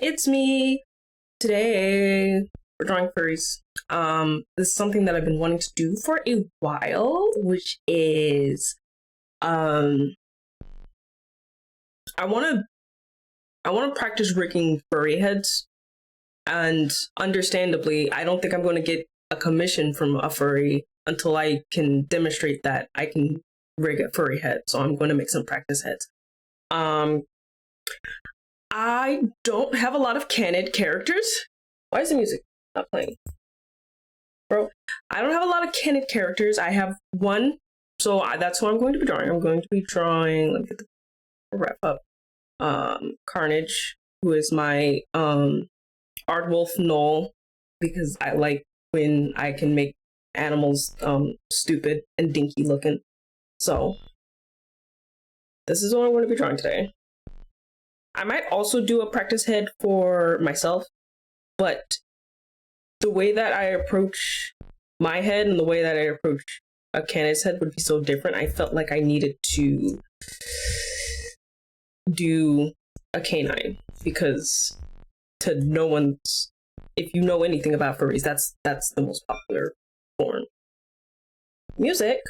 it's me. Today we're drawing furries. This is something that I've been wanting to do for a while, which is I wanna practice rigging furry heads, and understandably, I don't think I'm gonna get a commission from a furry until I can demonstrate that I can rig a furry head. So I'm going to make some practice heads. I don't have a lot of canon characters. Why is the music not playing? Bro, I don't have a lot of canon characters. I have one, so that's what I'm going to be drawing. I'm going to be drawing, let me get the wrap up. Carnage, who is my Aardwolf Knoll, because I like when I can make animals stupid and dinky looking. So this is what I'm going to be drawing today. I might also do a practice head for myself, but the way that I approach my head and the way that I approach a canon's head would be so different. I felt like I needed to do a canine, because to no one's, if you know anything about furries, that's the most popular form. Music.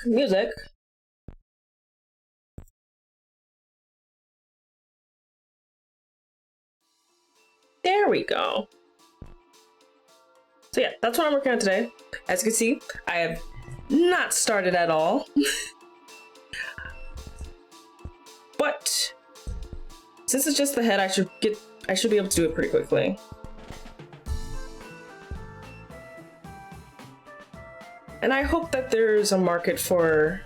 There we go. So yeah, that's what I'm working on today. As you can see, I have not started at all. But since it's just the head, I should be able to do it pretty quickly. And I hope that there's a market for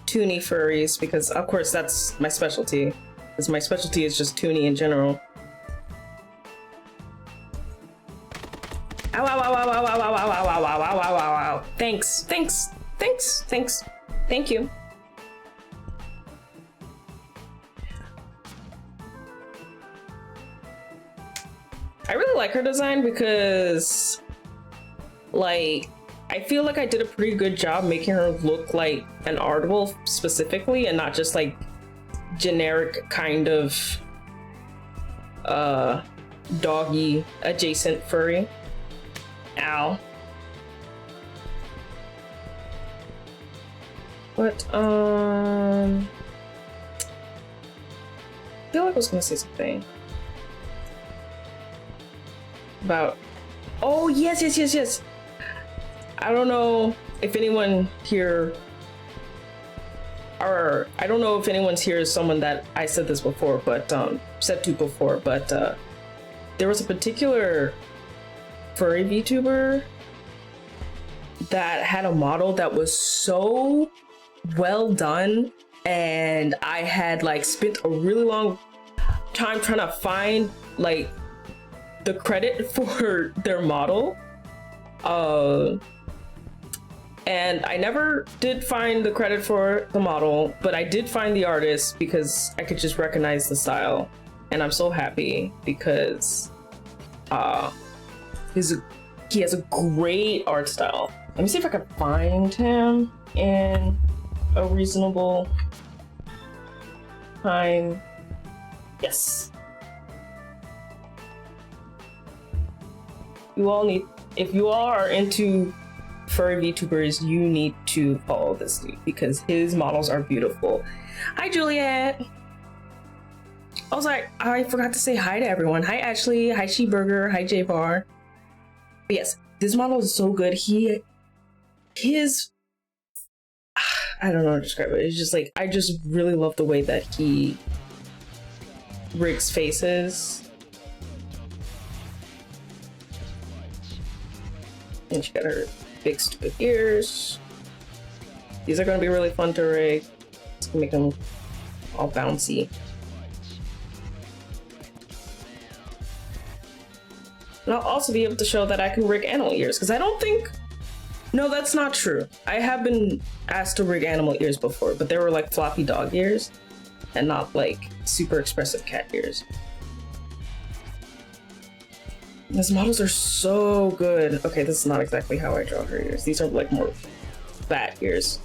toony furries, because of course that's my specialty. Because my specialty is just toony in general. Ow, ow, ow, ow, ow, ow, ow, ow, ow, ow, ow, ow, ow, ow, ow. Thanks. Thank you. I really like her design because, like, I feel like I did a pretty good job making her look like an Aardwolf specifically, and not just like generic kind of doggy adjacent furry. Ow. But I feel like I was gonna say something about, oh yes. I don't know if anyone here, or I don't know if anyone's here is someone that I said this before, but said to before, but there was a particular furry VTuber that had a model that was so well done, and I had like spent a really long time trying to find like the credit for their model. And I never did find the credit for the model, but I did find the artist because I could just recognize the style. And I'm so happy because he has a great art style. Let me see if I can find him in a reasonable time. Yes. If you all are into furry VTubers, you need to follow this dude because his models are beautiful. Hi, Juliet. I forgot to say hi to everyone. Hi, Ashley. Hi, She Burger. Hi, J Bar. But yes, this model is so good. I don't know how to describe it. It's just like, I just really love the way that he rigs faces. And she got her big stupid ears. These are going to be really fun to rig. It's going to make them all bouncy. And I'll also be able to show that I can rig animal ears, because I don't think... No, that's not true. I have been asked to rig animal ears before, but they were like floppy dog ears and not like super expressive cat ears. These models are so good. Okay, this is not exactly how I draw her ears. These are like more bat ears.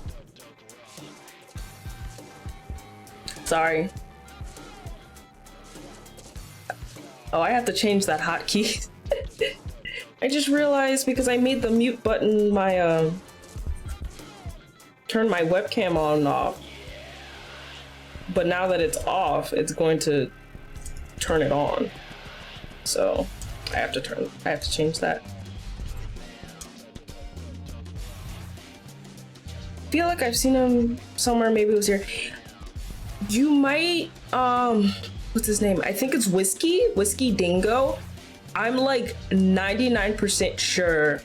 Sorry. Oh, I have to change that hotkey. I just realized because I made the mute button my turn my webcam on and off. But now that it's off, it's going to turn it on. So I have to change that. I feel like I've seen him somewhere, maybe it was here. You might, what's his name? I think it's Whiskey Dingo. I'm like 99% sure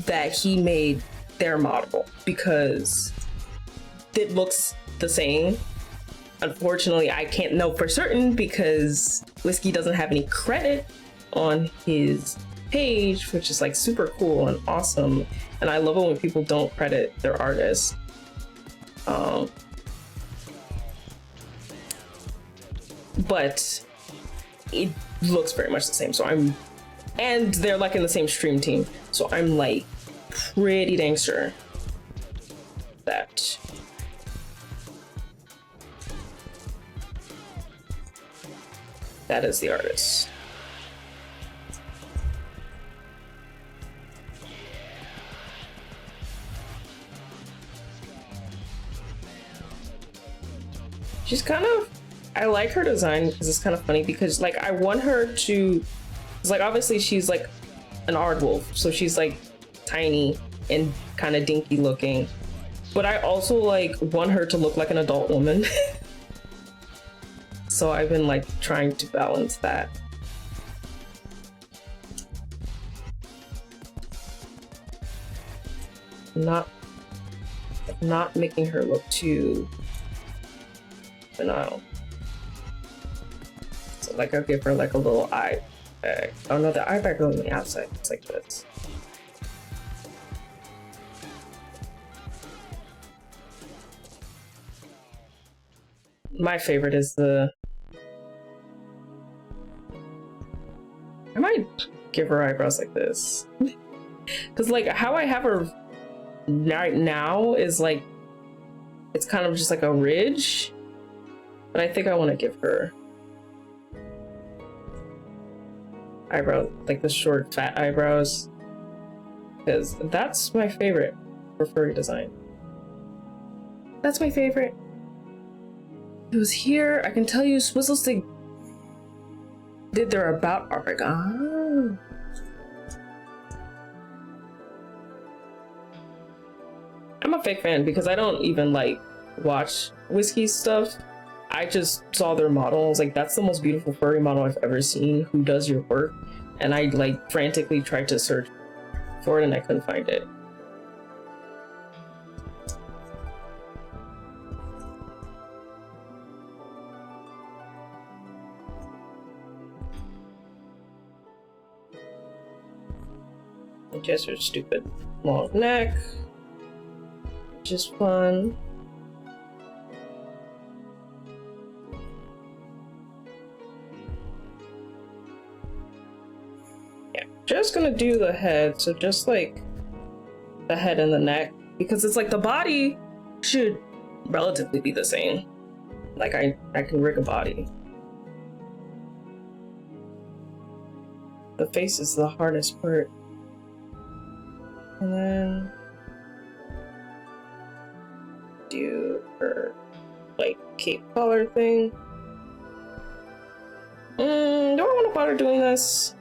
that he made their model because it looks the same. Unfortunately, I can't know for certain because Whiskey doesn't have any credit on his page, which is like super cool and awesome. And I love it when people don't credit their artists. But it looks very much the same. So and they're like in the same stream team. So I'm like pretty dang sure that that is the artist. She's kind of, I like her design because it's kind of funny because like I want her to, it's like obviously she's like an aardwolf, so she's like tiny and kind of dinky looking, but I also like want her to look like an adult woman. So I've been like trying to balance that. Not making her look too banal. So like I'll give her like a little eye bag. Oh no, the eye bag goes on the outside. It's like this. My favorite is the, I might give her eyebrows like this. Because like how I have her right now is like, it's kind of just like a ridge. But I think I want to give her eyebrow, like the short fat eyebrows. Because that's my favorite for furry design. That's my favorite. It was here. I can tell you Swizzlestick did their about art. Ah. I'm a fake fan because I don't even like watch Whiskey stuff. I just saw their models. Like that's the most beautiful furry model I've ever seen. Who does your work? And I like frantically tried to search for it and I couldn't find it. Just her stupid long neck, which is fun. Yeah, just gonna do the head, so just like the head and the neck, because it's like the body should relatively be the same. Like I can rig a body. The face is the hardest part. And then do her like cape collar thing. Do I want to bother doing this?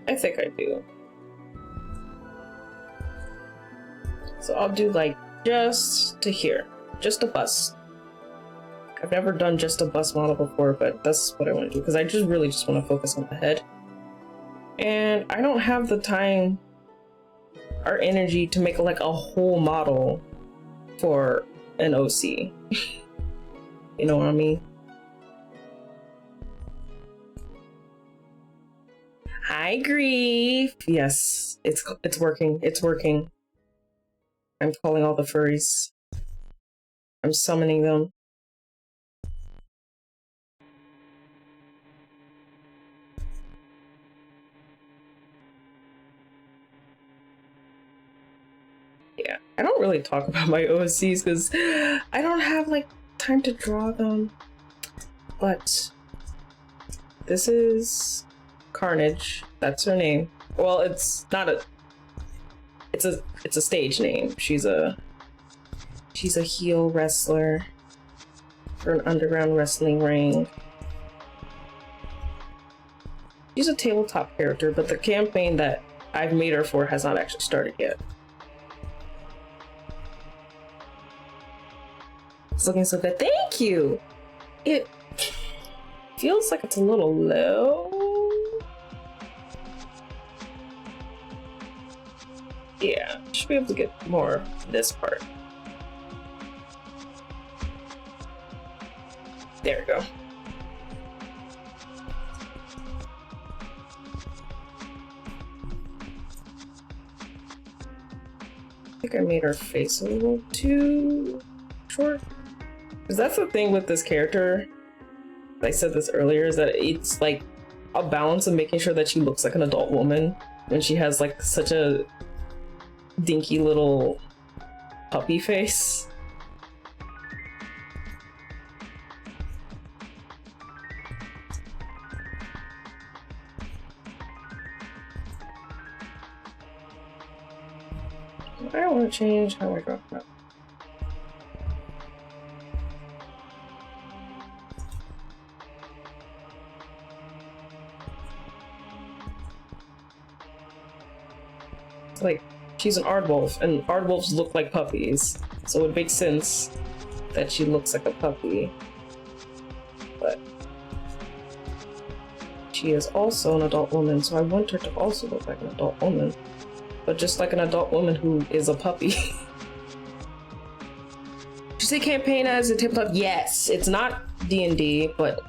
I think I do. So I'll do like just to here, just a bust. I've never done just a bust model before, but that's what I want to do because I really just want to focus on the head. And I don't have the time or energy to make like a whole model for an OC. You know what I mean? Hi, Grief. Yes, it's working. It's working. I'm calling all the furries. I'm summoning them. Yeah, I don't really talk about my OCs because I don't have like time to draw them, but this is Carnage. That's her name. Well, it's not a. It's a stage name. She's a heel wrestler for an underground wrestling ring. She's a tabletop character, but the campaign that I've made her for has not actually started yet. It's looking so good. Thank you! It feels like it's a little low. Yeah, should be able to get more of this part. There we go. I think I made her face a little too short. Because that's the thing with this character. I said this earlier, is that it's like a balance of making sure that she looks like an adult woman when she has like such a dinky little puppy face. I don't want to change how I draw that. Like, she's an aardwolf, and aardwolves look like puppies, so it makes sense that she looks like a puppy. But she is also an adult woman, so I want her to also look like an adult woman, but just like an adult woman who is a puppy. Did you say campaign as a tabletop? Yes, it's not D&D, but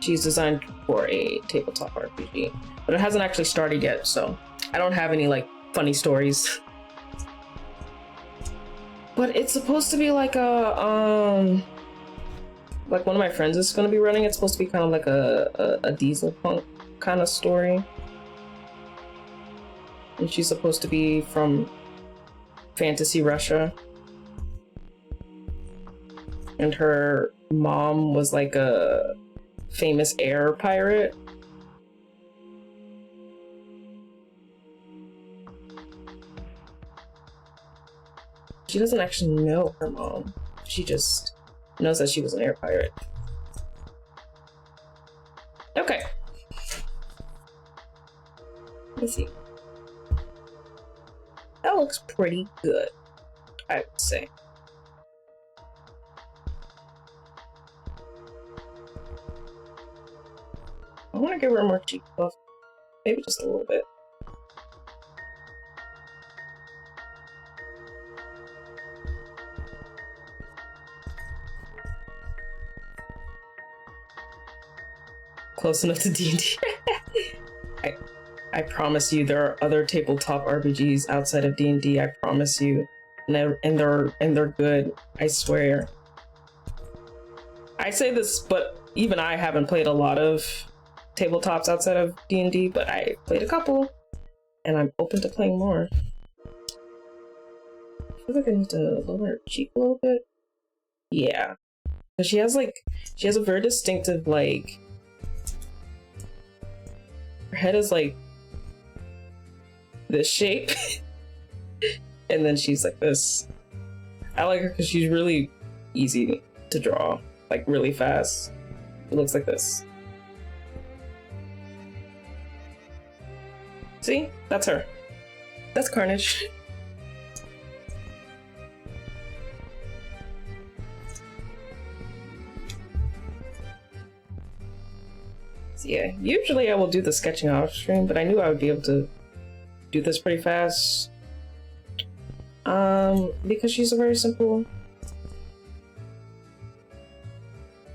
she's designed for a tabletop RPG, but it hasn't actually started yet, so I don't have any like funny stories. But it's supposed to be like a like one of my friends is gonna be running. It's supposed to be kind of like a diesel punk kind of story, and she's supposed to be from fantasy Russia, and her mom was like a famous air pirate. She doesn't actually know her mom. She just knows that she was an air pirate. Okay. Let's see. That looks pretty good, I would say. I want to give her more cheek buff. Maybe just a little bit. Close enough to D&D. I promise you, there are other tabletop RPGs outside of D&D. I promise you, and they're good. I swear. I say this, but even I haven't played a lot of tabletops outside of D&D, but I played a couple, and I'm open to playing more. I feel like I need to lower her cheek a little bit. Yeah, but she has a very distinctive like. Her head is like this shape, and then she's like this. I like her because she's really easy to draw, like really fast. It looks like this. See? That's her. That's Carnage. So yeah, usually I will do the sketching off stream, but I knew I would be able to do this pretty fast. Because she's a very simple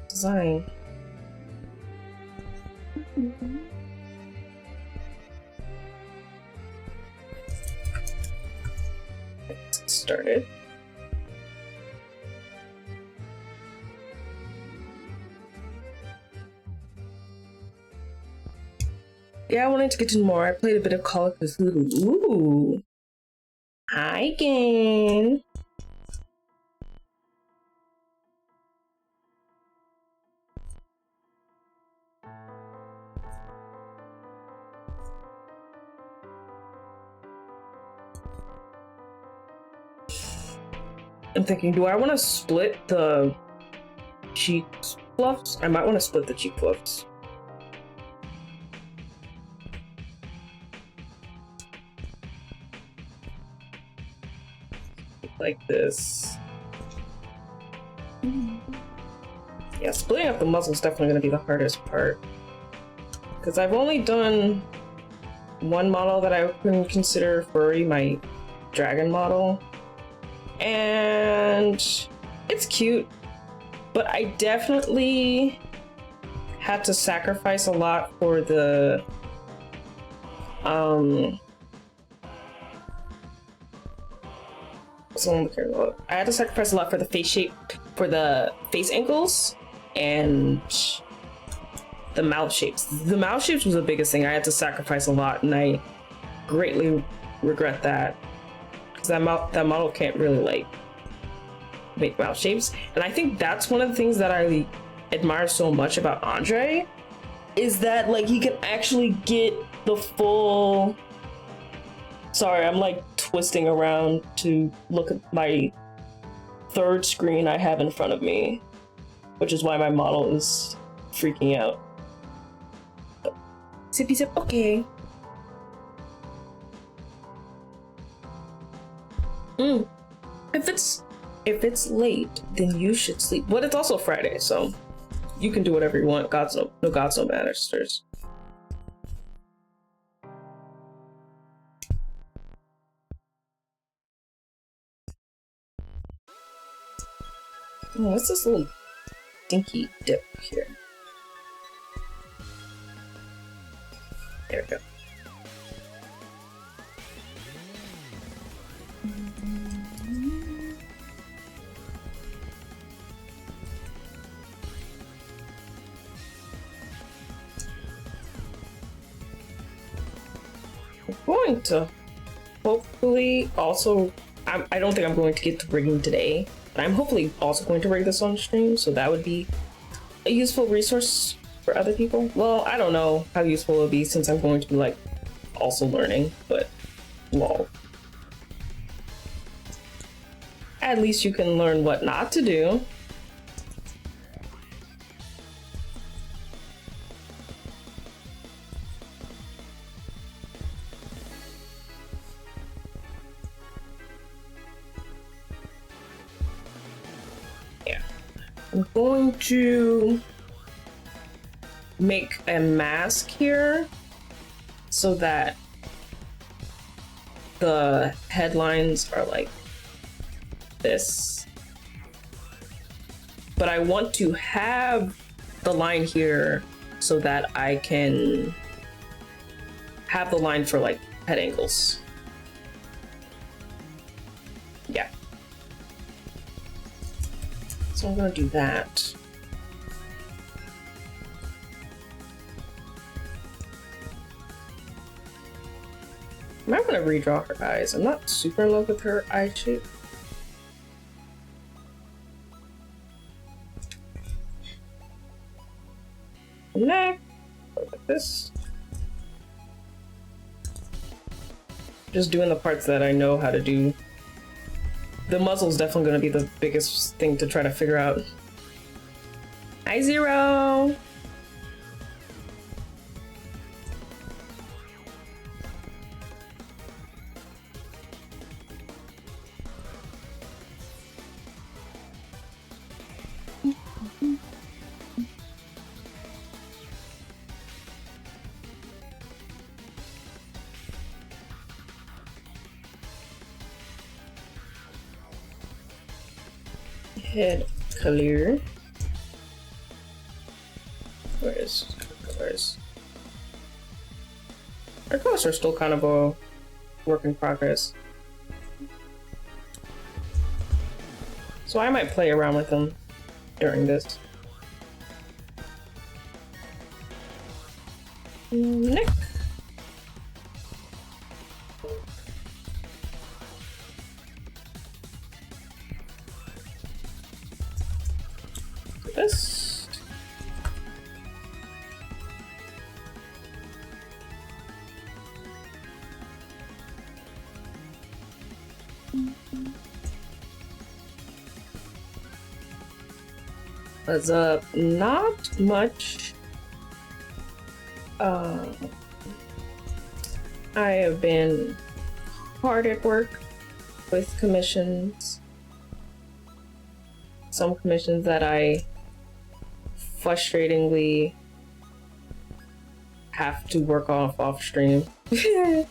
design. Let's get started. Yeah, I wanted to get to more. I played a bit of Call of Cthulhu. Ooh. Hi, game. I'm thinking, do I want to split the cheek fluffs? I might want to split the cheek fluffs. Like this. Yeah, splitting up the muzzle is definitely going to be the hardest part. Because I've only done one model that I would consider furry, my dragon model. And it's cute, but I definitely had to sacrifice a lot for the I had to sacrifice a lot for the face shape, for the face angles, and the mouth shapes. The mouth shapes was the biggest thing. I had to sacrifice a lot, and I greatly regret that. Because that model can't really like make mouth shapes. And I think that's one of the things that I admire so much about Andre, is that like he can actually get the full... Sorry, I'm like twisting around to look at my third screen I have in front of me, which is why my model is freaking out. Sippy sip, okay. If it's late, then you should sleep. But it's also Friday, so you can do whatever you want. No gods, no masters. Oh, what's this little dinky dip here? There we go. I'm going to hopefully also... I don't think I'm going to get to rigging today, but I'm hopefully also going to rig this on stream, so that would be a useful resource for other people. Well, I don't know how useful it would be since I'm going to be like also learning, but lol. At least you can learn what not to do. Yeah. I'm going to make a mask here so that the headlines are like this, but I want to have the line here so that I can have the line for like head angles. Yeah, so I'm gonna do that. I'm not gonna redraw her eyes. I'm not super in love with her eye shape. Neck, like this. Just doing the parts that I know how to do. The muzzle's definitely gonna be the biggest thing to try to figure out. Hi, Zero! Head clear. Where's our colors are still kind of a work in progress, so I might play around with them during this. Neck. This. What's up? Not much. I have been hard at work with commissions. Some commissions that I frustratingly have to work off stream. Because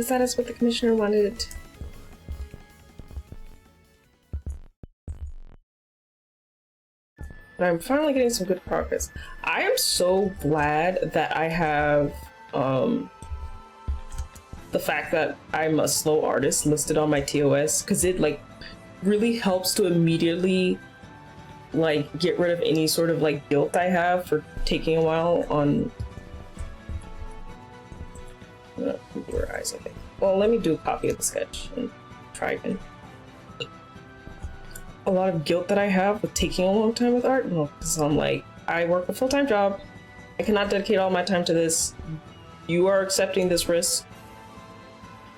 that is what the commissioner wanted. But I'm finally getting some good progress. I am so glad that I have the fact that I'm a slow artist listed on my TOS, because it like really helps to immediately like get rid of any sort of like guilt I have for taking a while on your eyes, I think. Well, let me do a copy of the sketch and try again. A lot of guilt that I have with taking a long time with art, well, because I'm like, I work a full-time job, I cannot dedicate all my time to this. You are accepting this risk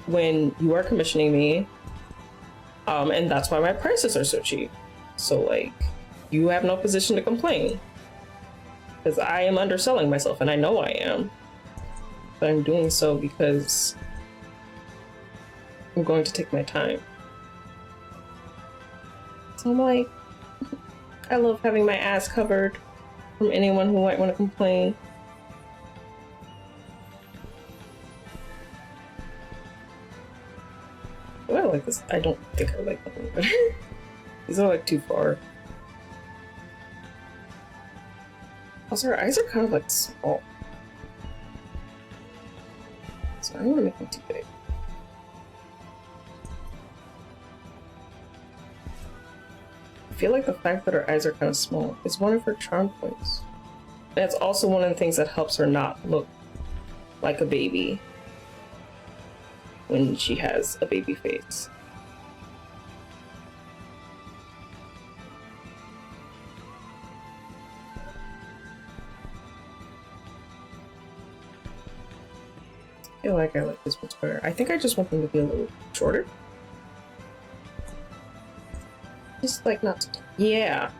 when you are commissioning me, and that's why my prices are so cheap. So like, you have no position to complain, because I am underselling myself, and I know I am, but I'm doing so because I'm going to take my time. So I'm like, I love having my ass covered from anyone who might want to complain. Do I like this? I don't think I like them, but these are like too far. Also, her eyes are kind of like small. So I don't want to make them too big. I feel like the fact that her eyes are kind of small is one of her charm points. And it's also one of the things that helps her not look like a baby when she has a baby face. I feel like I like this one better. I think I just want them to be a little shorter. Just like not to... Yeah.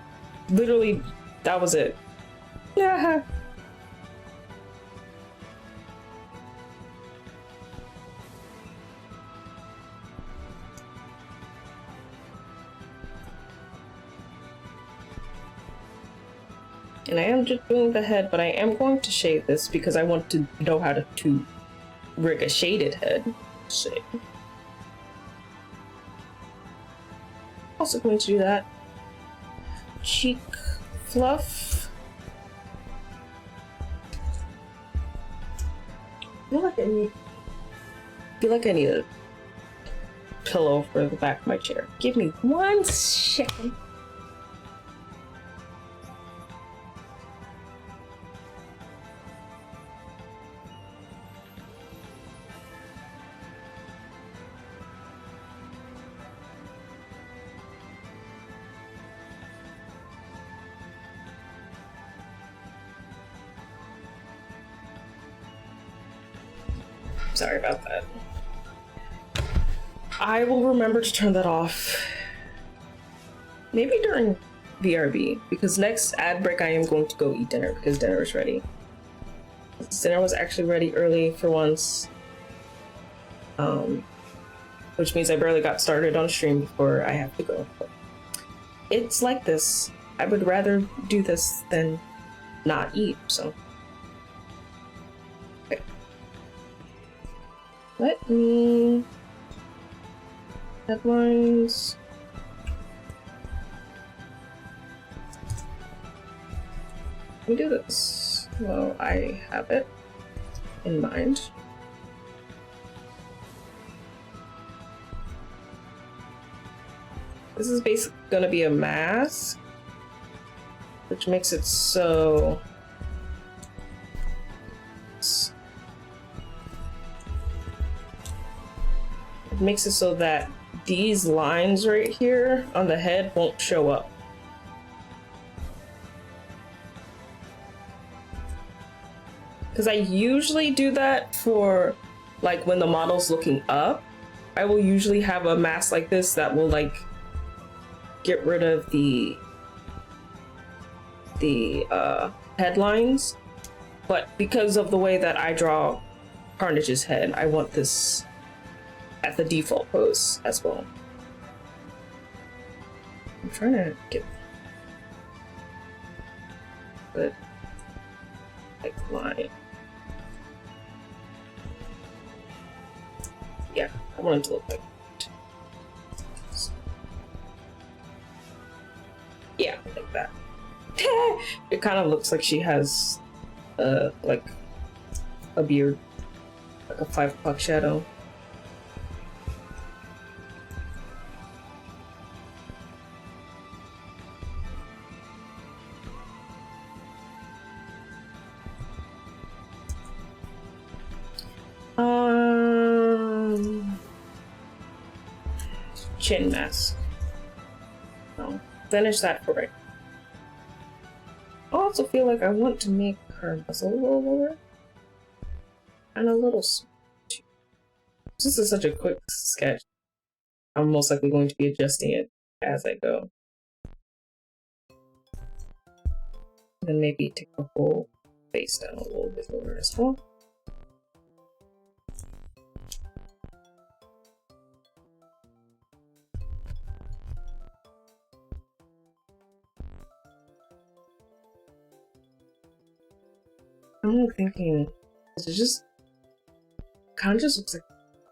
Literally, that was it. Yeah. And I am just doing the head, but I am going to shade this because I want to know how to rig a shaded head. Shade. Also going to do that. Cheek fluff. I feel like I need a pillow for the back of my chair. Give me 1 second. Sorry about that. I will remember to turn that off. Maybe during VRB, because next ad break I am going to go eat dinner because dinner is ready. Dinner was actually ready early for once. Which means I barely got started on stream before I have to go. But it's like this. I would rather do this than not eat, so. Let me... Headlines... Let me do this. Well, I have it in mind. This is basically gonna be a mask, which makes it so... It makes it so that these lines right here on the head won't show up. Because I usually do that for like when the model's looking up. I will usually have a mask like this that will like get rid of the the headlines, but because of the way that I draw Carnage's head, I want this at the default pose as well. I'm trying to get good like line. Yeah, I want it to look like yeah, like that. It kind of looks like she has like a beard, like a 5 o'clock shadow. Chin mask. No, finish that for right. I also feel like I want to make her muzzle a little lower and a little too. This is such a quick sketch. I'm most likely going to be adjusting it as I go. Then maybe take the whole face down a little bit lower as well. I'm thinking, it just kind of just looks like,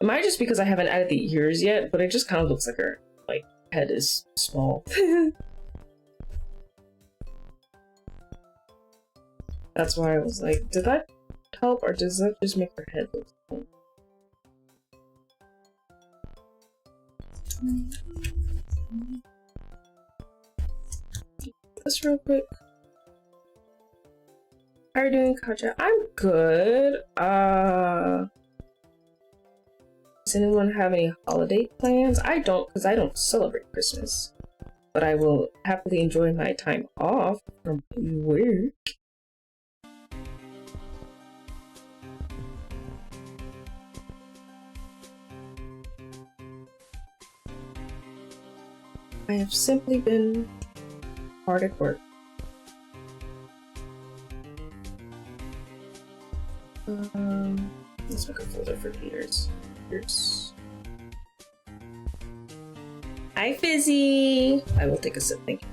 it might just because I haven't added the ears yet, but it just kind of looks like her like head is small. That's why I was like, did that help or does that just make her head look small? This real quick. How are you doing, Katja? I'm good. Does anyone have any holiday plans? I don't, because I don't celebrate Christmas. But I will happily enjoy my time off from work. I have simply been hard at work. Let's make a folder for Peters. Hi, Fizzy! I will take a sip, thank you.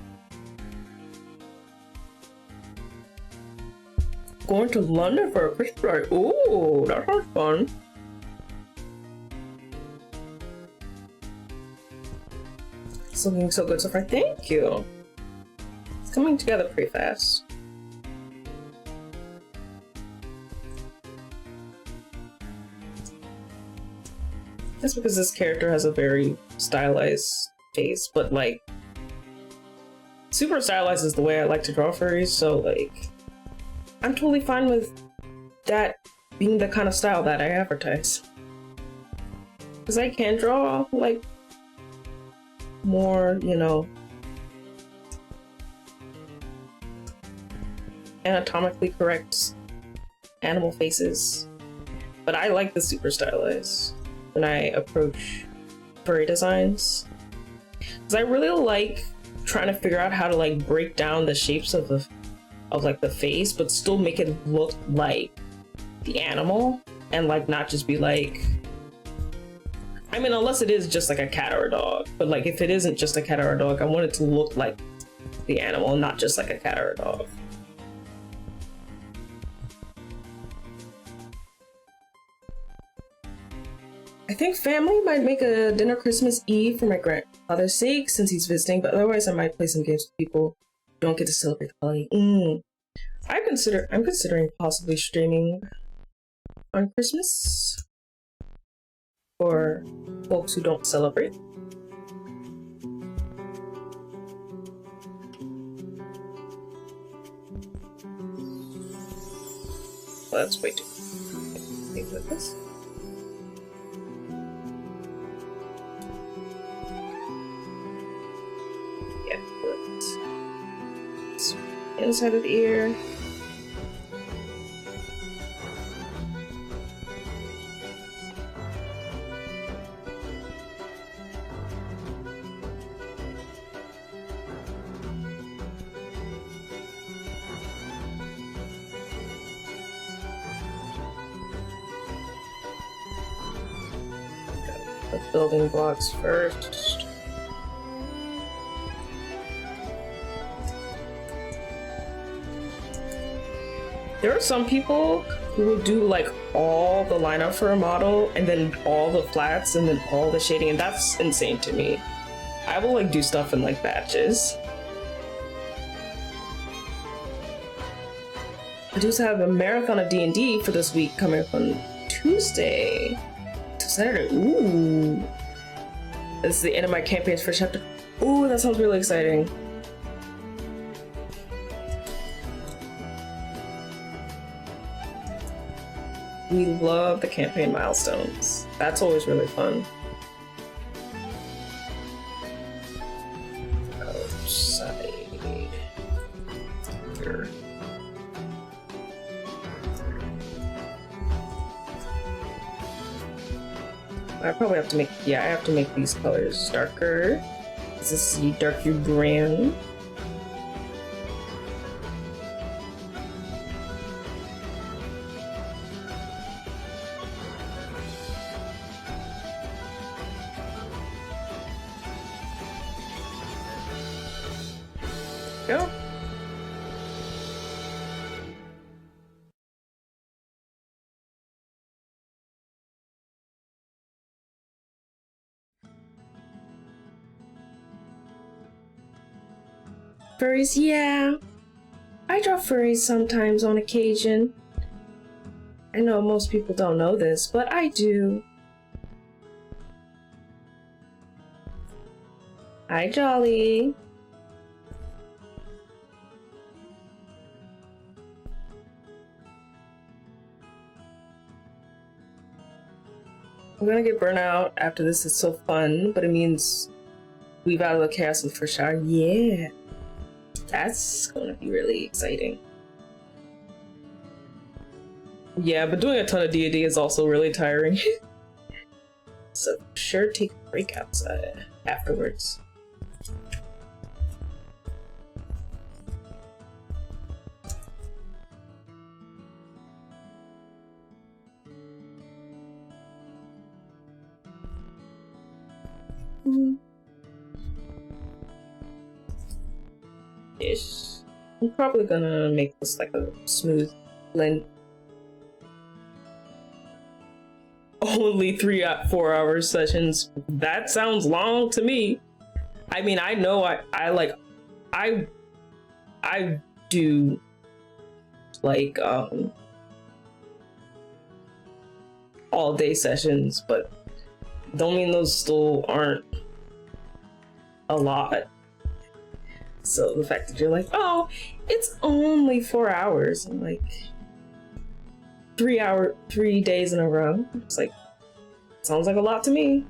Going to London for a Christmas party. Ooh, that sounds fun. It's looking so good so far. Thank you. It's coming together pretty fast. That's because this character has a very stylized face, but like super stylized is the way I like to draw furries, so like I'm totally fine with that being the kind of style that I advertise. Because I can draw like more, you know, anatomically correct animal faces, but I like the super stylized when I approach furry designs, because I really like trying to figure out how to like break down the shapes of the like the face, but still make it look like the animal and like not just be like, I mean, unless it is just like a cat or a dog, but like if it isn't just a cat or a dog, I want it to look like the animal, not just like a cat or a dog. I think family might make a dinner Christmas Eve for my grandfather's sake since he's visiting, but otherwise I might play some games with people who don't get to celebrate the holiday. I'm considering possibly streaming on Christmas for folks who don't celebrate. Well, that's way too big with this. Yeah, let's inside of the ear. the building blocks first. There are some people who will do like all the lineup for a model and then all the flats and then all the shading, and that's insane to me. I will like do stuff in like batches. I do have a marathon of D&D for this week coming up on Tuesday to Saturday. Ooh. This is the end of my campaigns for chapter. Ooh, that sounds really exciting. We love the campaign milestones. That's always really fun. Outside. Here. I probably have to make, yeah, I have to make these colors darker. This is the darker brown. Go. Furries, yeah. I draw furries sometimes on occasion. I know most people don't know this, but I do. Hi, Jolly. I'm gonna get burnt out after this. It's so fun, but it means we've out of the chaos in the first shower. Yeah. That's gonna be really exciting. Yeah, but doing a ton of D&D is also really tiring. So sure, take a break outside afterwards. Ish. I'm probably gonna make this like a smooth blend. Only 3-4 hour sessions. That sounds long to me. I mean, I know I do like all day sessions, but don't mean those still aren't a lot. So the fact that you're like, oh, it's only 4 hours, and like 3 days in a row. It's like, sounds like a lot to me.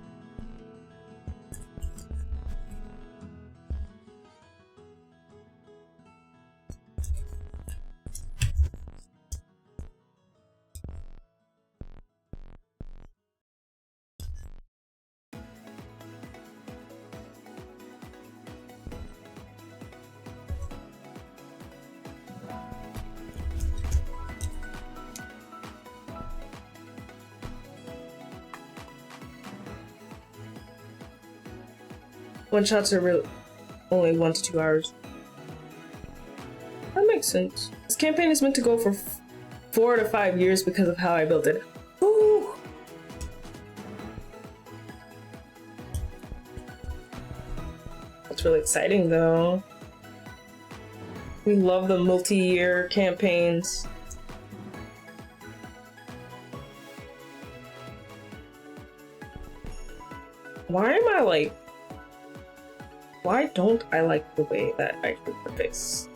One shots are really only 1 to 2 hours. That makes sense. This campaign is meant to go for 4 to 5 years because of how I built it. Ooh. That's really exciting though. We love the multi-year campaigns. Why am I like... Why don't I like the way that I do the face?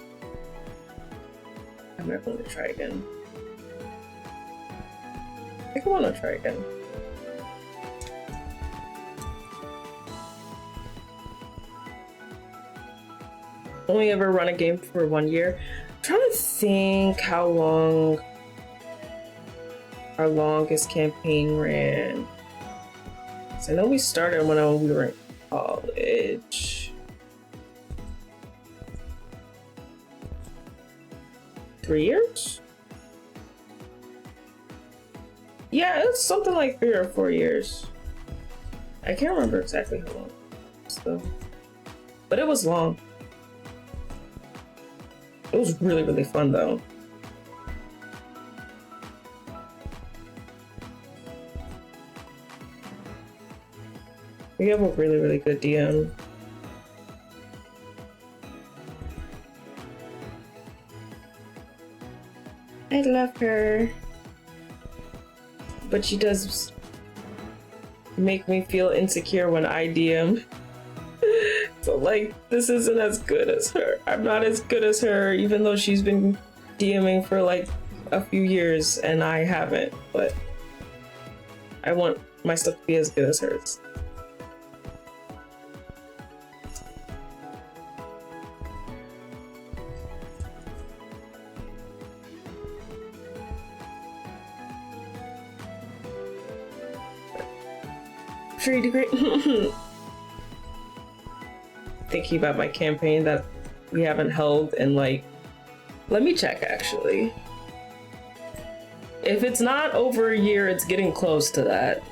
I'm never going to try again. I think I want to try again. Only ever run a game for 1 year. I'm trying to think how long our longest campaign ran. So I know we started when we were in college. $3 years? Yeah, it's something like 3 or 4 years. I can't remember exactly how long. So, but it was long. It was really, really fun though. We have a really, really good DM. I love her. But she does make me feel insecure when I DM. So like, this isn't as good as her. I'm not as good as her, even though she's been DMing for like a few years and I haven't, but I want my stuff to be as good as hers. Free degree. Thinking about my campaign that we haven't held in like, let me check actually. If it's not over a year, it's getting close to that.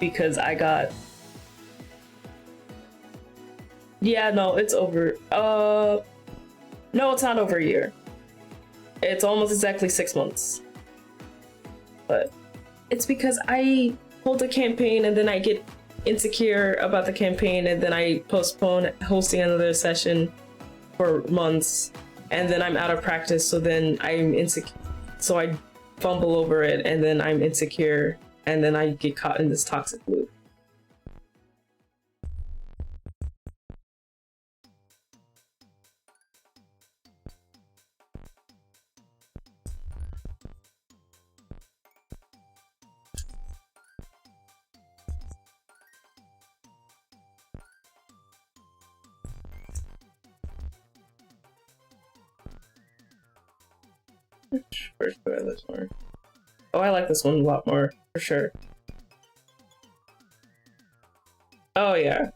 Because I got... Yeah, no, it's over. No, it's not over a year. It's almost exactly 6 months. But it's because I hold a campaign and then I get insecure about the campaign and then I postpone hosting another session for months and then I'm out of practice, so then I'm insecure, so I fumble over it and then I'm insecure and then I get caught in this toxic loop. Which version do I like more? Oh, I like this one a lot more, for sure. Oh yeah.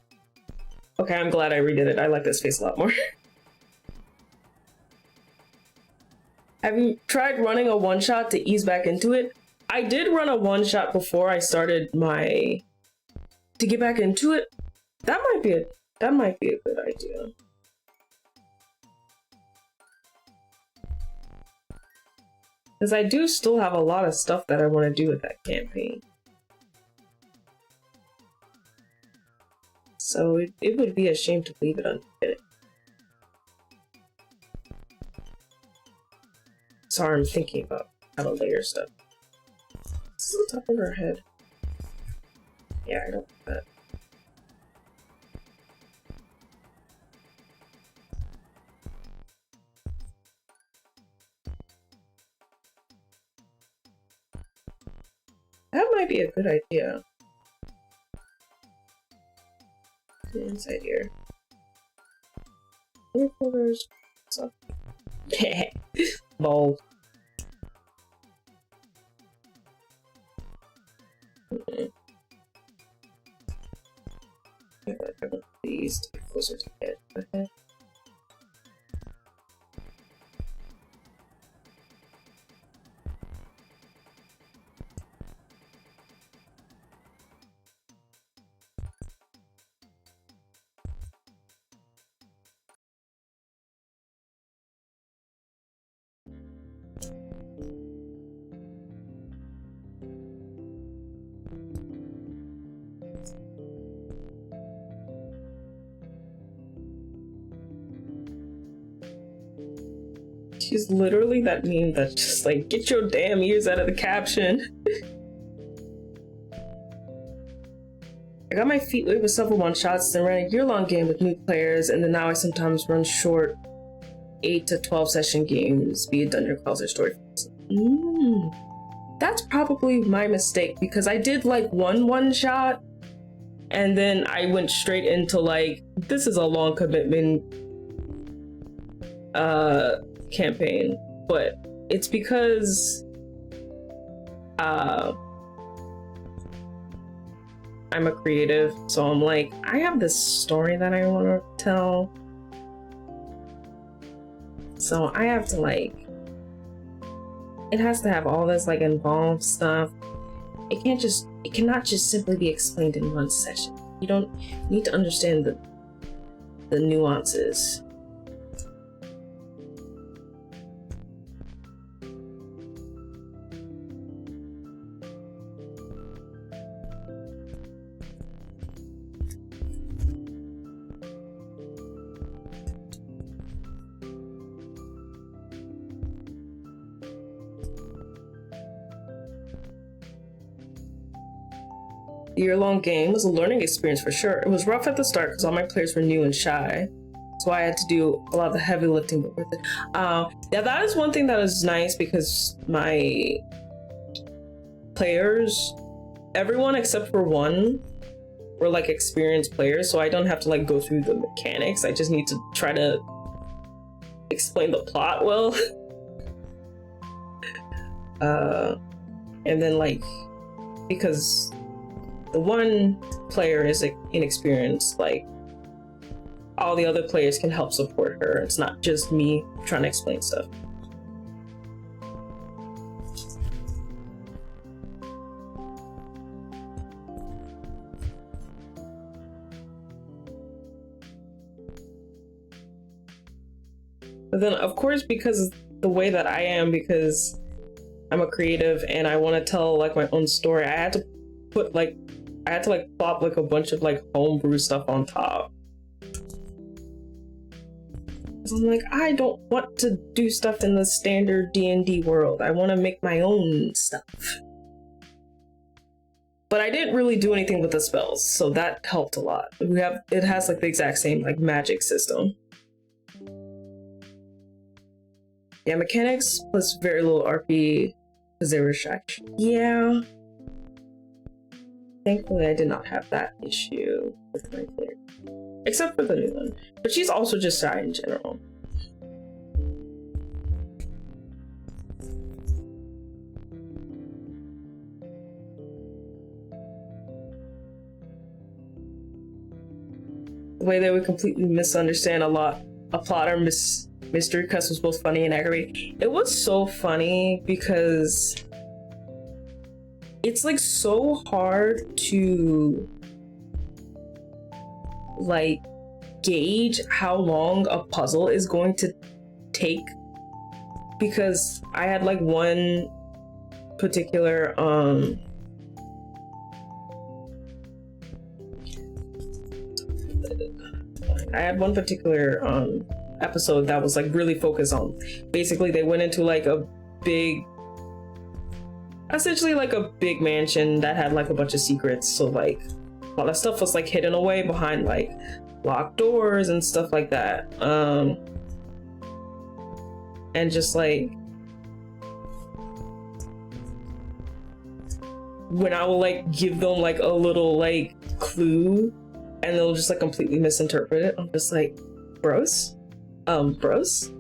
Okay, I'm glad I redid it. I like this face a lot more. Have you tried running a one-shot to ease back into it? I did run a one-shot before I started my... To get back into it? That might be a good idea. Because I do still have a lot of stuff that I want to do with that campaign. So it would be a shame to leave it unfinished. Sorry, I'm thinking about how to layer stuff. This is the top of her head. Yeah, I don't like that. That might be a good idea. Inside here. Four quarters. Lol. I want these to be closer to the edge of the head. She's literally that meme that's just like, get your damn ears out of the caption. I got my feet wet with several one-shots, then ran a year-long game with new players, and then now I sometimes run short 8 to 12 session games, be it dungeon crawls or story. That's probably my mistake, because I did like one shot, and then I went straight into like, this is a long commitment campaign, but it's because I'm a creative, so I'm like, I have this story that I want to tell, so I have to like, it has to have all this like involved stuff. It it cannot just simply be explained in one session. You need to understand the nuances. The year-long game was a learning experience for sure. It was rough at the start because all my players were new and shy, so I had to do a lot of the heavy lifting. But with it, yeah, that is one thing that is nice because my players, everyone except for one, were like experienced players, so I don't have to like go through the mechanics. I just need to try to explain the plot well. And then like, because the one player is like inexperienced, like all the other players can help support her. It's not just me trying to explain stuff. But then of course, because the way that I am, because I'm a creative and I want to tell like my own story, I had to plop like a bunch of like homebrew stuff on top. So I'm like, I don't want to do stuff in the standard D&D world. I want to make my own stuff. But I didn't really do anything with the spells, so that helped a lot. It has like the exact same like magic system. Yeah, mechanics plus very little RP because they were shy. Yeah. Thankfully, I did not have that issue with my player, except for the new one. But she's also just shy in general. The way they would completely misunderstand a plot or mystery quest was both funny and aggravating. It was so funny because it's like so hard to like gauge how long a puzzle is going to take, because I had like one particular episode that was like really focused on, basically they went into like essentially like a big mansion that had like a bunch of secrets, so like all that stuff was like hidden away behind like locked doors and stuff like that. And just like when I will like give them like a little like clue and they'll just like completely misinterpret it, I'm just like, bros? Bros?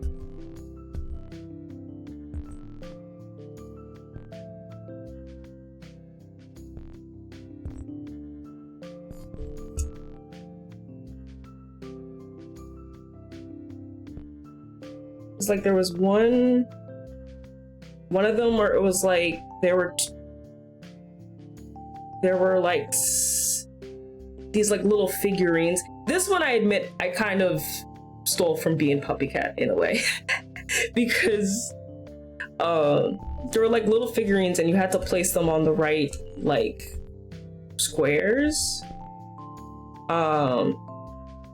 It's like there was one of them where it was like there were like these like little figurines. This one I admit I kind of stole from being Puppy Cat in a way because there were like little figurines and you had to place them on the right like squares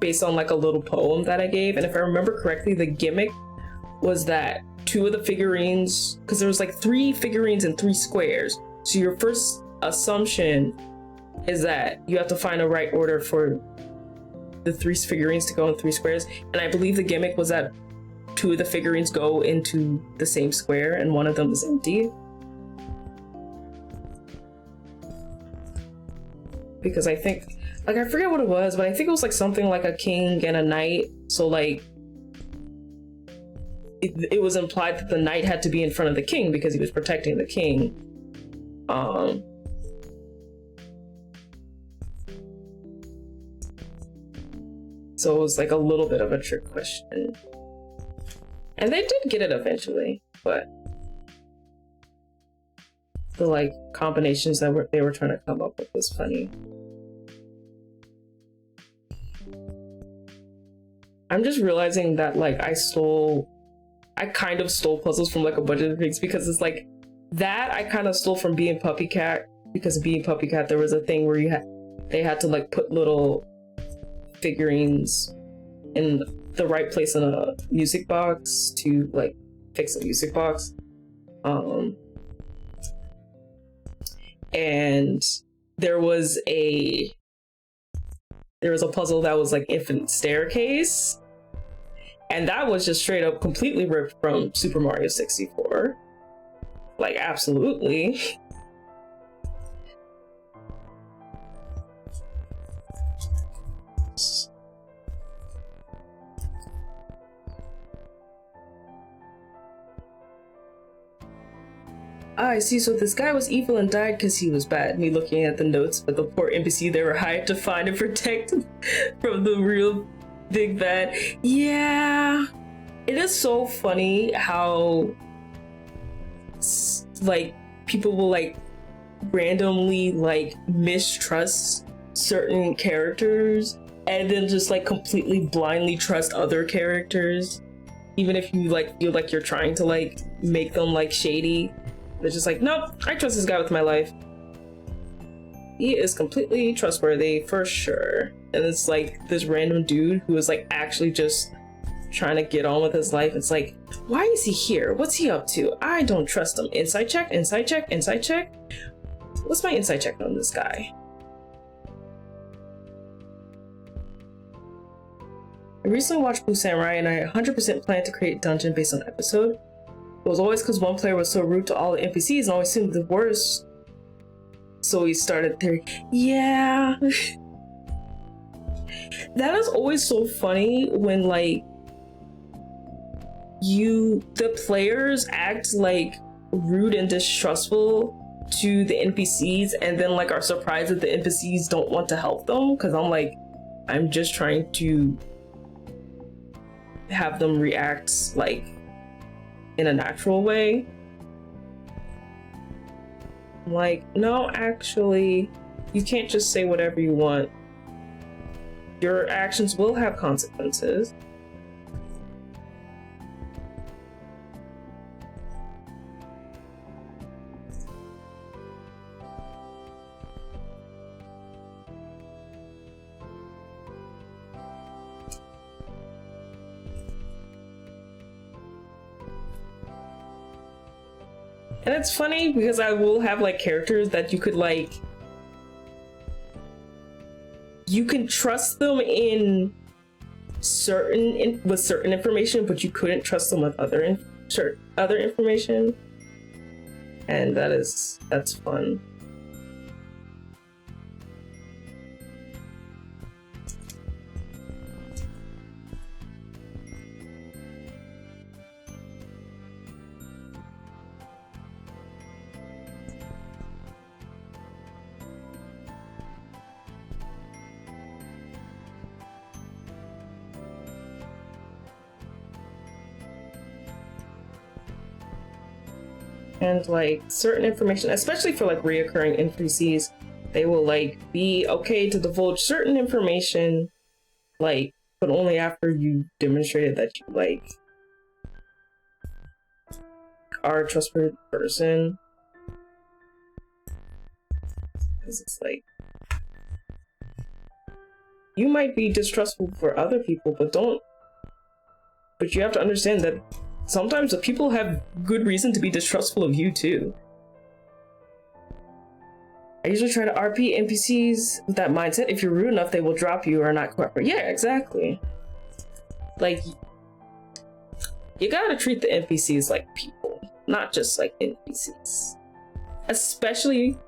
based on like a little poem that I gave. And if I remember correctly, the gimmick was that two of the figurines, because there was like 3 figurines and 3 squares, so your first assumption is that you have to find a right order for the 3 figurines to go in 3 squares. And I believe the gimmick was that 2 of the figurines go into the same square and one of them is empty. Because I think, like, I forget what it was, but I think it was like something like a king and a knight. So like it was implied that the knight had to be in front of the king because he was protecting the king. So it was like a little bit of a trick question. And they did get it eventually, but the like combinations that they were trying to come up with was funny. I'm just realizing that like I kind of stole puzzles from like a bunch of things, because it's like that I kind of stole from Being Puppy Cat, because Being Puppy Cat there was a thing where they had to like put little figurines in the right place in a music box to like fix a music box. And there was a puzzle that was like Infinite Staircase, and that was just straight up completely ripped from Super Mario 64. Like, absolutely. I see, so this guy was evil and died because he was bad. Me looking at the notes, but the poor NPC they were hired to find and protect from the real big bad. Yeah, it is so funny how like people will like randomly like mistrust certain characters and then just like completely blindly trust other characters, even if you like feel like you're trying to like make them like shady. They're just like, nope, I trust this guy with my life. He is completely trustworthy for sure. And it's like this random dude who is like actually just trying to get on with his life. It's like, why is he here? What's he up to? I don't trust him. Inside check, inside check, inside check. What's my inside check on this guy? I recently watched Blue Samurai and I 100% planned to create a dungeon based on the episode. It was always because one player was so rude to all the NPCs and always seemed the worst. So we started there. Yeah. That is always so funny when like the players act like rude and distrustful to the NPCs and then like are surprised that the NPCs don't want to help them, because I'm like, I'm just trying to have them react like in a natural way. I'm like, no, actually, you can't just say whatever you want. Your actions will have consequences. And it's funny because I will have like characters that you could like, you can trust them with certain information, but you couldn't trust them with other information, and that's fun. And like certain information, especially for like reoccurring NPCs, they will like be okay to divulge certain information, like, but only after you demonstrated that you like are a trustworthy person. Because it's like, you might be distrustful for other people, but you have to understand that sometimes the people have good reason to be distrustful of you too. I usually try to RP NPCs with that mindset. If you're rude enough, they will drop you or not cooperate. Yeah, exactly. Like, you gotta treat the NPCs like people, not just like NPCs. Especially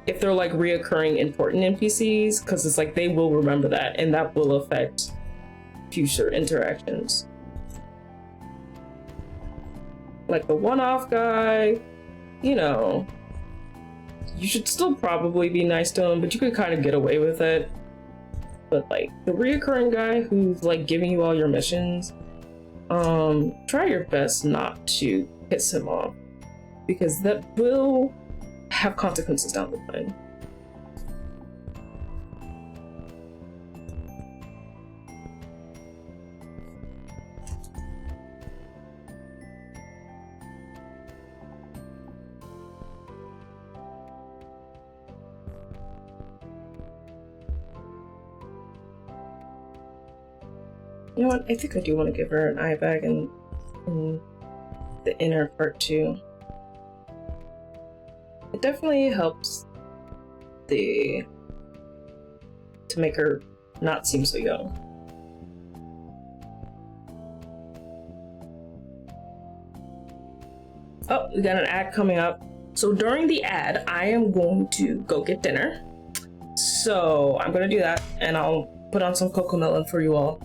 if they're like reoccurring important NPCs, because it's like they will remember that and that will affect future interactions. Like the one-off guy, you know, you should still probably be nice to him, but you could kind of get away with it. But like the reoccurring guy who's like giving you all your missions, try your best not to piss him off, because that will have consequences down the line. You know what? I think I do want to give her an eye bag and the inner part too. It definitely helps to make her not seem so young. Oh, we got an ad coming up. So during the ad, I am going to go get dinner. So I'm gonna do that, and I'll put on some Cocomelon for you all.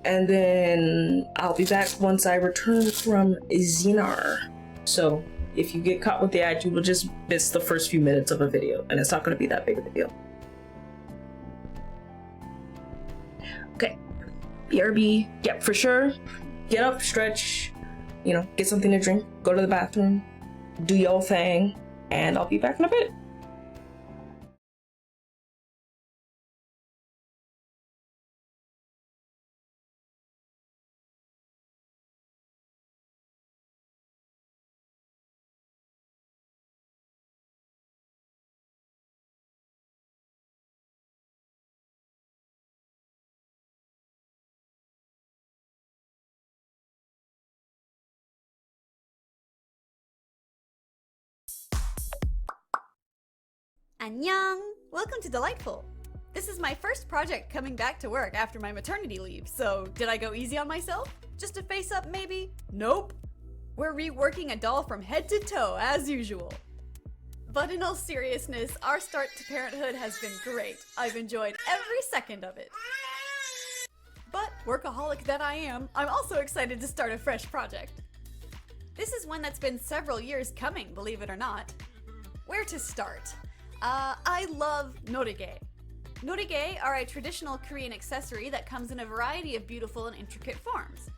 And then I'll be back once I return from Xenar. So if you get caught with the ad, you will just miss the first few minutes of a video, and it's not going to be that big of a deal. Okay, BRB, yep, for sure. Get up, stretch, you know, get something to drink, go to the bathroom, do your thing, and I'll be back in a bit. Annyeong! Welcome to Delightful! This is my first project coming back to work after my maternity leave, so did I go easy on myself? Just a face up maybe? Nope! We're reworking a doll from head to toe as usual. But in all seriousness, our start to parenthood has been great. I've enjoyed every second of it. But, workaholic that I am, I'm also excited to start a fresh project. This is one that's been several years coming, believe it or not. Where to start? I love norige. Norige are a traditional Korean accessory that comes in a variety of beautiful and intricate forms.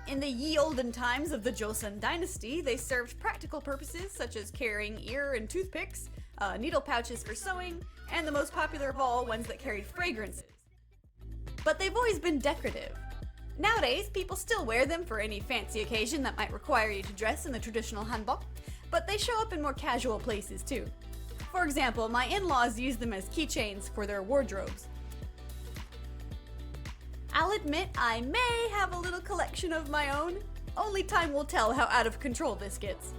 In the ye olden times of the Joseon dynasty, they served practical purposes such as carrying ear and toothpicks, needle pouches for sewing, and the most popular of all, ones that carried fragrances. But they've always been decorative. Nowadays, people still wear them for any fancy occasion that might require you to dress in the traditional hanbok, but they show up in more casual places too. For example, my in-laws use them as keychains for their wardrobes. I'll admit I may have a little collection of my own. Only time will tell how out of control this gets.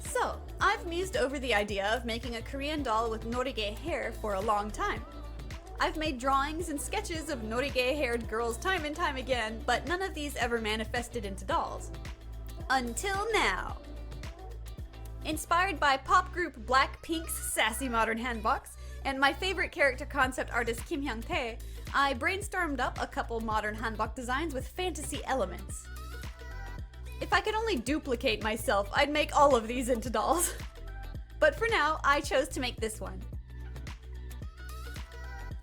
So, I've mused over the idea of making a Korean doll with norige hair for a long time. I've made drawings and sketches of norige-haired girls time and time again, but none of these ever manifested into dolls. Until now. Inspired by pop group Blackpink's sassy modern handbox, and my favorite character concept artist Kim Hyung-tae, I brainstormed up a couple modern hanbok designs with fantasy elements. If I could only duplicate myself, I'd make all of these into dolls. But for now, I chose to make this one.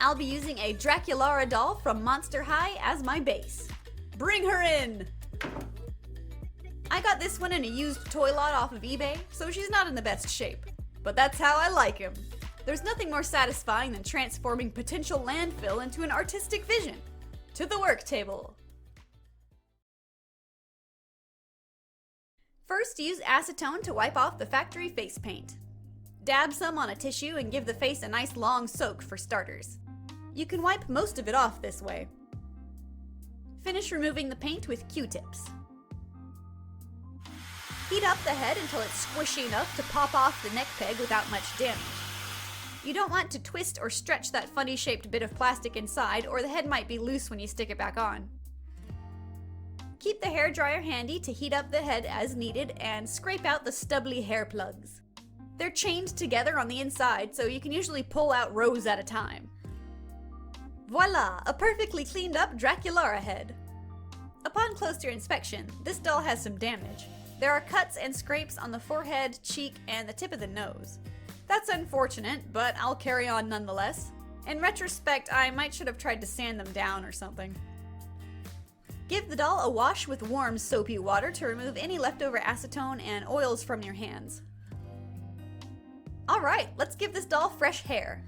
I'll be using a Draculara doll from Monster High as my base. Bring her in! I got this one in a used toy lot off of eBay, so she's not in the best shape. But that's how I like him. There's nothing more satisfying than transforming potential landfill into an artistic vision. To the work table. First, use acetone to wipe off the factory face paint. Dab some on a tissue and give the face a nice long soak for starters. You can wipe most of it off this way. Finish removing the paint with Q-tips. Heat up the head until it's squishy enough to pop off the neck peg without much damage. You don't want to twist or stretch that funny shaped bit of plastic inside, or the head might be loose when you stick it back on. Keep the hairdryer handy to heat up the head as needed and scrape out the stubbly hair plugs. They're chained together on the inside, so you can usually pull out rows at a time. Voila! A perfectly cleaned up Draculara head. Upon closer inspection, this doll has some damage. There are cuts and scrapes on the forehead, cheek, and the tip of the nose. That's unfortunate, but I'll carry on nonetheless. In retrospect, I might should have tried to sand them down or something. Give the doll a wash with warm soapy water to remove any leftover acetone and oils from your hands. Alright, let's give this doll fresh hair.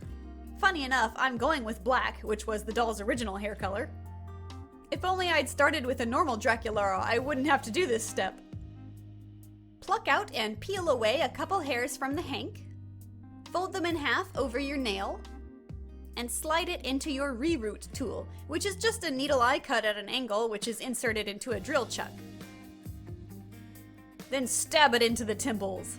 Funny enough, I'm going with black, which was the doll's original hair color. If only I'd started with a normal Draculara, I wouldn't have to do this step. Pluck out and peel away a couple hairs from the hank. Fold them in half over your nail. And slide it into your reroot tool, which is just a needle eye cut at an angle which is inserted into a drill chuck. Then stab it into the temples.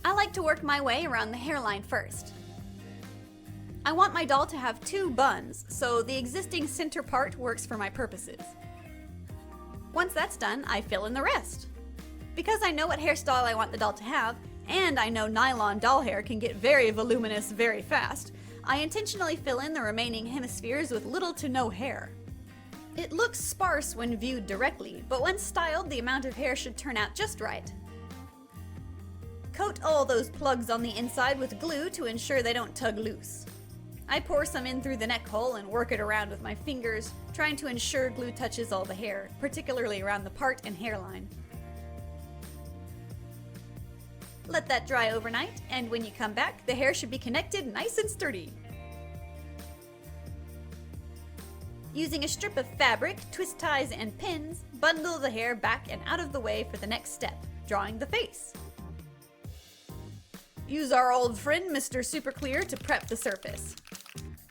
I like to work my way around the hairline first. I want my doll to have two buns, so the existing center part works for my purposes. Once that's done, I fill in the rest. Because I know what hairstyle I want the doll to have, and I know nylon doll hair can get very voluminous very fast, I intentionally fill in the remaining hemispheres with little to no hair. It looks sparse when viewed directly, but when styled, the amount of hair should turn out just right. Coat all those plugs on the inside with glue to ensure they don't tug loose. I pour some in through the neck hole and work it around with my fingers, trying to ensure glue touches all the hair, particularly around the part and hairline. Let that dry overnight, and when you come back, the hair should be connected nice and sturdy. Using a strip of fabric, twist ties, and pins, bundle the hair back and out of the way for the next step, drawing the face. Use our old friend Mr. Super Clear to prep the surface.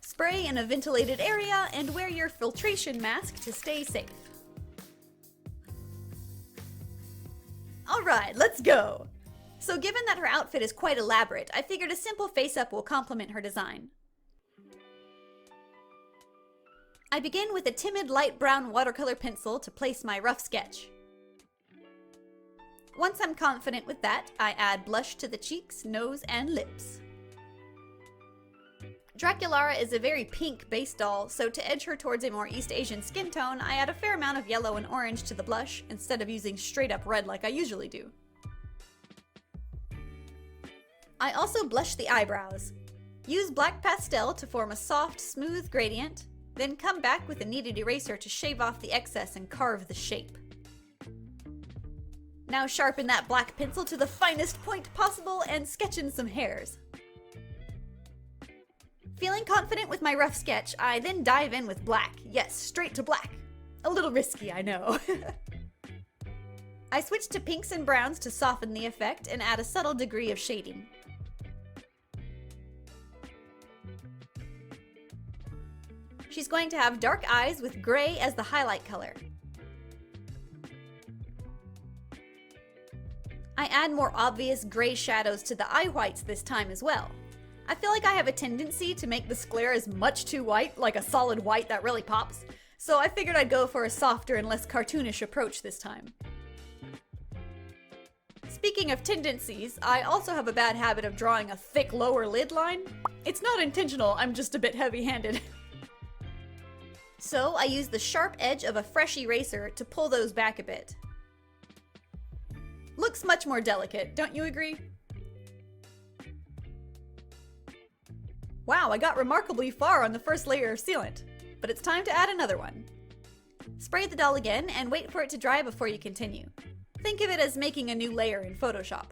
Spray in a ventilated area and wear your filtration mask to stay safe. Alright, let's go! So given that her outfit is quite elaborate, I figured a simple face-up will complement her design. I begin with a timid light brown watercolor pencil to place my rough sketch. Once I'm confident with that, I add blush to the cheeks, nose, and lips. Draculara is a very pink base doll, so to edge her towards a more East Asian skin tone, I add a fair amount of yellow and orange to the blush instead of using straight up red like I usually do. I also blush the eyebrows. Use black pastel to form a soft, smooth gradient, then come back with a kneaded eraser to shave off the excess and carve the shape. Now sharpen that black pencil to the finest point possible and sketch in some hairs. Feeling confident with my rough sketch, I then dive in with black. Yes, straight to black. A little risky, I know. I switch to pinks and browns to soften the effect and add a subtle degree of shading. She's going to have dark eyes with gray as the highlight color. I add more obvious gray shadows to the eye whites this time as well. I feel like I have a tendency to make the scleras much too white, like a solid white that really pops, so I figured I'd go for a softer and less cartoonish approach this time. Speaking of tendencies, I also have a bad habit of drawing a thick lower lid line. It's not intentional, I'm just a bit heavy-handed. So I use the sharp edge of a fresh eraser to pull those back a bit. Looks much more delicate, don't you agree? Wow, I got remarkably far on the first layer of sealant, but it's time to add another one. Spray the doll again and wait for it to dry before you continue. Think of it as making a new layer in Photoshop.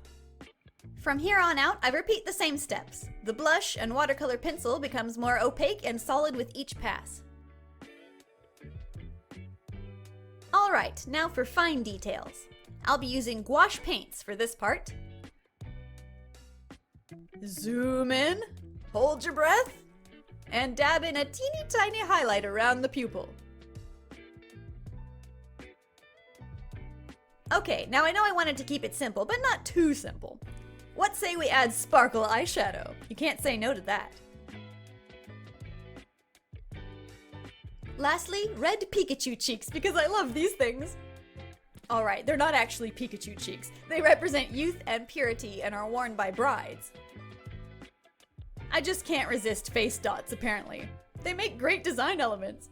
From here on out, I repeat the same steps. The blush and watercolor pencil becomes more opaque and solid with each pass. Alright, now for fine details. I'll be using gouache paints for this part. Zoom in, hold your breath, and dab in a teeny tiny highlight around the pupil. Okay, now I know I wanted to keep it simple, but not too simple. What say we add sparkle eyeshadow? You can't say no to that. Lastly, red Pikachu cheeks, because I love these things. Alright, they're not actually Pikachu cheeks. They represent youth and purity and are worn by brides. I just can't resist face dots, apparently. They make great design elements.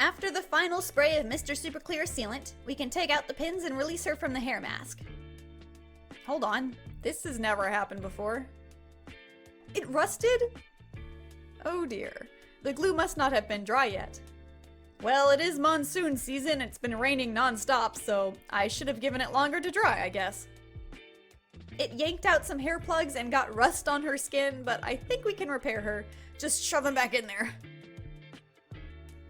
After the final spray of Mr. Super Clear sealant, we can take out the pins and release her from the hair mask. Hold on, this has never happened before. It rusted? Oh dear. The glue must not have been dry yet. Well, it is monsoon season, it's been raining non-stop, so I should have given it longer to dry, I guess. It yanked out some hair plugs and got rust on her skin, but I think we can repair her. Just shove them back in there.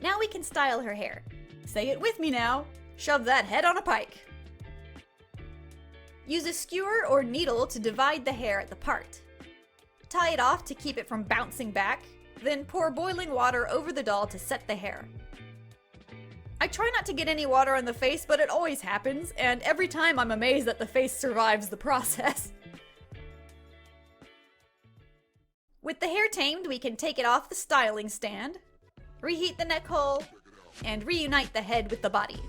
Now we can style her hair. Say it with me now. Shove that head on a pike. Use a skewer or needle to divide the hair at the part. Tie it off to keep it from bouncing back, then pour boiling water over the doll to set the hair. I try not to get any water on the face, but it always happens, and every time I'm amazed that the face survives the process. With the hair tamed, we can take it off the styling stand, reheat the neck hole, and reunite the head with the body.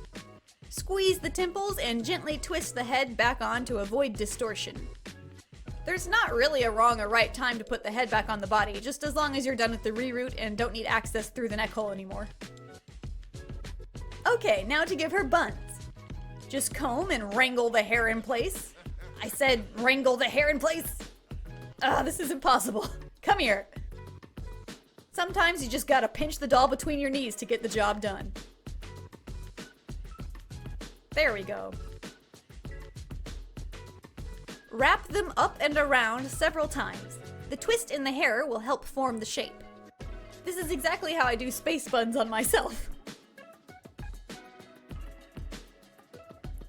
Squeeze the temples and gently twist the head back on to avoid distortion. There's not really a wrong or right time to put the head back on the body, just as long as you're done with the reroute and don't need access through the neck hole anymore. Okay, now to give her buns. Just comb and wrangle the hair in place. I said wrangle the hair in place. This is impossible. Come here. Sometimes you just gotta pinch the doll between your knees to get the job done. There we go. Wrap them up and around several times. The twist in the hair will help form the shape. This is exactly how I do space buns on myself.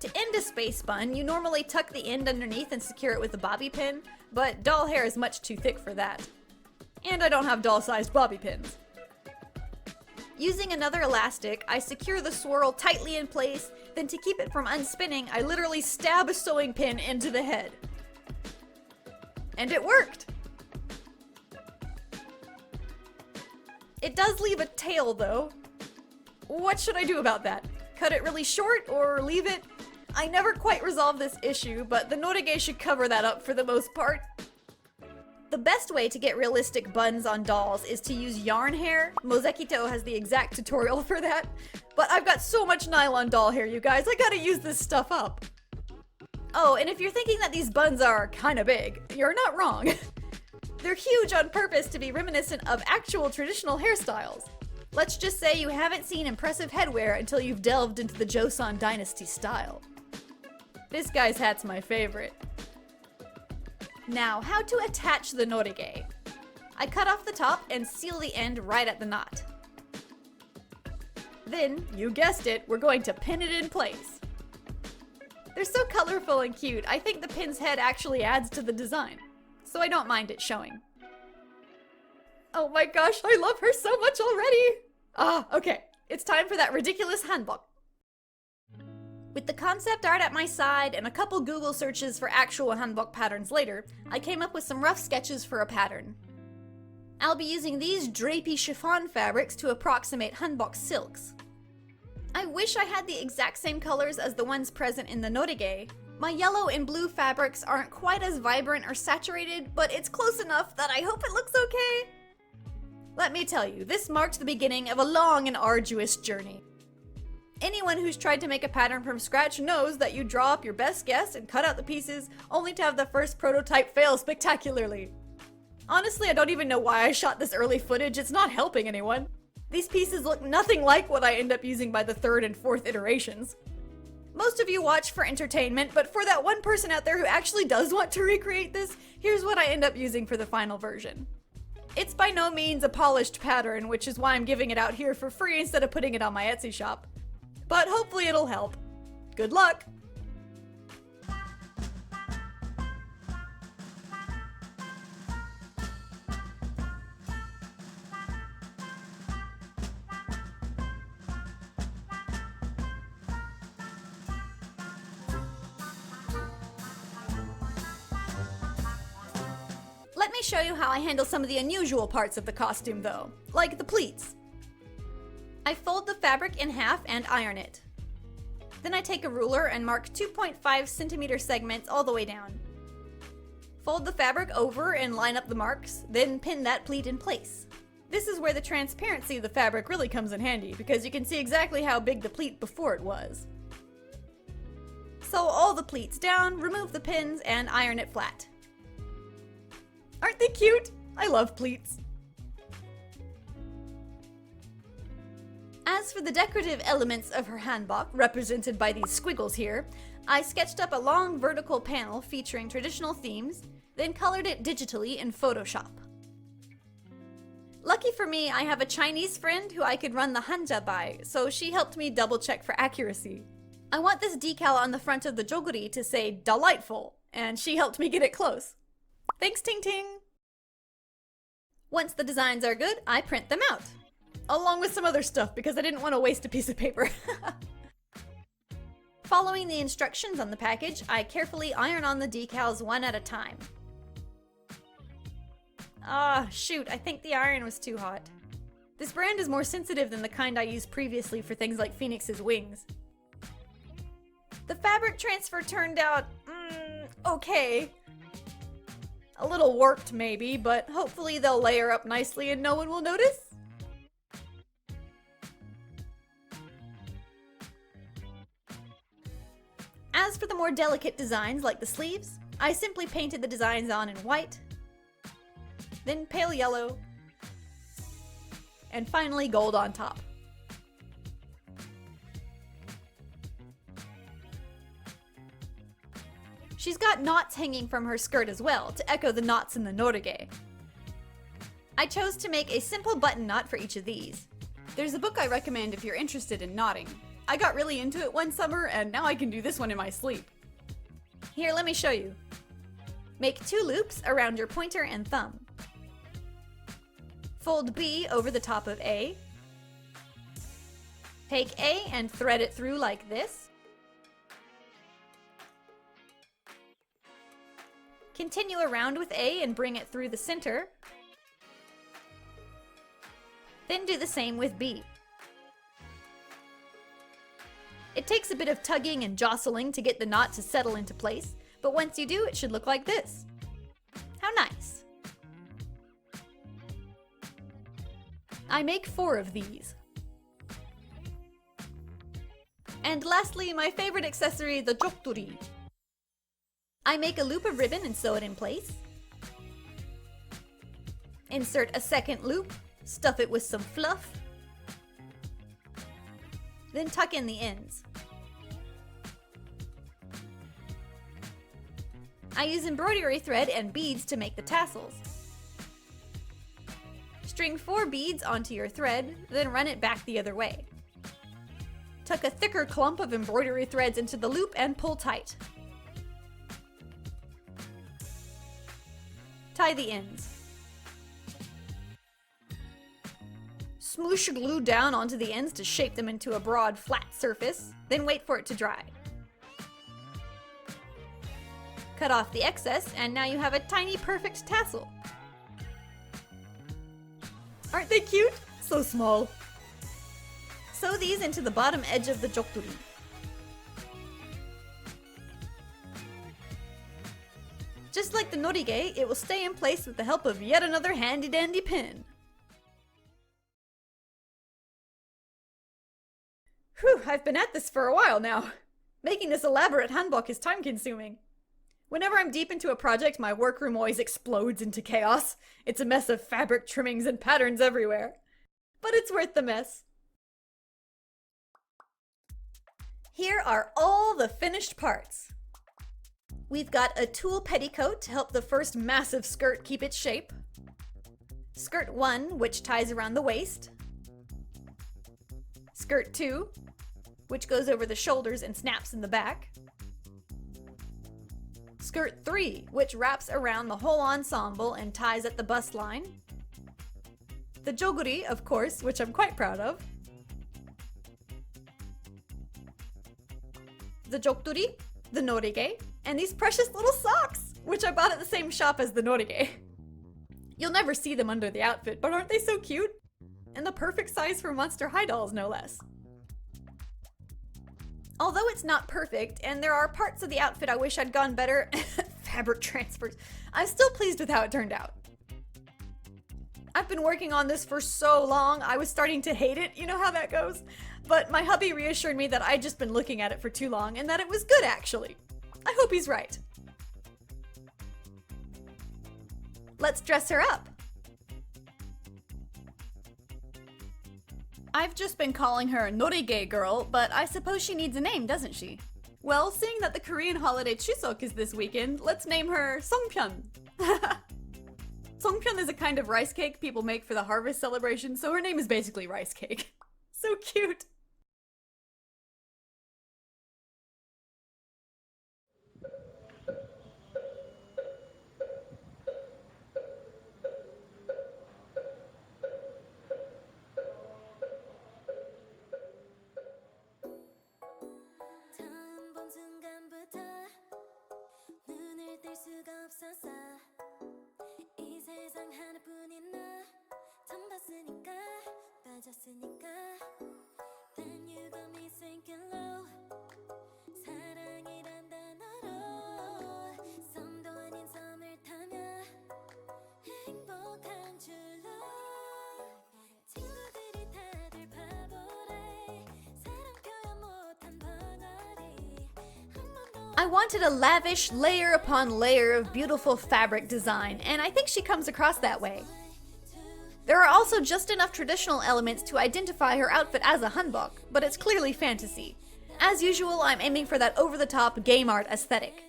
To end a space bun, you normally tuck the end underneath and secure it with a bobby pin, but doll hair is much too thick for that. And I don't have doll-sized bobby pins. Using another elastic, I secure the swirl tightly in place, then to keep it from unspinning, I literally stab a sewing pin into the head. And it worked! It does leave a tail though. What should I do about that? Cut it really short or leave it? I never quite resolved this issue, but the Norige should cover that up for the most part. The best way to get realistic buns on dolls is to use yarn hair. Mozekito has the exact tutorial for that. But I've got so much nylon doll hair, you guys, I gotta use this stuff up. Oh, and if you're thinking that these buns are kinda big, you're not wrong. They're huge on purpose to be reminiscent of actual traditional hairstyles. Let's just say you haven't seen impressive headwear until you've delved into the Joseon Dynasty style. This guy's hat's my favorite. Now, how to attach the Norige. I cut off the top and seal the end right at the knot. Then, you guessed it, we're going to pin it in place. They're so colorful and cute, I think the pin's head actually adds to the design, so I don't mind it showing. Oh my gosh, I love her so much already! Okay, it's time for that ridiculous hanbok. With the concept art at my side and a couple Google searches for actual hanbok patterns later, I came up with some rough sketches for a pattern. I'll be using these drapey chiffon fabrics to approximate hanbok silks. I wish I had the exact same colors as the ones present in the Norige. My yellow and blue fabrics aren't quite as vibrant or saturated, but it's close enough that I hope it looks okay. Let me tell you, this marked the beginning of a long and arduous journey. Anyone who's tried to make a pattern from scratch knows that you draw up your best guess and cut out the pieces, only to have the first prototype fail spectacularly. Honestly, I don't even know why I shot this early footage, it's not helping anyone. These pieces look nothing like what I end up using by the third and fourth iterations. Most of you watch for entertainment, but for that one person out there who actually does want to recreate this, here's what I end up using for the final version. It's by no means a polished pattern, which is why I'm giving it out here for free instead of putting it on my Etsy shop. But hopefully it'll help. Good luck! Let me show you how I handle some of the unusual parts of the costume though, like the pleats. I fold the fabric in half and iron it. Then I take a ruler and mark 2.5 centimeter segments all the way down. Fold the fabric over and line up the marks, then pin that pleat in place. This is where the transparency of the fabric really comes in handy, because you can see exactly how big the pleat before it was. Sew all the pleats down, remove the pins, and iron it flat. Aren't they cute? I love pleats. As As for the decorative elements of her hanbok, represented by these squiggles here, I sketched up a long vertical panel featuring traditional themes, then colored it digitally in Photoshop. Lucky for me, I have a Chinese friend who I could run the hanja by, so she helped me double check for accuracy. I want this decal on the front of the joguri to say delightful, and she helped me get it close. Thanks, Ting Ting! Once the designs are good, I print them out. Along with some other stuff because I didn't want to waste a piece of paper. Following the instructions on the package, I carefully iron on the decals one at a time. Ah, shoot, I think the iron was too hot. This brand is more sensitive than the kind I used previously for things like Phoenix's wings. The fabric transfer turned out, okay. A little warped maybe, but hopefully they'll layer up nicely and no one will notice. As for the more delicate designs like the sleeves, I simply painted the designs on in white, then pale yellow, and finally gold on top. She's got knots hanging from her skirt as well, to echo the knots in the norige. I chose to make a simple button knot for each of these. There's a book I recommend if you're interested in knotting. I got really into it one summer, and now I can do this one in my sleep. Here, let me show you. Make 2 loops around your pointer and thumb. Fold B over the top of A. Take A and thread it through like this. Continue around with A and bring it through the center. Then do the same with B. It takes a bit of tugging and jostling to get the knot to settle into place, but once you do, it should look like this. How nice! I make 4 of these. And lastly, my favorite accessory, the jokturi. I make a loop of ribbon and sew it in place. Insert a second loop, stuff it with some fluff, then tuck in the ends. I use embroidery thread and beads to make the tassels. String 4 beads onto your thread, then run it back the other way. Tuck a thicker clump of embroidery threads into the loop and pull tight. Tie the ends. Smoosh glue down onto the ends to shape them into a broad, flat surface, then wait for it to dry. Cut off the excess, and now you have a tiny, perfect tassel. Aren't they cute? So small. Sew these into the bottom edge of the jokturi. Just like the norige, it will stay in place with the help of yet another handy-dandy pin. Whew, I've been at this for a while now. Making this elaborate hanbok is time-consuming. Whenever I'm deep into a project, my workroom always explodes into chaos. It's a mess of fabric trimmings and patterns everywhere. But it's worth the mess. Here are all the finished parts. We've got a tulle petticoat to help the first massive skirt keep its shape. Skirt 1, which ties around the waist. Skirt 2, which goes over the shoulders and snaps in the back. Skirt 3, which wraps around the whole ensemble and ties at the bust line. The joguri, of course, which I'm quite proud of. The jokturi, the norige, and these precious little socks, which I bought at the same shop as the norige. You'll never see them under the outfit, but aren't they so cute? And the perfect size for Monster High dolls, no less. Although it's not perfect, and there are parts of the outfit I wish I'd gone better, fabric transfers, I'm still pleased with how it turned out. I've been working on this for so long, I was starting to hate it, you know how that goes? But my hubby reassured me that I'd just been looking at it for too long and that it was good, actually. I hope he's right. Let's dress her up. I've just been calling her Norige Girl, but I suppose she needs a name, doesn't she? Well, seeing that the Korean holiday Chuseok is this weekend, let's name her Songpyeon. Songpyeon is a kind of rice cake people make for the harvest celebration, so her name is basically rice cake. So cute. I wanted a lavish layer upon layer of beautiful fabric design, and I think she comes across that way. There are also just enough traditional elements to identify her outfit as a hanbok, but it's clearly fantasy. As usual, I'm aiming for that over-the-top game art aesthetic.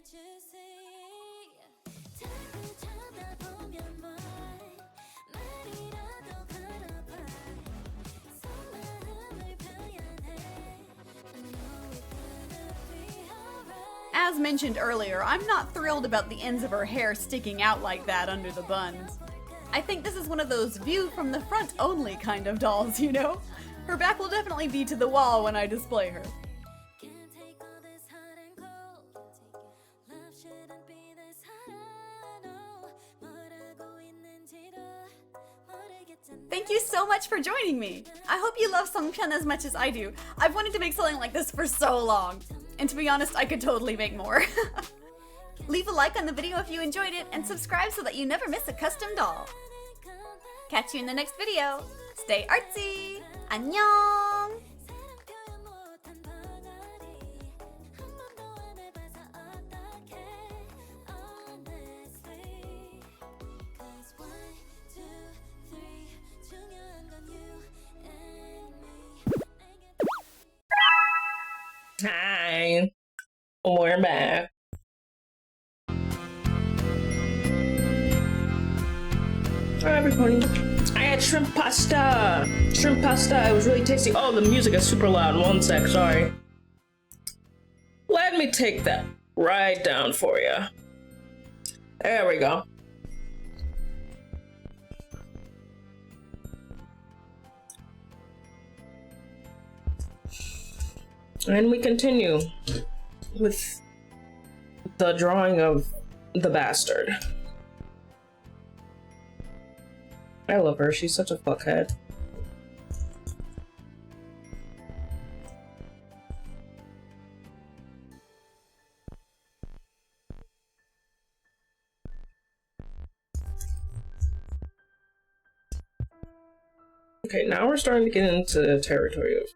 As mentioned earlier, I'm not thrilled about the ends of her hair sticking out like that under the buns. I think this is one of those view from the front only kind of dolls, you know? Her back will definitely be to the wall when I display her. Thank you so much for joining me! I hope you love Songpyeon as much as I do. I've wanted to make something like this for so long. And to be honest, I could totally make more. Leave a like on the video if you enjoyed it, and subscribe so that you never miss a custom doll. Catch you in the next video. Stay artsy! 안녕! Hi, we're back. Hi everybody. I had shrimp pasta. Shrimp pasta, it was really tasty. Oh, the music is super loud. One sec, sorry. Let me take that right down for you. There we go. And we continue with the drawing of the bastard. I love her, she's such a fuckhead. Okay, now we're starting to get into the territory of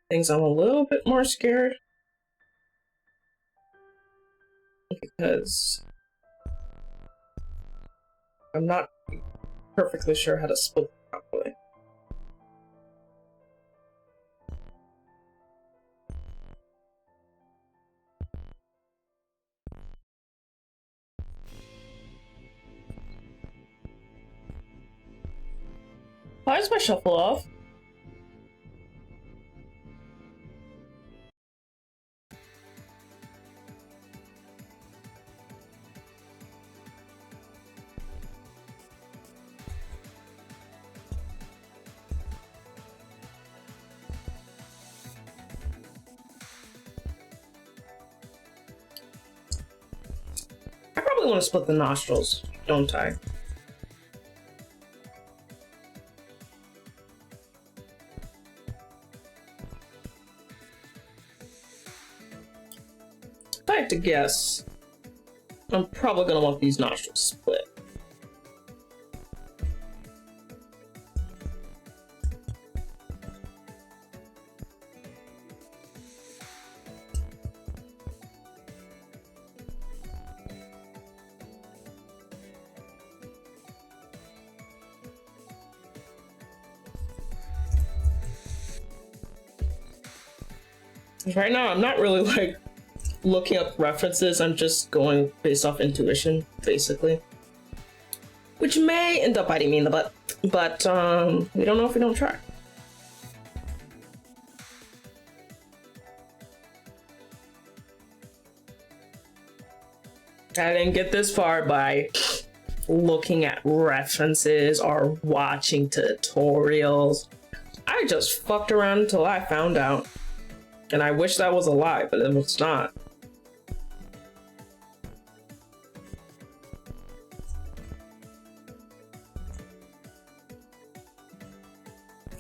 things I'm a little bit more scared. Because I'm not perfectly sure how to split properly. Why is my shuffle off? I probably want to split the nostrils, don't I? If I had to guess, I'm probably gonna want these nostrils split. Right now, I'm not really like looking up references. I'm just going based off intuition, basically. Which may end up biting me in the butt, but we don't know if we don't try. I didn't get this far by looking at references or watching tutorials. I just fucked around until I found out. And I wish that was a lie, but it was not.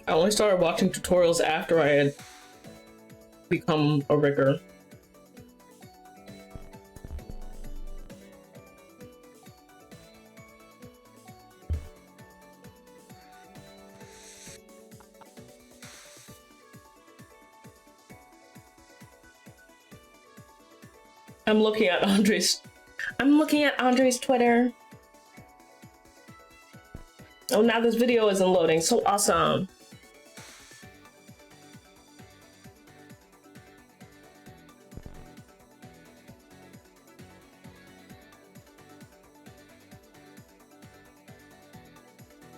I only started watching tutorials after I had become a rigger. I'm looking at Andre's Twitter. Oh, now this video isn't loading. So awesome.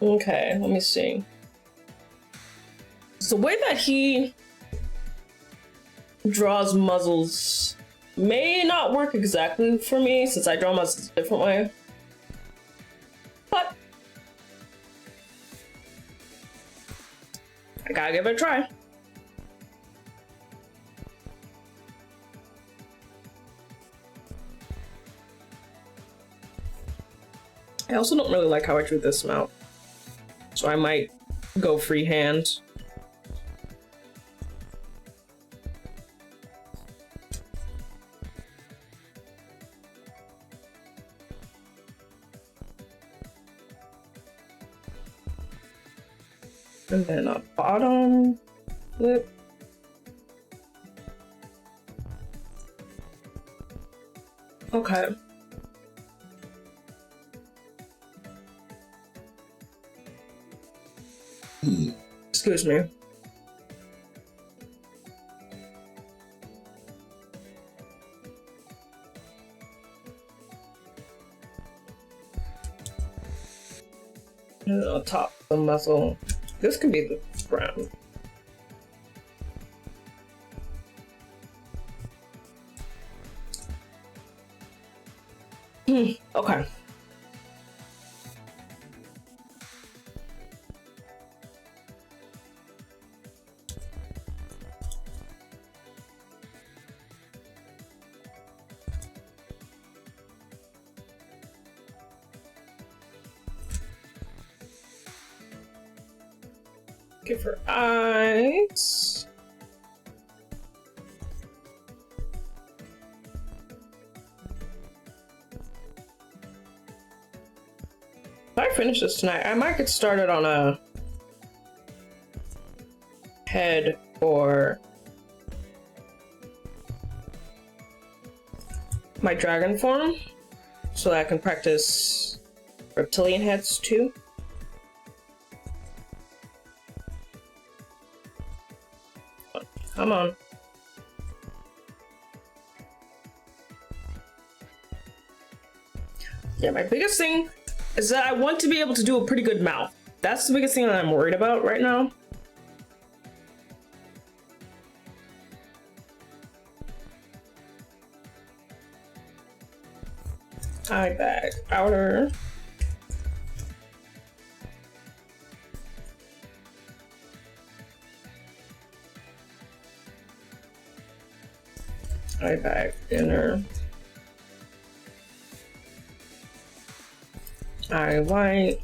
Okay, let me see. So the way that he draws muzzles may not work exactly for me since I draw muzzles a different way. But I gotta give it a try. I also don't really like how I drew this mount, so I might go freehand. And then a bottom lip. Okay. Excuse me. And on top of the muzzle. This could be the brown. Okay. Give her eyes. If I finish this tonight, I might get started on a head for my dragon form so that I can practice reptilian heads too. Come on. Yeah, my biggest thing is that I want to be able to do a pretty good mouth. That's the biggest thing that I'm worried about right now. Eye bag, outer. Eye bag, inner. Eye white.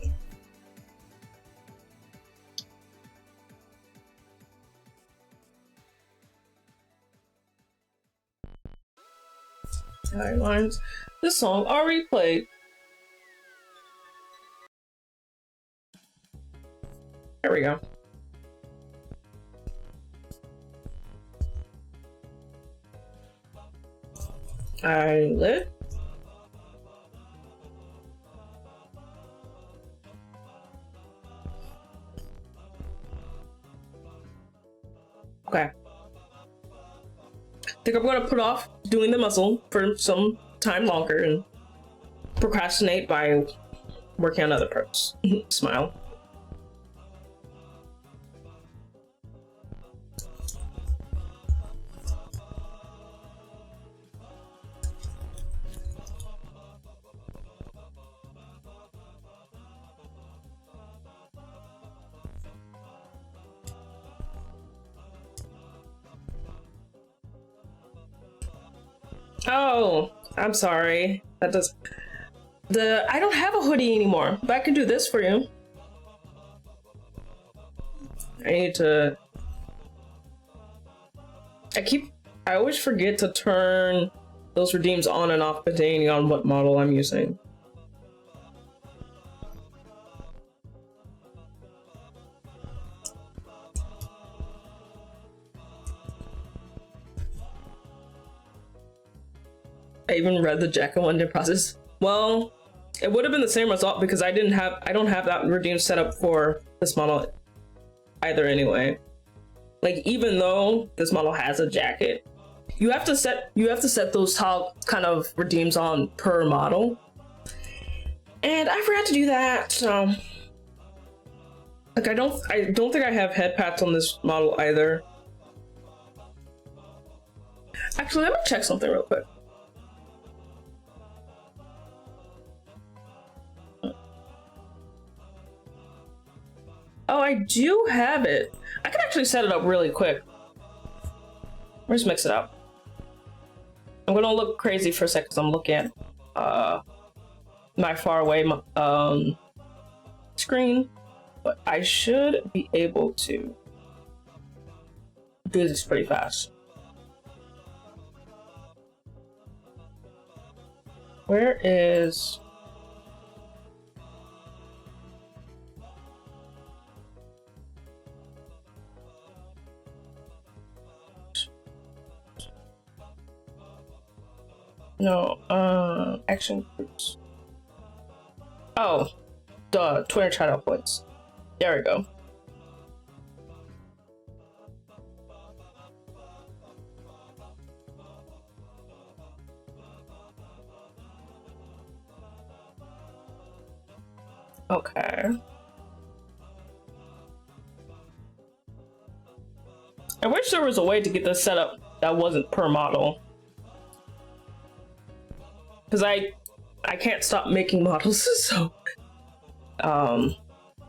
Eye lines. This song already played. There we go. Eyelid. Okay. think I'm gonna put off doing the muzzle for some time longer and procrastinate by working on other parts. Smile. Oh, I'm sorry. That does... I don't have a hoodie anymore, but I can do this for you. I need to... I always forget to turn those redeems on and off depending on what model I'm using. I even read the jacket one day process. Well, it would have been the same result because I don't have that redeem set up for this model either anyway. Like, even though this model has a jacket, you have to set those top kind of redeems on per model. And I forgot to do that, so like I don't think I have head pads on this model either. Actually, let me check something real quick. Oh, I do have it. I can actually set it up really quick. Let's mix it up. I'm gonna look crazy for a second because I'm looking at my far away screen, but I should be able to do this pretty fast. Where is... No, action groups. Oh, duh, Twitter chat out points. There we go. Okay. I wish there was a way to get this set up that wasn't per model. Because I can't stop making models, so I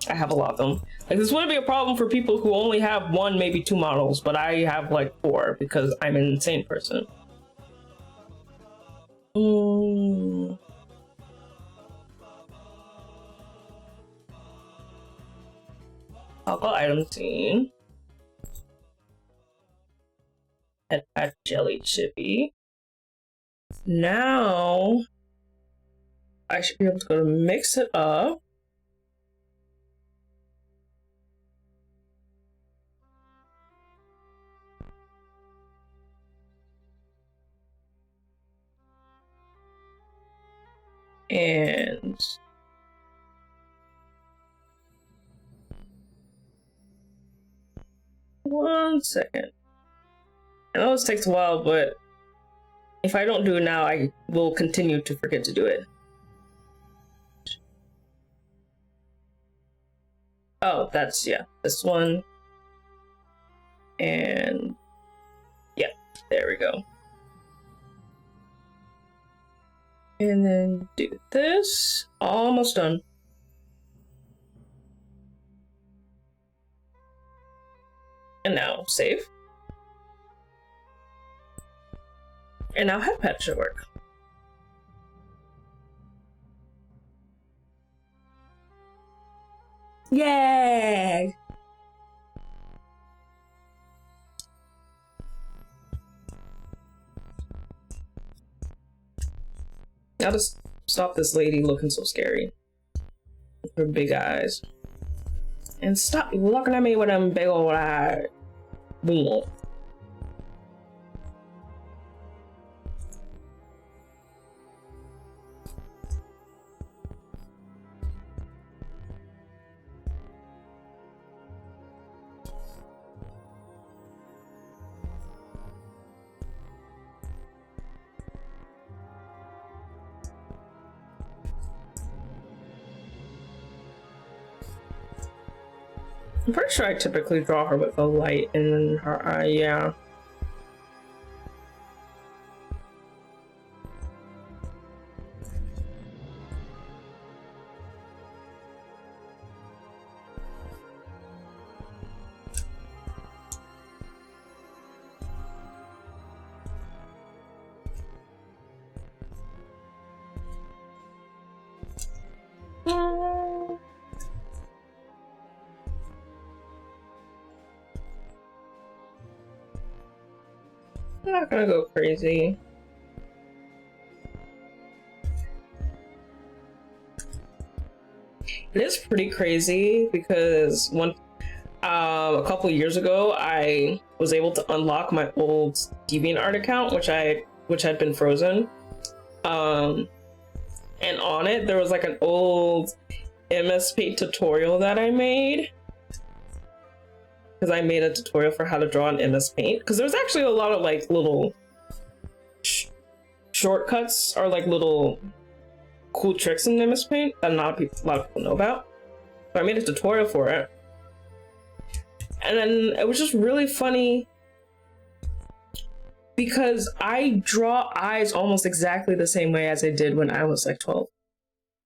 have a lot of them. Like, this wouldn't be a problem for people who only have one, maybe two models, but I have like 4 because I'm an insane person. I'll go item scene. And add jelly chippy. Now I should be able to go to mix it up. And one second. I know this takes a while, but if I don't do it now, I will continue to forget to do it. Oh, that's, yeah, this one. And yeah, there we go. And then do this. Almost done. And now save. And now head pad should work. Yay! I'll just stop this lady looking so scary. With her big eyes. And stop looking at me with them big old eyes. Boom. I'm pretty sure I typically draw her with a light in her eye, yeah. I'm not gonna go crazy. It is pretty crazy because a couple years ago I was able to unlock my old DeviantArt account, which had been frozen. And on it there was like an old MS Paint tutorial that I made. Because I made a tutorial for how to draw in MS Paint. Because there's actually a lot of like little shortcuts or like little cool tricks in MS Paint that not a lot of people know about. So I made a tutorial for it. And then it was just really funny because I draw eyes almost exactly the same way as I did when I was like 12.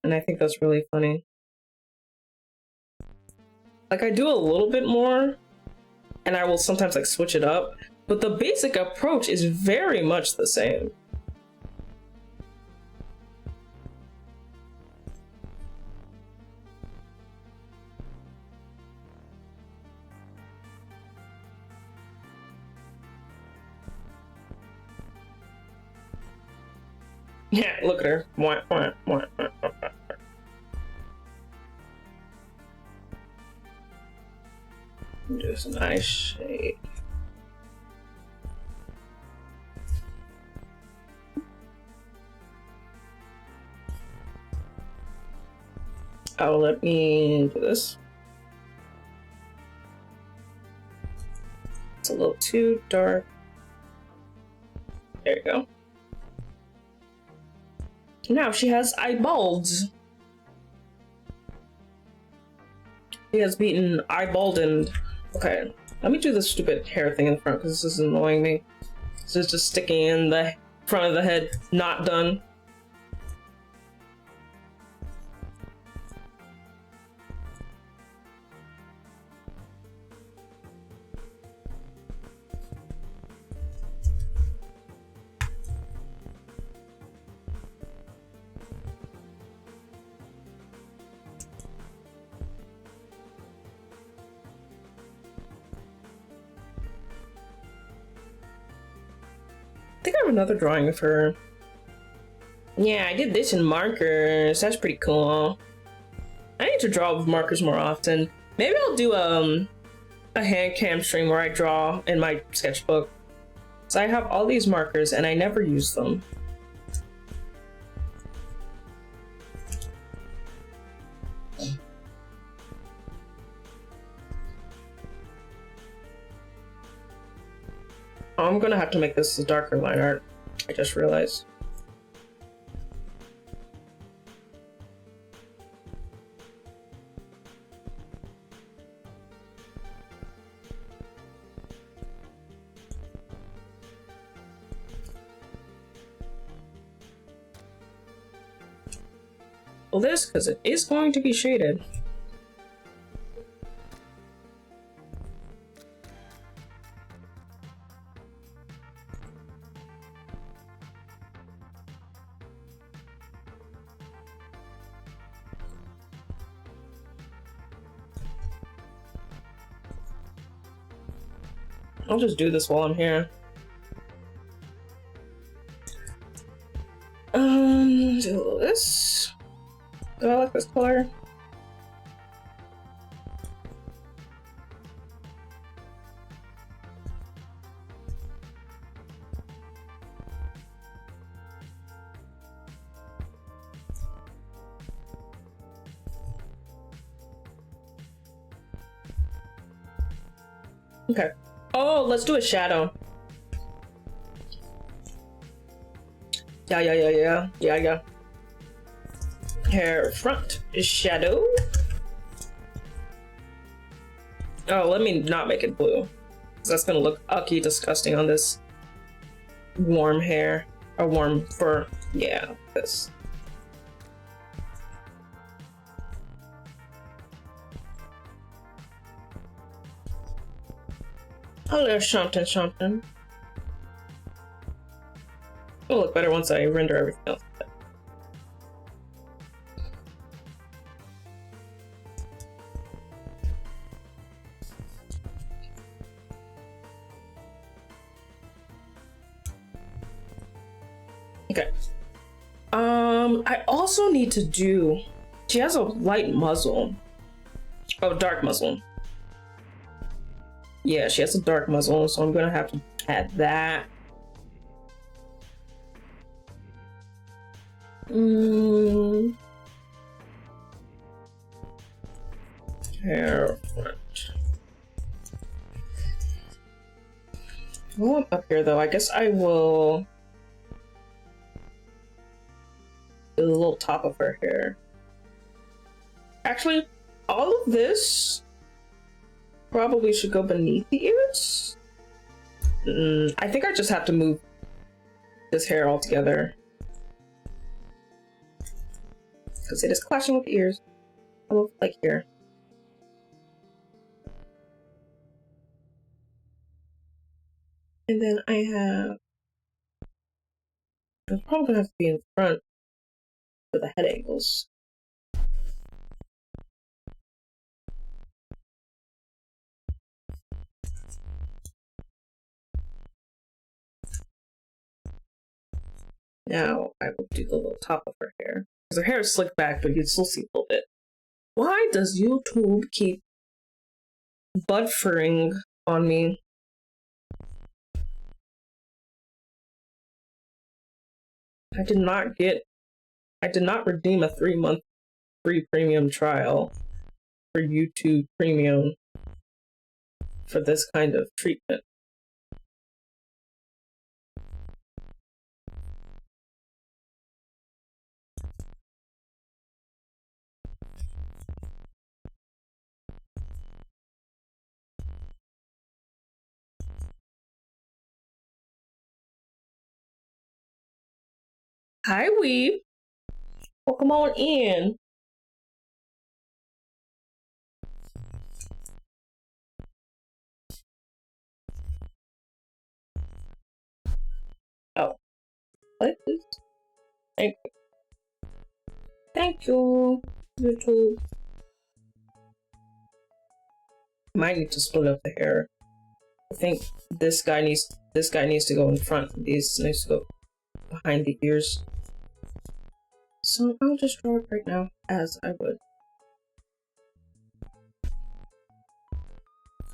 And I think that's really funny. Like I do a little bit more and I will sometimes like switch it up, but the basic approach is very much the same. Yeah, look at her. Just a nice shade. Oh, let me do this. It's a little too dark. There you go. Now she has eyeballs. She has beaten eyebaldened. Okay, let me do this stupid hair thing in the front because this is annoying me. This is just sticking in the front of the head. Not done. I think I have another drawing of her. Yeah, I did this in markers. That's pretty cool. I need to draw with markers more often. Maybe I'll do a hand cam stream where I draw in my sketchbook. So I have all these markers and I never use them. Oh, I'm gonna have to make this a darker line art. I just realized. Well, this, because it is going to be shaded. I'll just do this while I'm here. Do this. Do I like this color? Okay. Oh, let's do a shadow. Yeah. Hair front is shadow. Oh, let me not make it blue. 'Cause that's gonna look ucky disgusting on this warm hair. Or warm fur. Yeah, this. Oh, there's something. It'll look better once I render everything else. Okay. I also need to do. She has a light muzzle. Oh, dark muzzle. Yeah, she has a dark muzzle, so I'm gonna have to add that. Hair front. Well, I'm up here though. I guess I will do the little top of her hair. Actually, all of this probably should go beneath the ears. I think I just have to move this hair altogether because it is clashing with the ears. I look like here. And then I have. I'm probably gonna have to be in front for the head angles. Now I will do the little top of her hair. Because her hair is slicked back, but you can still see a little bit. Why does YouTube keep buffering on me? I did not redeem a 3-month free premium trial for YouTube Premium for this kind of treatment. Hi, Weeb. Welcome on in. Oh, what is this? Thank you. Thank you, YouTube. Might need to split up the hair. I think this guy needs to go in front. These needs to go behind the ears. So I'll just draw it right now as I would.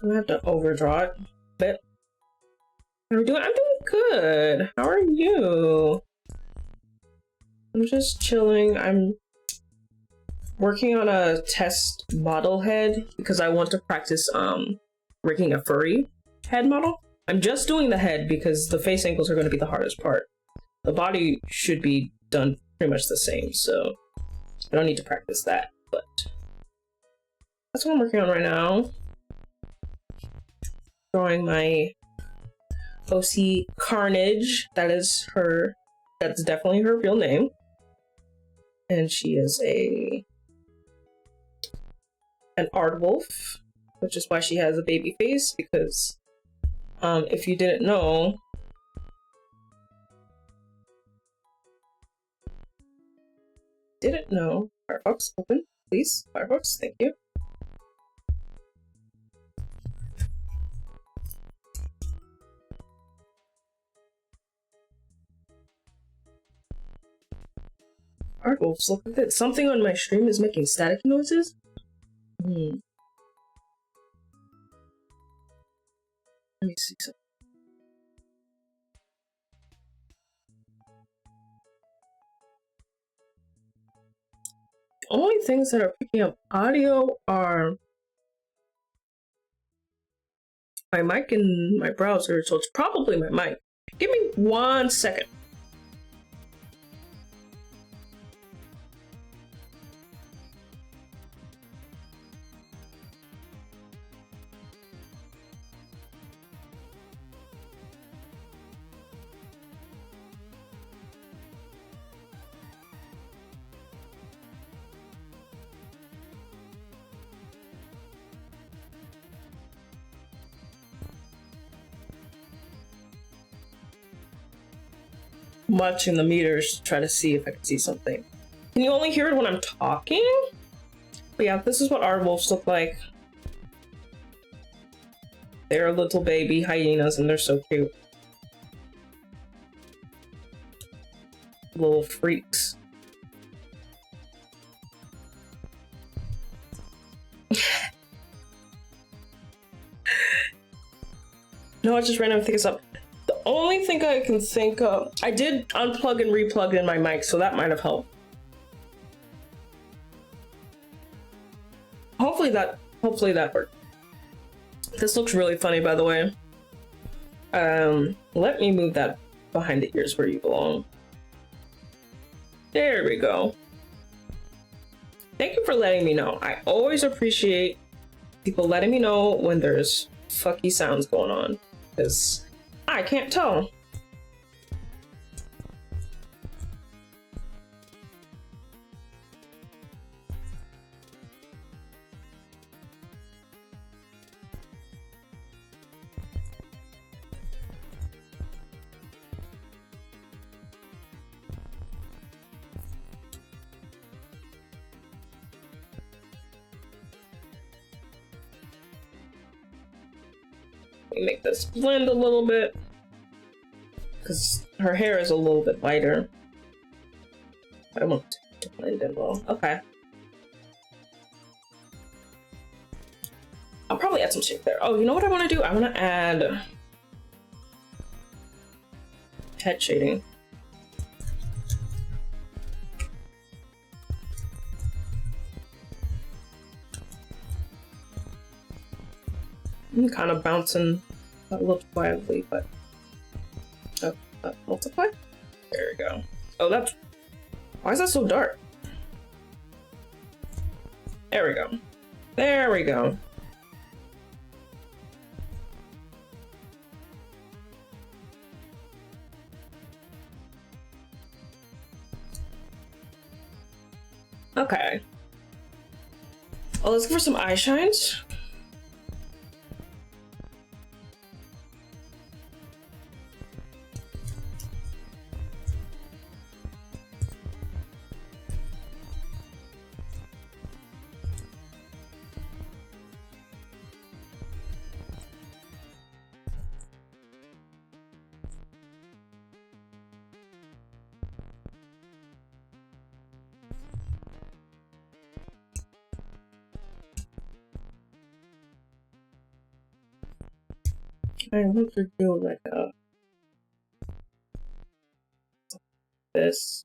I'm gonna have to overdraw it a bit. How are we doing? I'm doing good. How are you? I'm just chilling. I'm working on a test model head because I want to practice rigging a furry head model. I'm just doing the head because the face angles are going to be the hardest part. The body should be done pretty much the same, so I don't need to practice that, but that's what I'm working on right now. Drawing my OC Carnage. That's definitely her real name. And she is an aardwolf, which is why she has a baby face, because if you didn't know, Firefox, open, please. Firefox, thank you. Aardwolves, look at this. Something on my stream is making static noises. Let me see something. The only things that are picking up audio are my mic and my browser, so it's probably my mic. Give me 1 second. watching the meters to try to see if I can see something. Can you only hear it when I'm talking? But yeah, this is what our wolves look like. They're little baby hyenas and they're so cute. Little freaks. No, I just randomly think it's up. The only thing I can think of, I did unplug and replug in my mic, so that might have helped. Hopefully that worked. This looks really funny, by the way. Let me move that behind the ears where you belong. There we go. Thank you for letting me know. I always appreciate people letting me know when there's fucky sounds going on, because I can't tell. Let me make this blend a little bit, because her hair is a little bit lighter. I don't want it to blend in well. Okay. I'll probably add some shape there. Oh, you know what I want to do? I want to add head shading. I'm kind of bouncing a little wildly, but multiply. There we go. Oh, that's why is that so dark? There we go. There we go. Okay. Well, let's go for some eye shines. I want to do like a this.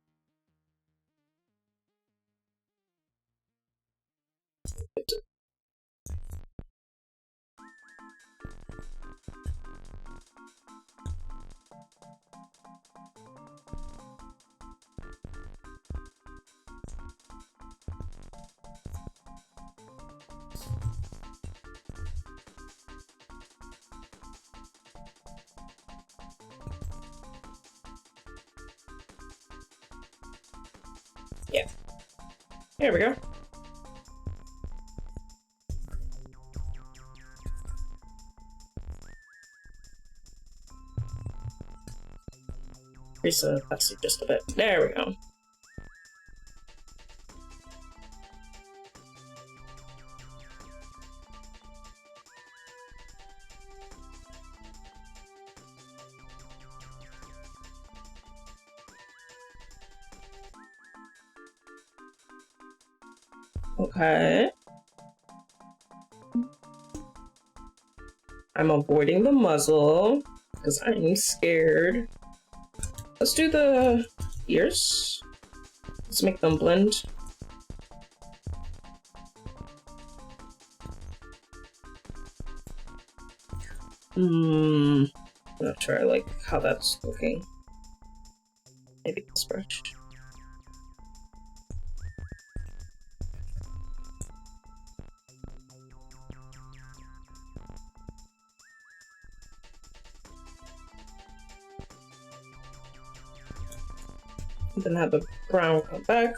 Yeah. There we go. Increase the opacity just a bit. There we go. Okay. I'm avoiding the muzzle because I'm scared. Let's do the ears. Let's make them blend. I'm not sure I like how that's looking. Maybe this brush. Then have the brown come back.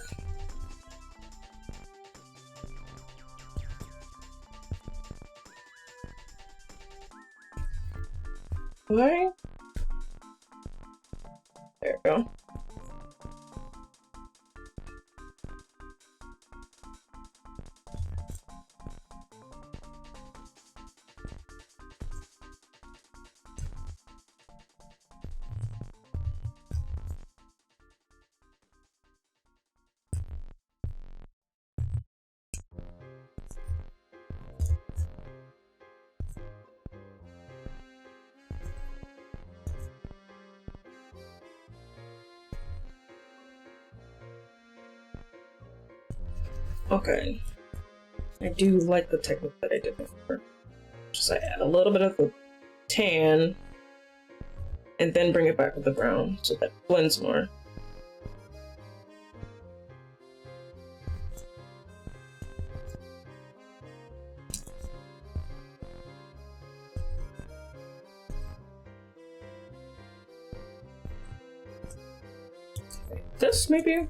Why? There we go. Okay. I do like the technique that I did before. Just I add a little bit of the tan and then bring it back with the brown so that it blends more. This maybe?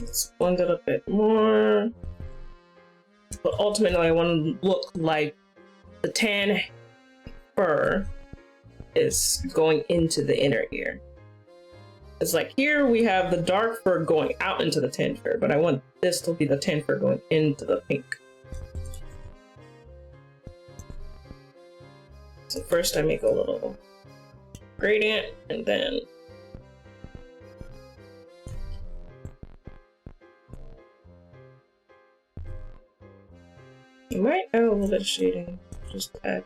Let's blend it a bit more. But ultimately I want to look like the tan fur is going into the inner ear. It's like here we have the dark fur going out into the tan fur, but I want this to be the tan fur going into the pink. So first I make a little gradient and then you might add a little bit of shading, just to add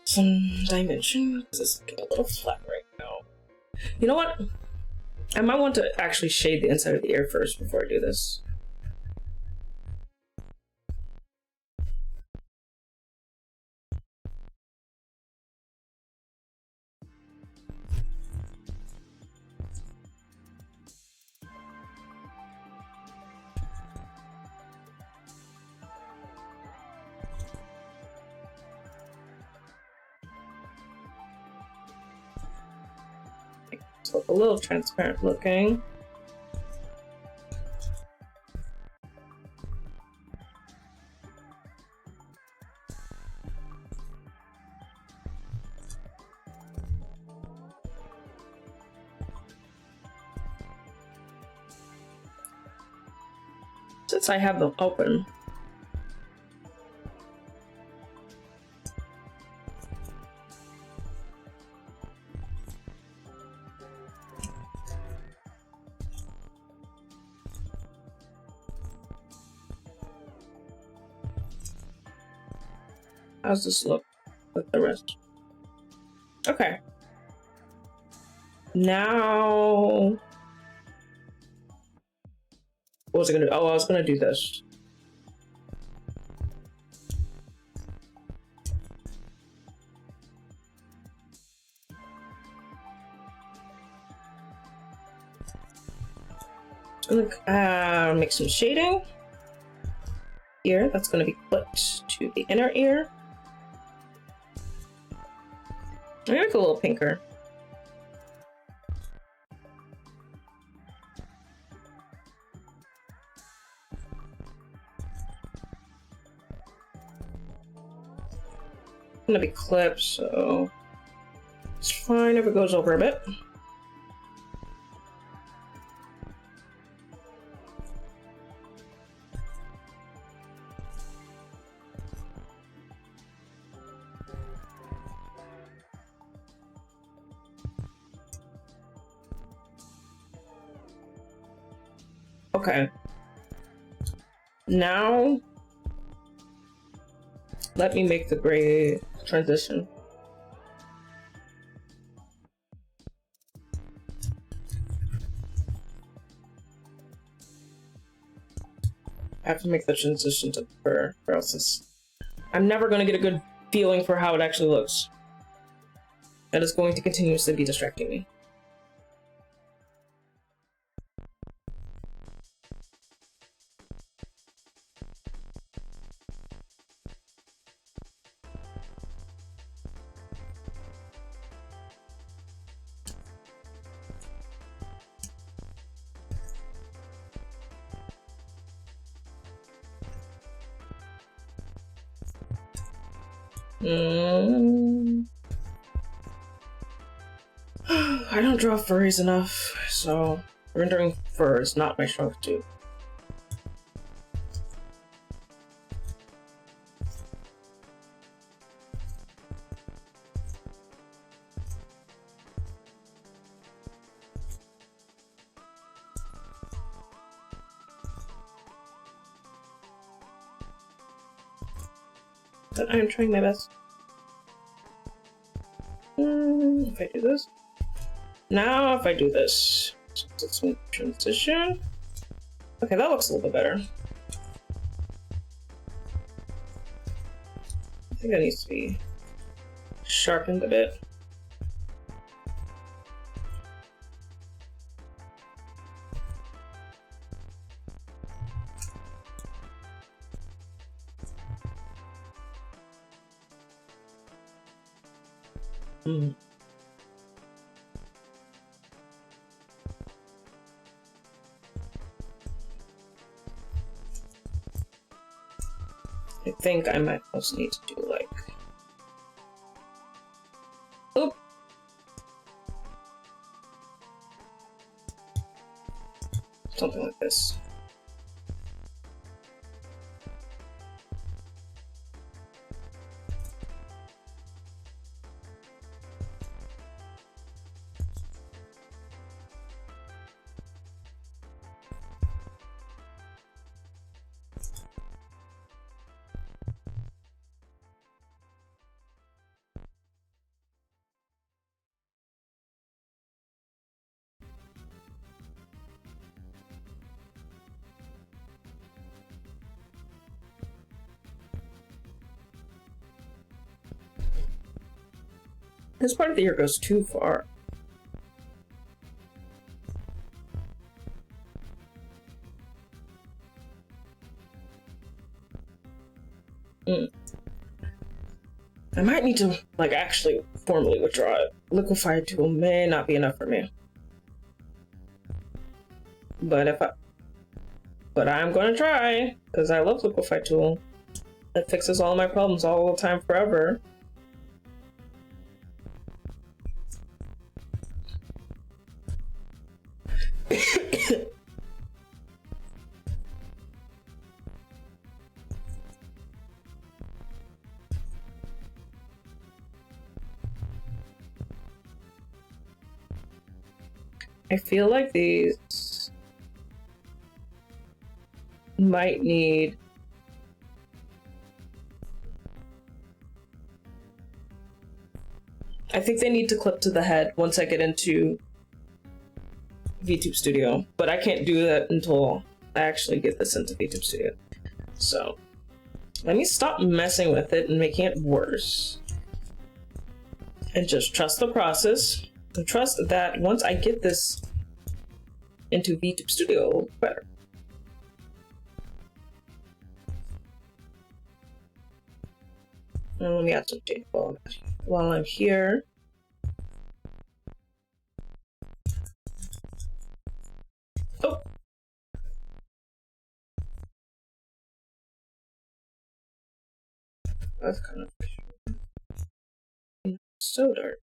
some dimension, because it's looking a little flat right now. You know what? I might want to actually shade the inside of the ear first before I do this. So a little transparent looking. Since I have them open, how's this look with the rest? Okay. Now, what was I gonna do? Oh, I was gonna do this. I'm gonna make some shading here. That's gonna be clipped to the inner ear. I'm gonna make it a little pinker. Gonna be clipped, so it's fine if it goes over a bit. Okay. Now, let me make the gray transition. I have to make the transition to fur, or else I'm never going to get a good feeling for how it actually looks. That is going to continuously be distracting me. I don't draw furries enough, so rendering fur is not my strong suit. but I am trying my best. If I do this. Now if I do this. Smooth transition. Okay, that looks a little bit better. I think that needs to be sharpened a bit. I think I might also need to do like, oop, something like this. This part of the ear goes too far. I might need to like actually formally withdraw it. Liquefied tool may not be enough for me. But I'm gonna try, because I love liquefied tool. It fixes all my problems all the time forever. I feel like these might need I think they need to clip to the head once I get into VTube Studio, but I can't do that until I actually get this into VTube Studio. So let me stop messing with it and making it worse and just trust the process and trust that once I get this into VTube Studio, it'll look better. And let me add some tape while I'm here. Oh. That's kind of so dark.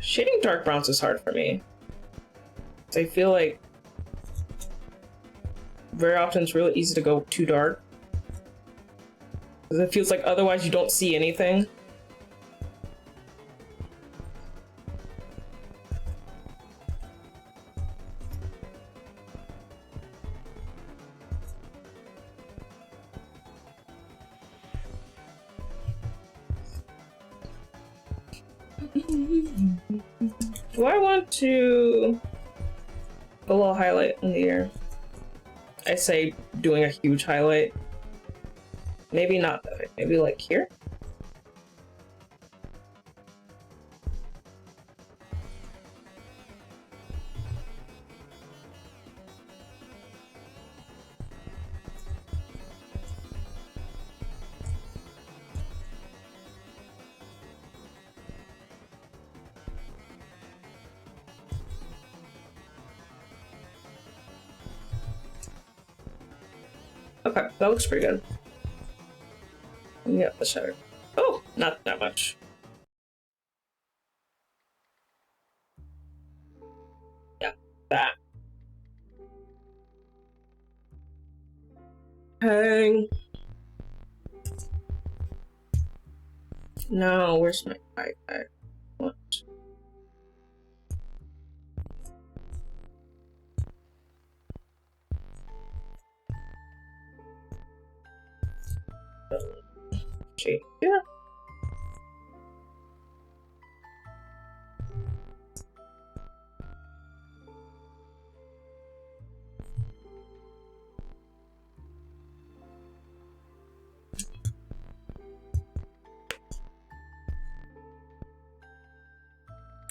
Shading dark browns is hard for me. I feel like very often it's really easy to go too dark. Because it feels like otherwise you don't see anything. Do I want to a little highlight in the ear? I say doing a huge highlight. Maybe not that way. Maybe like here? Okay, that looks pretty good. Yeah, the shadow. Oh, not that much. Yeah, that. Okay. Now, where's my iPad? What?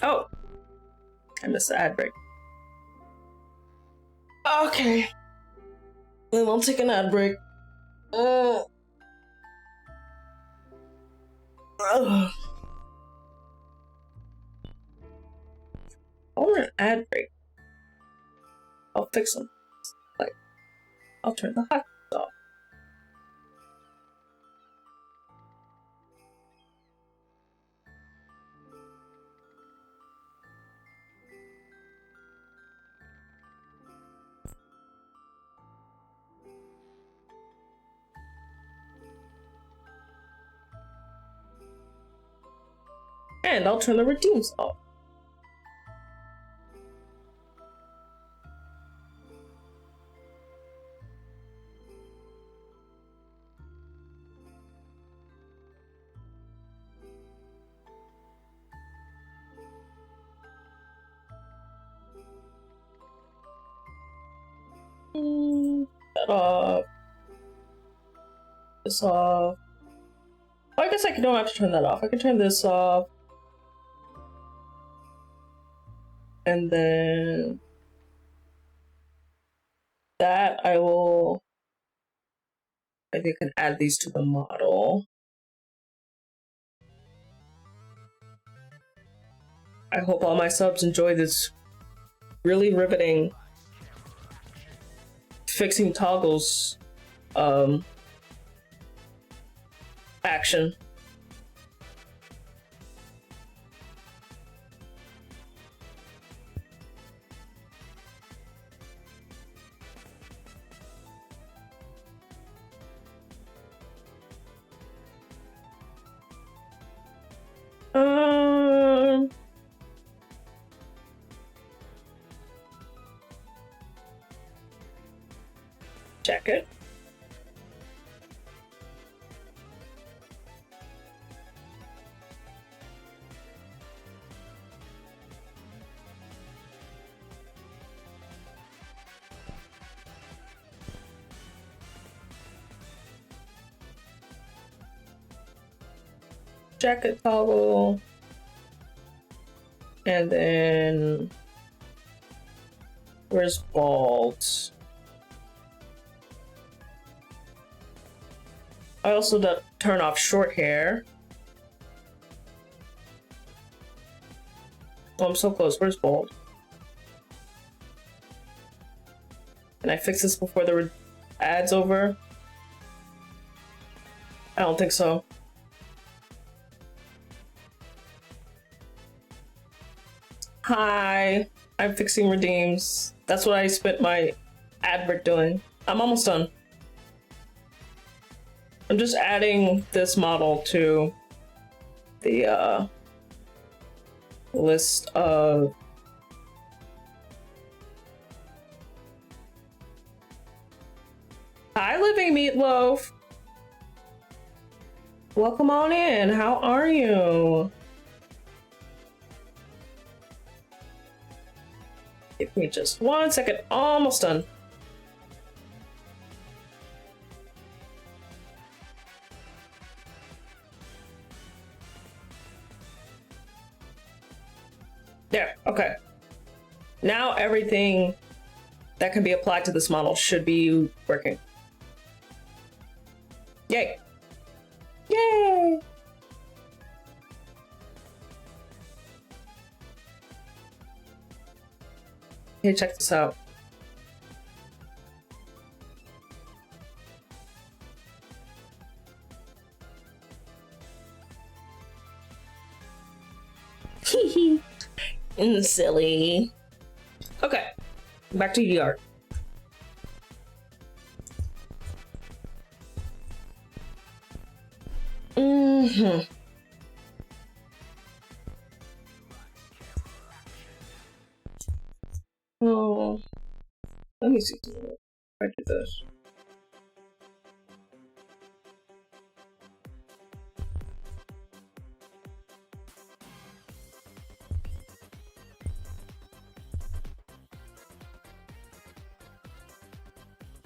Oh, I missed the ad break. Okay. Then I'll take an ad break. I want an ad break. I'll fix them. Like, I'll turn the hot off. And I'll turn the redeems off. That off. This off. Oh, I guess I don't have to turn that off. I can turn this off. And then that I think I can add these to the model. I hope all my subs enjoy this really riveting fixing toggles action. Check it. Jacket toggle. And then where's bald? I also turn off short hair. Oh, I'm so close. Where's bald? Can I fix this before the ad's over? I don't think so. Hi, I'm fixing redeems. That's what I spent my advert doing. I'm almost done. I'm just adding this model to the list of Hi, Living Meatloaf. Welcome on in. How are you? Give me just 1 second. Almost done. There, okay. Now everything that can be applied to this model should be working. Yay! Yay! Hey, check this out. Silly. Okay, back to ER. Oh, let me see. If I do this.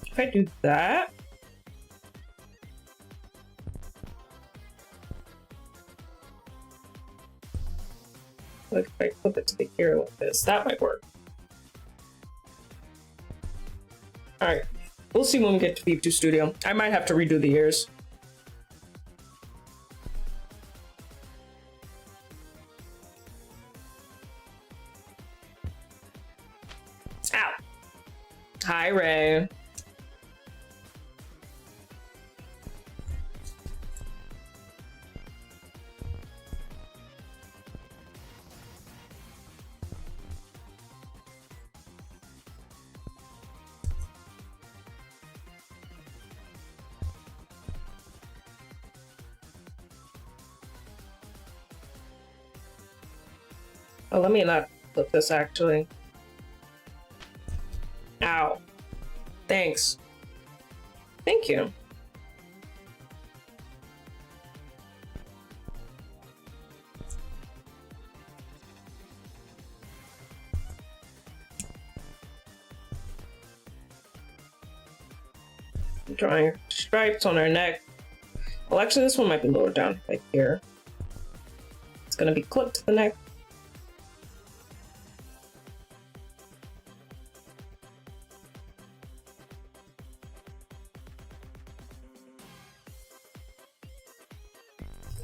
If I do that, Like if I flip it to the ear like this, that might work. All right, we'll see when we get to Live2 Studio. I might have to redo the ears. Ow. Hi, Ray. Oh, let me not flip this actually. Ow. Thanks. Thank you. I'm drawing stripes on her neck. Well, actually, this one might be lower down, like here. It's gonna be clipped to the neck.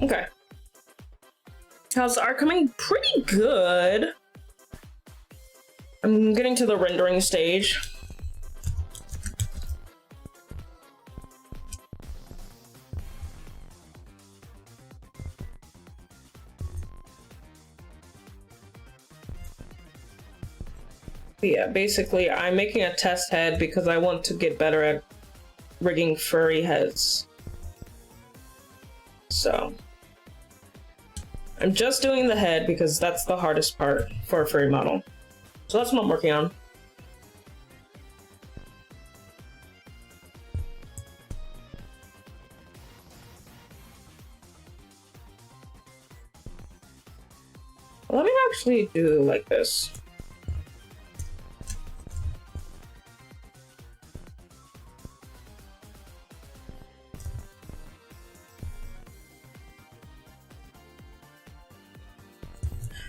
Okay. How's the art coming? Pretty good. I'm getting to the rendering stage. But yeah, basically, I'm making a test head because I want to get better at rigging furry heads. So I'm just doing the head because that's the hardest part for a furry model. So that's what I'm working on. Let me actually do like this.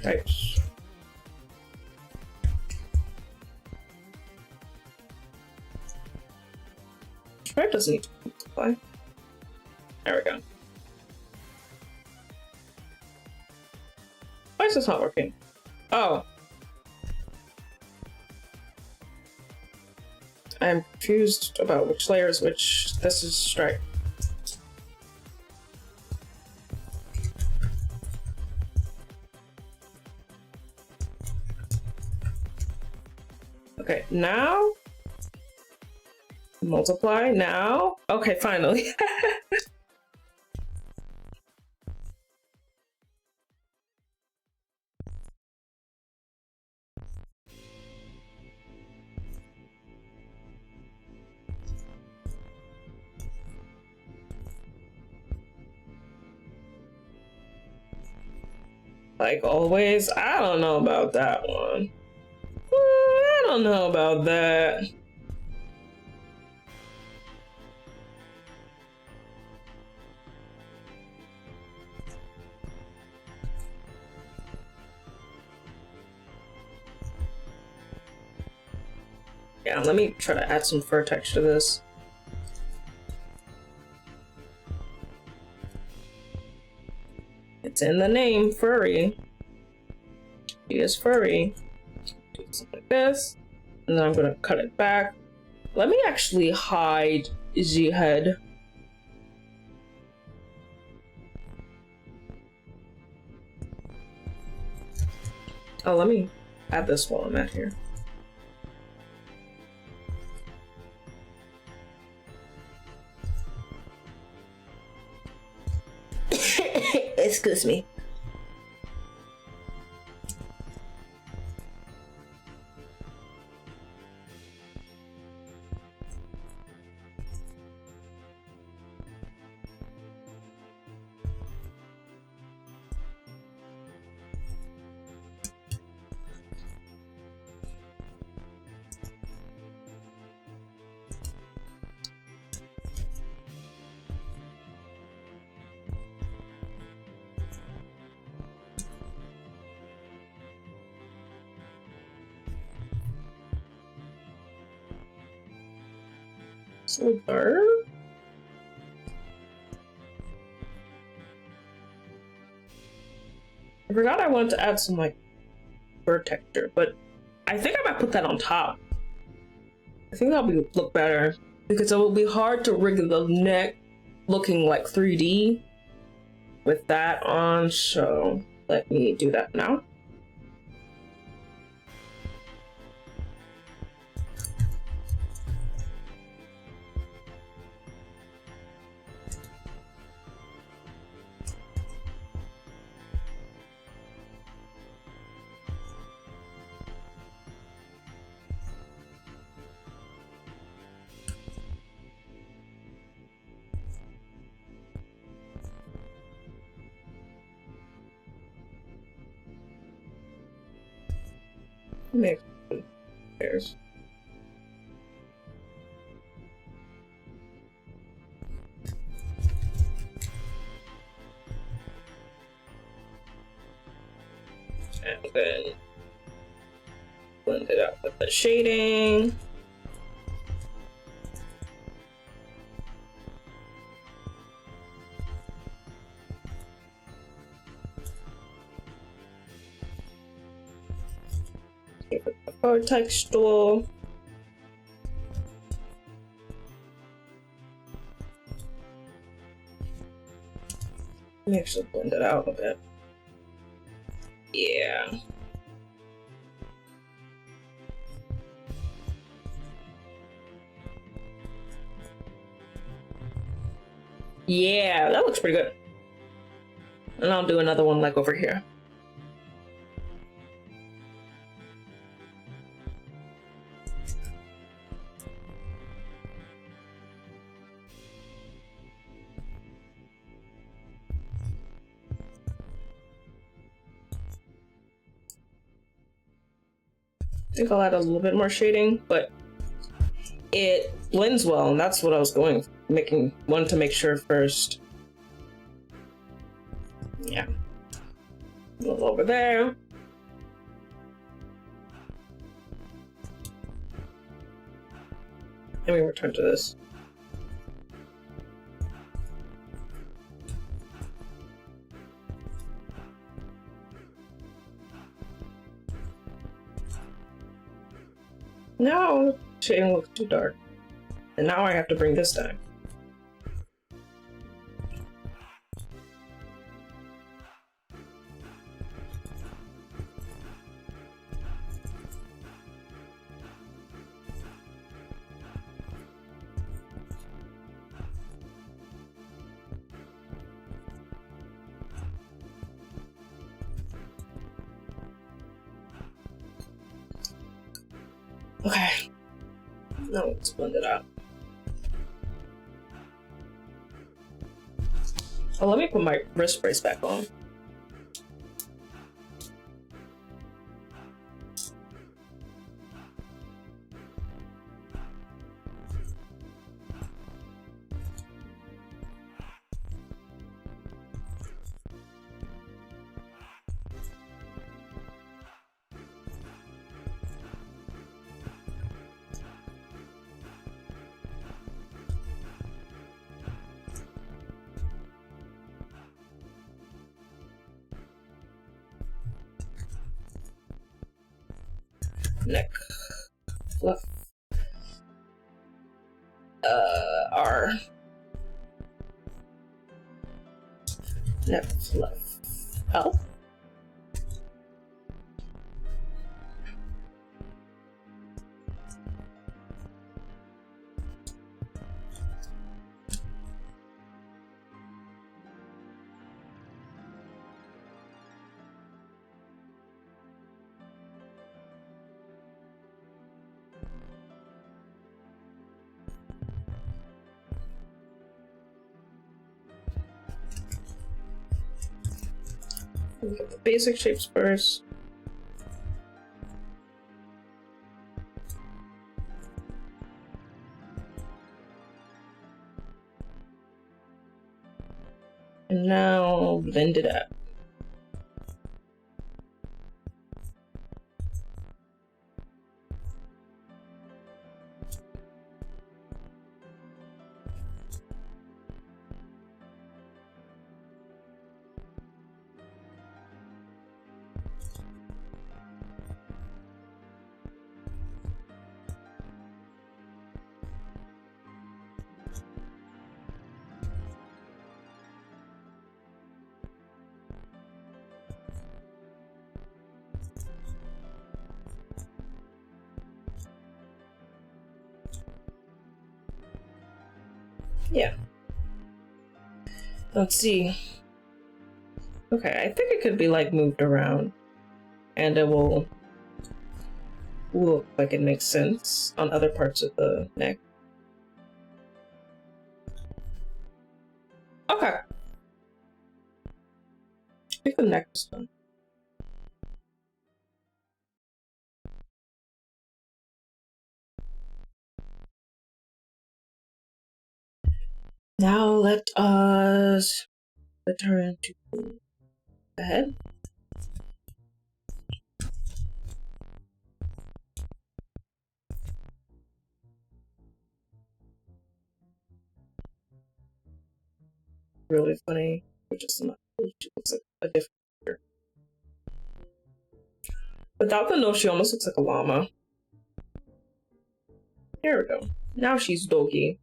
Right. Stripe doesn't need to multiply. There we go. Why is this not working? Oh. I'm confused about which layer is which. This is stripe. Okay, now multiply now. Okay, finally. Like always, I don't know about that one. I don't know about that. Yeah, let me try to add some fur texture to this. It's in the name, furry. She is furry. Do something like this, and then I'm gonna cut it back. Let me actually hide the head. Oh, let me add this while I'm at here. Excuse me. So dark. I forgot I wanted to add some like fur texture, but I think I might put that on top. I think that'll look better because it will be hard to rig the neck looking like 3D with that on. So let me do that now. Mix pairs. And then blend it out with the shading. Give it the color texture. Let me actually blend it out a bit. Yeah. Yeah, that looks pretty good. And I'll do another one like over here. I think I'll add a little bit more shading, but it blends well, and that's what I was wanted to make sure first. Yeah. A little over there. And we return to this. Now shading looks too dark. And now I have to bring this down. Okay. Now let's blend it out. Oh, let me put my wrist brace back on. Neck fluff. R. Neck fluff. L. Look at the basic shapes first. And now blend it up. Yeah. Let's see. Okay, I think it could be like moved around and it will look like it makes sense on other parts of the neck. Okay. I think the neck is done. Now let us return to the head. Really funny, which is not. She looks like a different figure. Without the nose, she almost looks like a llama. There we go. Now she's doggy.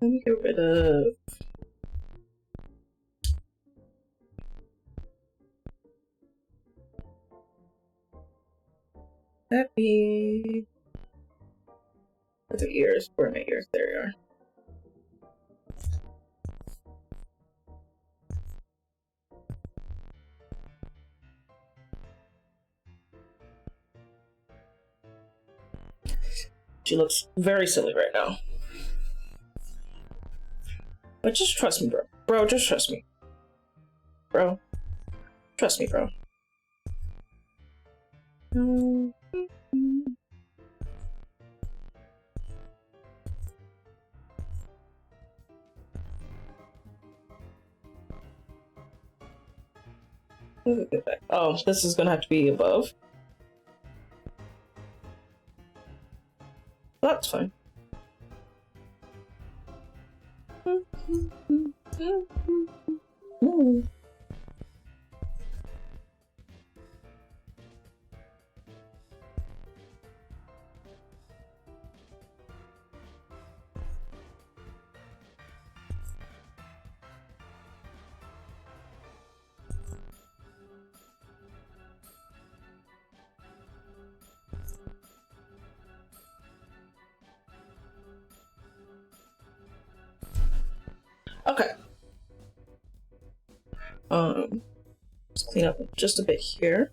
Let me get rid of happy. Other ears. Where are my ears? There you are. She looks very silly right now. But just trust me, bro. Bro, just trust me. Bro. Trust me, bro. Oh, this is gonna have to be above. That's fine. Okay. Let's clean up just a bit here.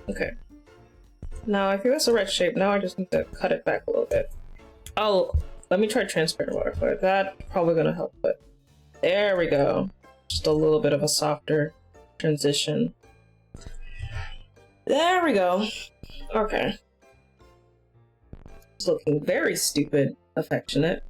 Okay. Now I think that's the right shape. Now I just need to cut it back a little bit. Let me try transparent watercolor. That's probably gonna help, but there we go. Just a little bit of a softer transition. There we go. Okay. It's looking very stupid, affectionate.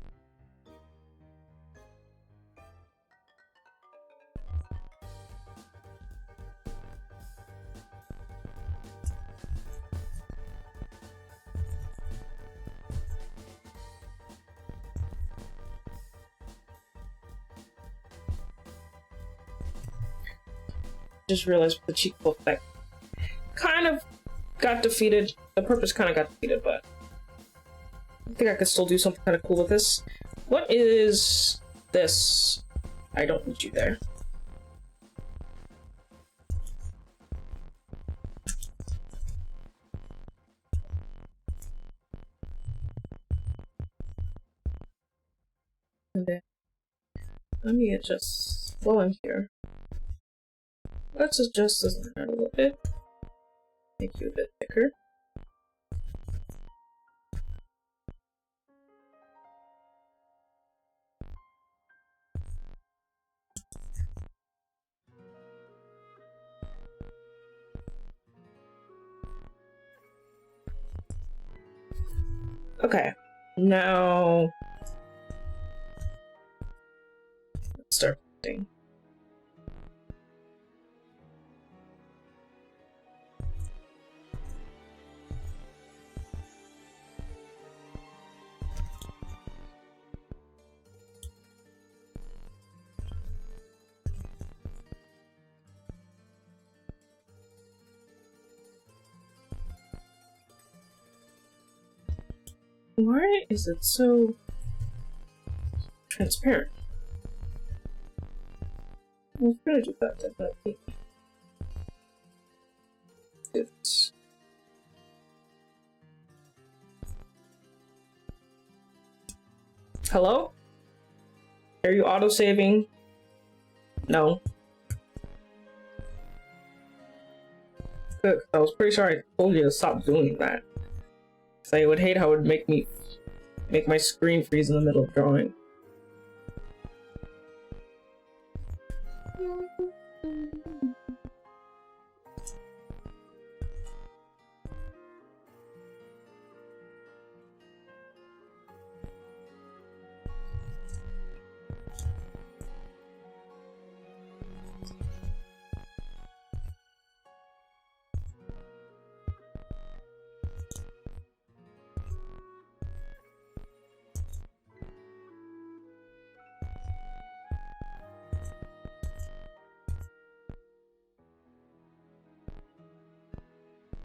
Just realized the cheek effect kind of got defeated. The purpose kind of got defeated, but I think I could still do something kind of cool with this. What is this? I don't need you there. And then let me adjust flow in here. Let's adjust this a little bit. Make you a bit thicker. Okay, now let's start painting. Why is it so transparent? I was gonna do that, definitely. It's... Hello? Are you auto-saving? No. Good. I was pretty sure I told you to stop doing that. So I would hate how it would make my screen freeze in the middle of drawing.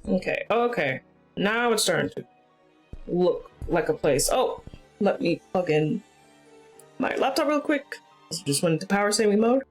Okay, okay. Now it's starting to look like a place. Oh, let me plug in my laptop real quick. Just went into power saving mode.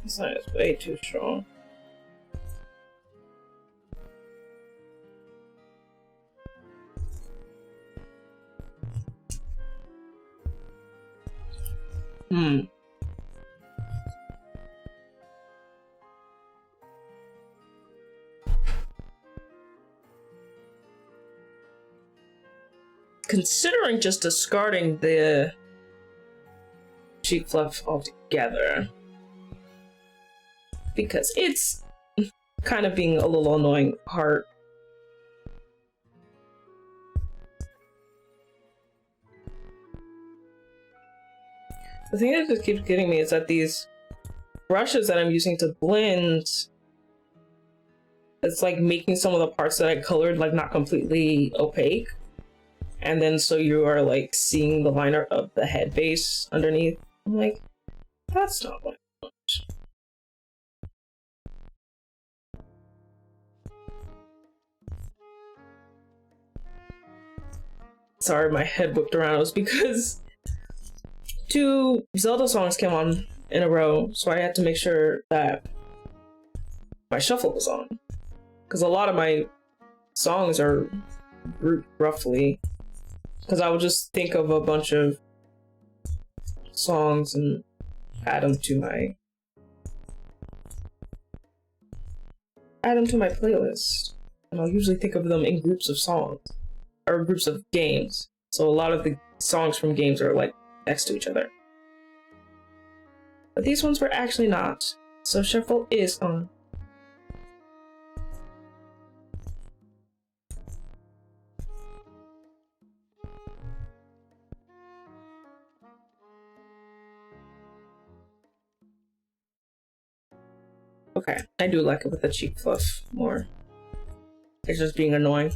This light is way too strong. Considering just discarding the cheek fluff altogether, because it's kind of being a little annoying heart. The thing that just keeps getting me is that these brushes that I'm using to blend, it's like making some of the parts that I colored like not completely opaque. And then so you are like seeing the liner of the head base underneath. I'm like, that's not what I want. Sorry, my head whipped around. It was because 2 Zelda songs came on in a row, so I had to make sure that my shuffle was on. Because a lot of my songs are grouped roughly. Because I would just think of a bunch of songs and add them to my playlist. And I'll usually think of them in groups of songs or groups of games. So a lot of the songs from games are like next to each other. But these ones were actually not. So shuffle is on. Okay, I do like it with the cheek fluff more. It's just being annoying.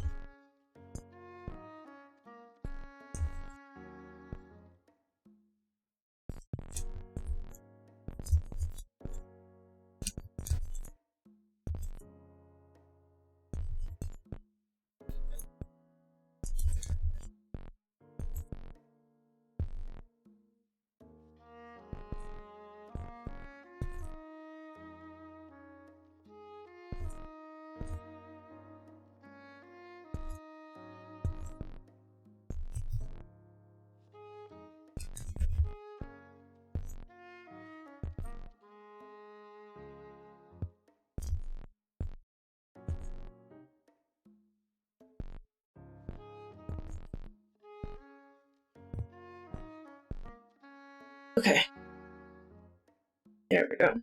There we go.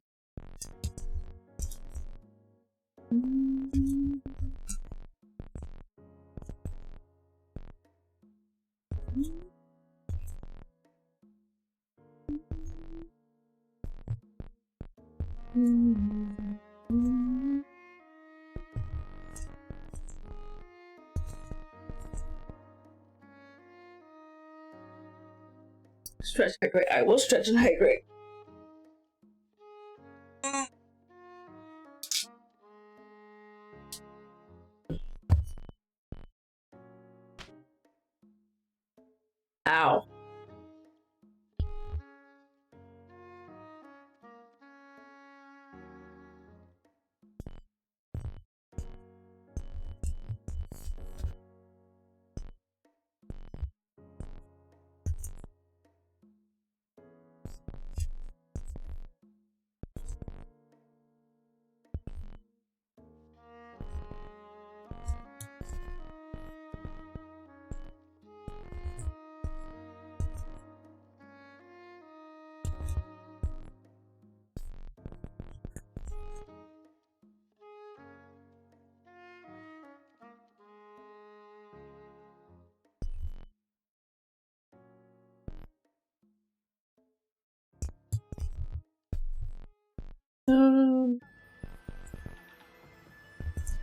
Stretch, hydrate. I will stretch and hydrate. Ow.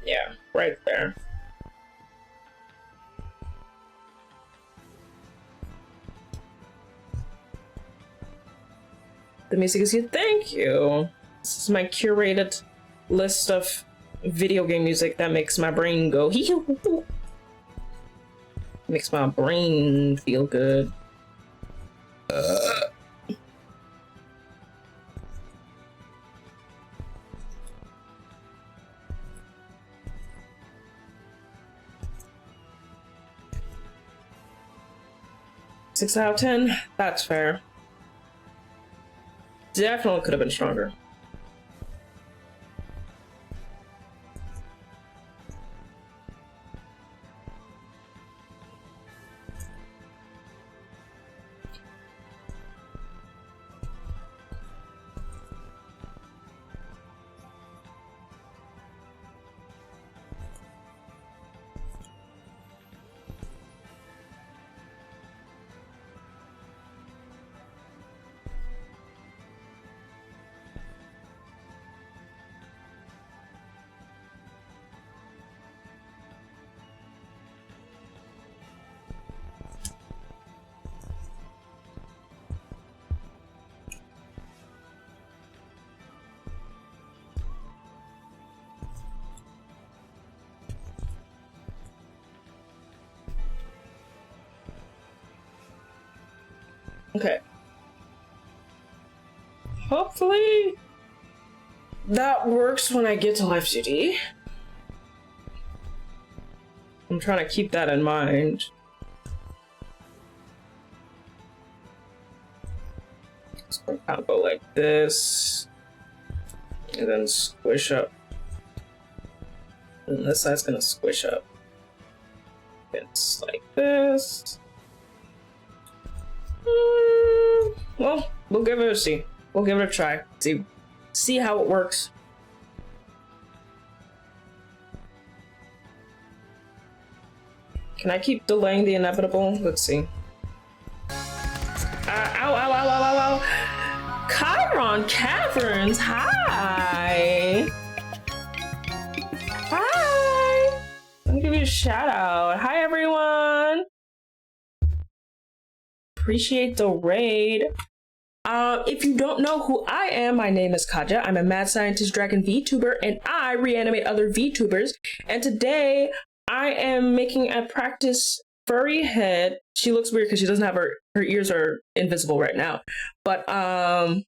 Yeah, right there. The music is here. Thank you. This is my curated list of video game music that makes my brain go hee-hoo. Makes my brain feel good. 6 out of 10. That's fair. Definitely could have been stronger. Okay. Hopefully that works when I get to Live2d. I'm trying to keep that in mind. So I'll go like this, and then squish up. And this side's gonna squish up. It's like this. Well, we'll give it a see. We'll give it a try. See how it works. Can I keep delaying the inevitable? Let's see. Ow, ow, ow, ow, ow, ow. Chiron Caverns, hi! Hi! Let me give you a shout out. Hi, everyone! Appreciate the raid. If you don't know who I am, my name is Kaja. I'm a mad scientist dragon VTuber, and I reanimate other VTubers. And today, I am making a practice furry head. She looks weird because she doesn't have her ears are invisible right now. But I'm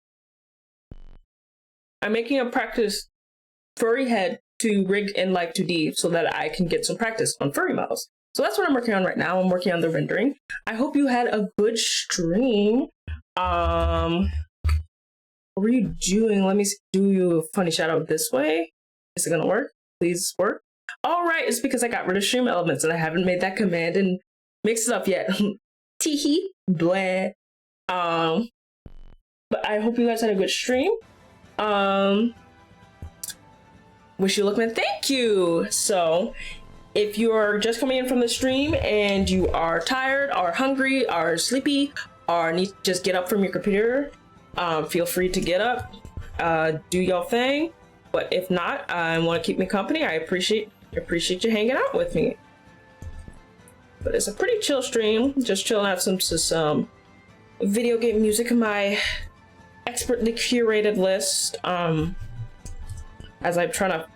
making a practice furry head to rig in Live2d so that I can get some practice on furry models. So that's what I'm working on right now. I'm working on the rendering. I hope you had a good stream. What were you doing? Let me do you a funny shout out this way. Is it gonna work? Please work. All right, it's because I got rid of stream elements and I haven't made that command and mixed it up yet. Teehee, blah. But I hope you guys had a good stream. Wish you luck, man. Thank you. So, if you're just coming in from the stream and you are tired, or hungry, or sleepy, or need to just get up from your computer, feel free to get up, do your thing. But if not, I want to keep me company. I appreciate you hanging out with me. But it's a pretty chill stream. Just chilling out some video game music in my expertly curated list. As I'm trying to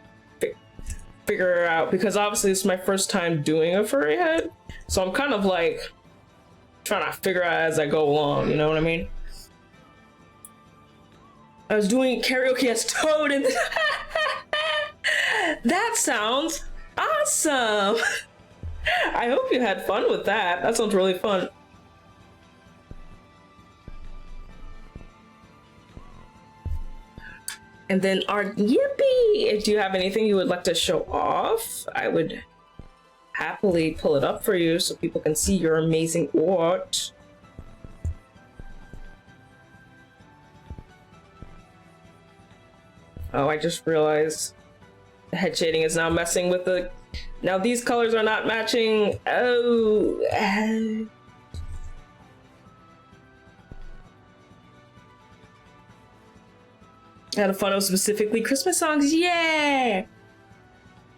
figure out, because obviously it's my first time doing a furry head, so I'm kind of like trying to figure out as I go along. You know what I mean? I was doing karaoke as Toad, and that sounds awesome. I hope you had fun with that. That sounds really fun. And then Art, yippee! If you have anything you would like to show off, I would happily pull it up for you so people can see your amazing art. Oh, I just realized the head shading is now messing with the... Now these colors are not matching. Oh. I had a photo specifically Christmas songs. Yeah!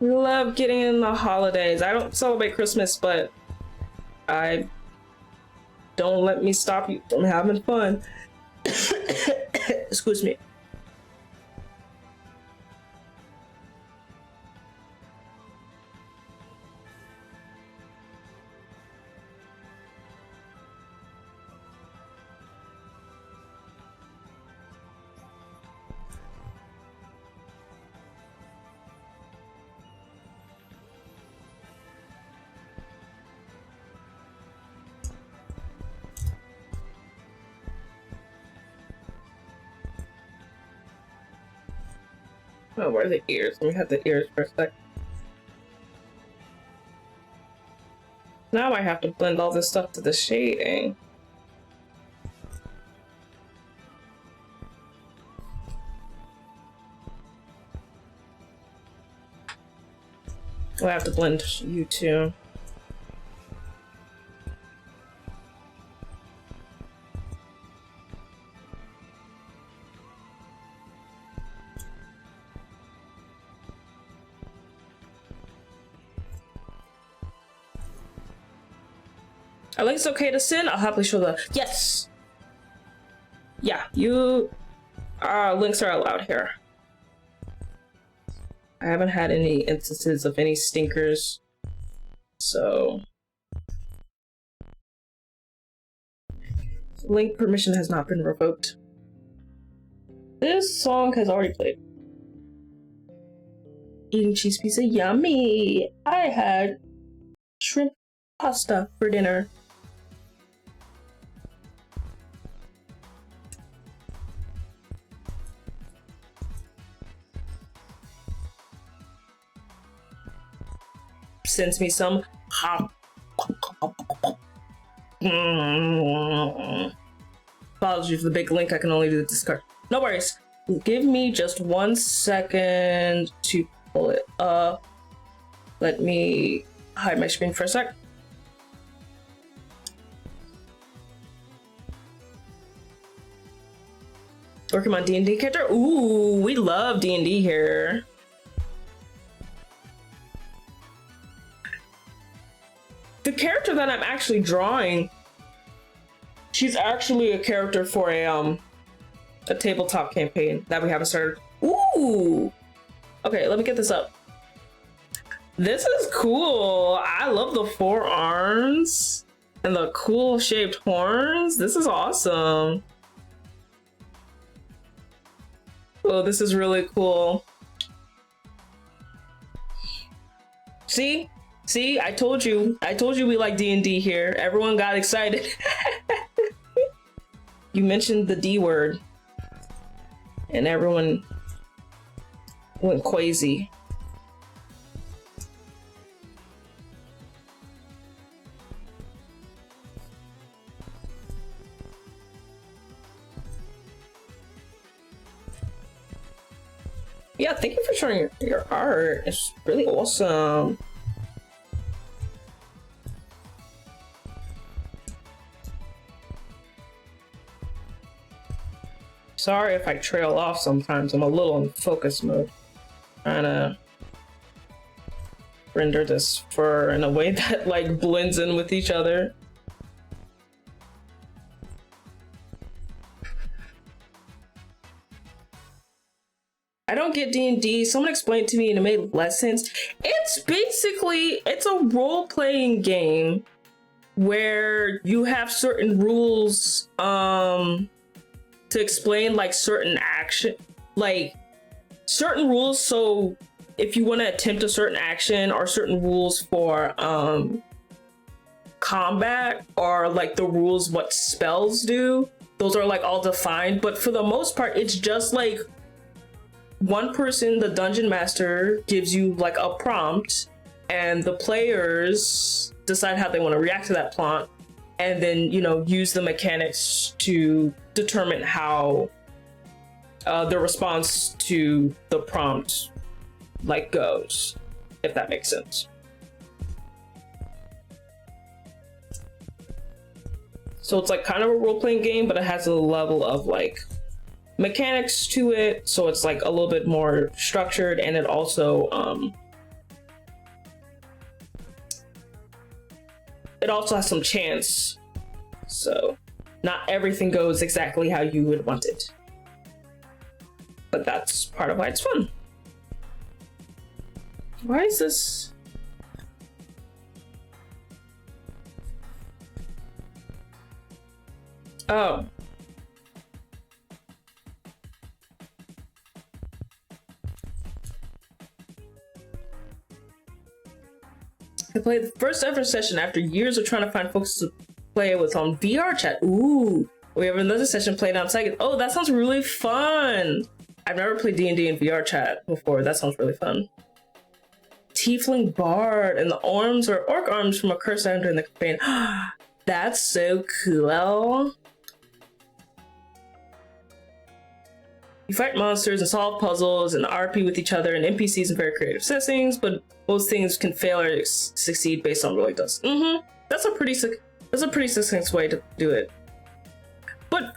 We love getting in the holidays. I don't celebrate Christmas, but don't let me stop you from having fun. Excuse me. Oh, where are the ears? Let me have the ears for a sec. Now I have to blend all this stuff to the shading. Oh, I have to blend you too. I think it's okay to sin. I'll happily show the... Yes! Yeah, you... links are allowed here. I haven't had any instances of any stinkers, so... Link permission has not been revoked. This song has already played. Eating cheese pizza, yummy! I had shrimp pasta for dinner. Sends me some apologies for the big link. I can only do the discard. No worries. Give me just 1 second to pull it up. Let me hide my screen for a sec. Working on D&D character. Ooh, we love D&D here. The character that I'm actually drawing, she's actually a character for a tabletop campaign that we haven't started. Ooh! Okay, let me get this up. This is cool. I love the forearms and the cool shaped horns. This is awesome. Oh, this is really cool. See? See, I told you we like D&D here. Everyone got excited. You mentioned the D word and everyone went crazy. Yeah, thank you for showing your art. It's really awesome. Sorry if I trail off sometimes. I'm a little in focus mode. Trying to render this fur in a way that like blends in with each other. I don't get D&D. Someone explained to me and it made less sense. It's a role-playing game where you have certain rules to explain like certain action, like certain rules. So if you want to attempt a certain action, or certain rules for combat, or like the rules what spells do, those are like all defined. But for the most part, it's just like one person, the dungeon master, gives you like a prompt, and the players decide how they want to react to that prompt, and then, you know, use the mechanics to determine how the response to the prompt like goes, if that makes sense. So it's like kind of a role-playing game, but it has a level of like mechanics to it, so it's like a little bit more structured, and it also has some chance, so not everything goes exactly how you would want it, but that's part of why it's fun. Why is this? Oh. I played the first ever session after years of trying to find folks to play it with on VR chat. Ooh, we have another session played on second. Oh, that sounds really fun. I've never played D&D in VR chat before. That sounds really fun. Tiefling Bard, and the arms are orc arms from a curse item during the campaign. That's so cool. You fight monsters and solve puzzles and RP with each other and NPCs in very creative settings, but most things can fail or succeed based on what it does. That's a pretty succinct way to do it. But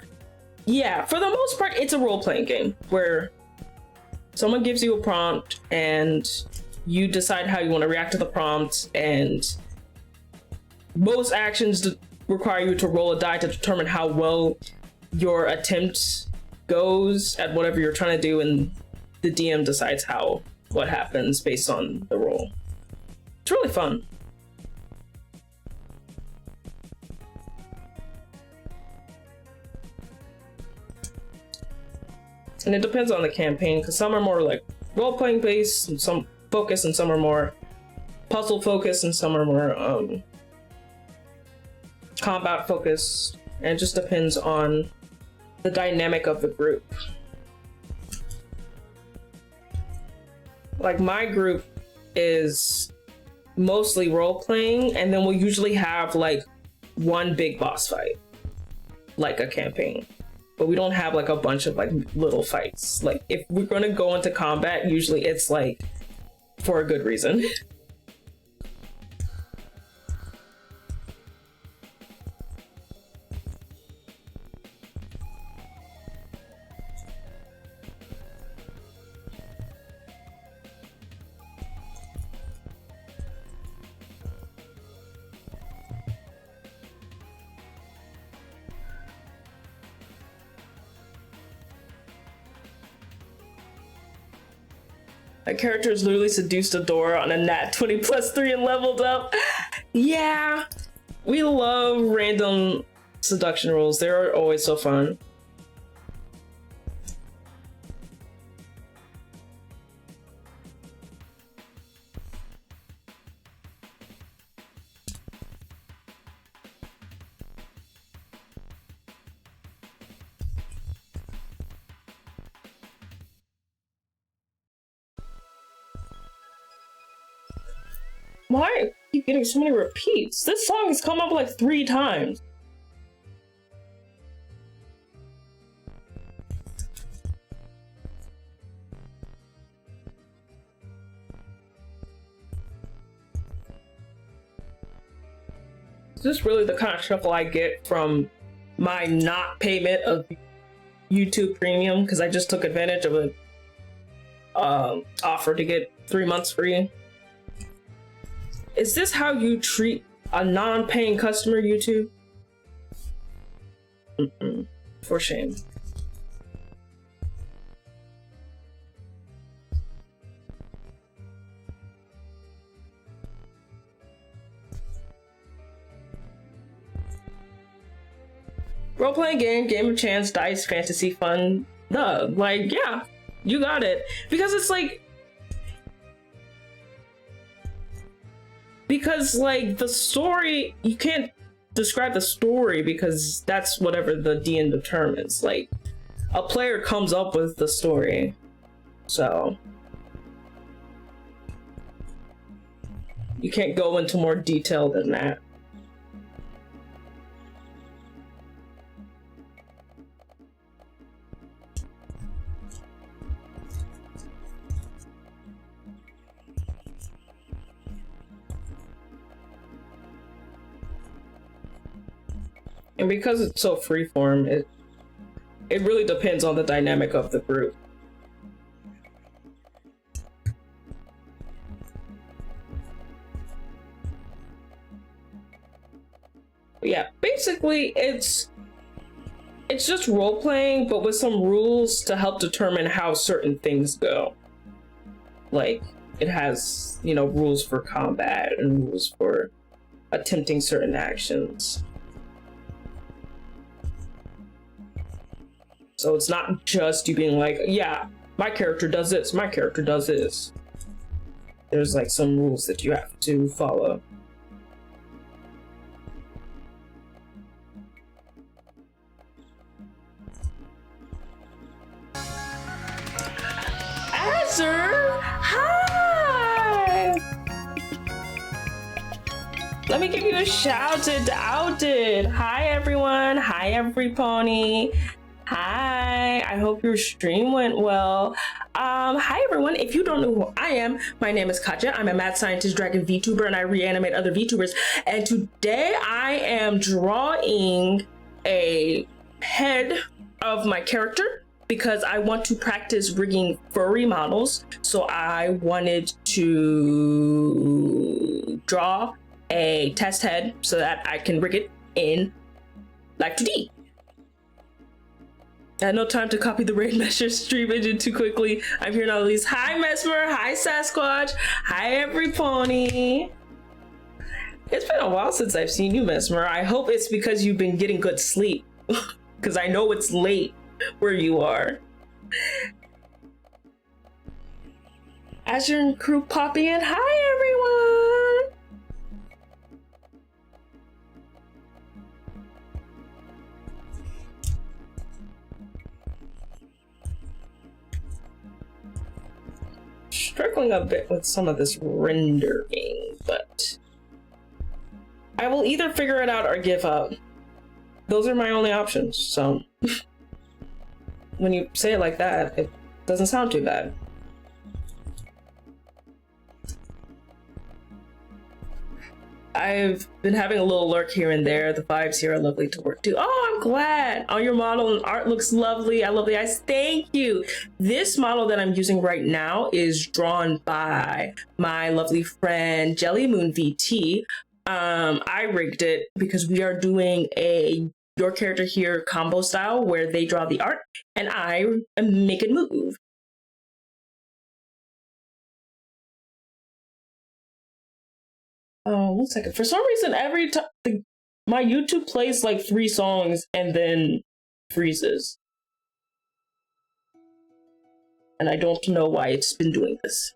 yeah, for the most part, it's a role-playing game where someone gives you a prompt and you decide how you want to react to the prompt, and most actions require you to roll a die to determine how well your attempt goes at whatever you're trying to do, and the DM decides what happens based on the roll. It's really fun. And it depends on the campaign, because some are more like role-playing based, and some focus, and some are more puzzle focused, and some are more combat focused. And it just depends on the dynamic of the group. Like my group is mostly role-playing, and then we'll usually have like one big boss fight, like a campaign. But we don't have like a bunch of like little fights. Like if we're gonna go into combat, usually it's like for a good reason. My character has literally seduced a door on a nat 20 plus 3 and leveled up. Yeah, we love random seduction rolls. They're always so fun. Why do I keep getting so many repeats? This song has come up like 3 times. this is really the kind of shuffle I get from my not payment of YouTube Premium, because I just took advantage of an offer to get 3 months free. Is this how you treat a non-paying customer, YouTube? For shame. Role-playing game of chance, dice, fantasy, fun. Duh. Like, yeah, you got it. Because it's like... Because, like, the story... You can't describe the story because that's whatever the DM determines. Like, a player comes up with the story. So... You can't go into more detail than that. And because it's so freeform, it really depends on the dynamic of the group. But yeah, basically it's just role playing, but with some rules to help determine how certain things go. Like it has, you know, rules for combat and rules for attempting certain actions. So it's not just you being like, yeah, my character does this, my character does this. There's like some rules that you have to follow. Azure, hi! Let me give you a shouted outed. Hi everyone, hi every pony. Hi, I hope your stream went well. Hi everyone, if you don't know who I am, my name is Katja. I'm a mad scientist dragon VTuber and I reanimate other VTubers. And today I am drawing a head of my character because I want to practice rigging furry models. So I wanted to draw a test head so that I can rig it in Live2d. I had no time to copy the raid measure stream engine too quickly. I'm here now, Elise. Hi, Mesmer. Hi, Sasquatch. Hi, every pony. It's been a while since I've seen you, Mesmer. I hope it's because you've been getting good sleep. Because I know it's late where you are. Azure and crew popping in. Hi, everyone. Struggling a bit with some of this rendering, but I will either figure it out or give up. Those are my only options, so when you say it like that, it doesn't sound too bad. I've been having a little lurk here and there. The vibes here are lovely to work to. Oh, I'm glad. Oh, your model and art looks lovely. I love the eyes. Thank you. This model that I'm using right now is drawn by my lovely friend Jelly Moon VT. I rigged it because we are doing a Your Character Here combo style where they draw the art and I make it move. Oh, 1 second. For some reason, every time my YouTube plays like 3 songs and then freezes. And I don't know why it's been doing this.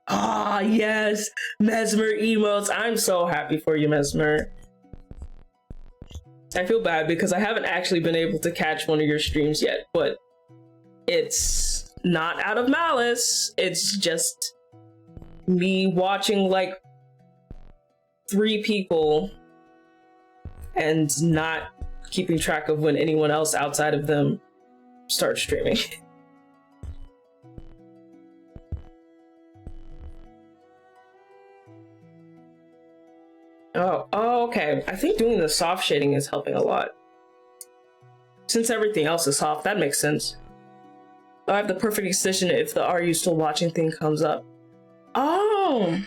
Ah, yes, Mesmer emotes. I'm so happy for you, Mesmer. I feel bad because I haven't actually been able to catch one of your streams yet, but it's not out of malice. It's just me watching like 3 people and not keeping track of when anyone else outside of them starts streaming. Oh, okay. I think doing the soft shading is helping a lot. Since everything else is soft, that makes sense. I have the perfect extension if the "Are you still watching" thing comes up. Oh,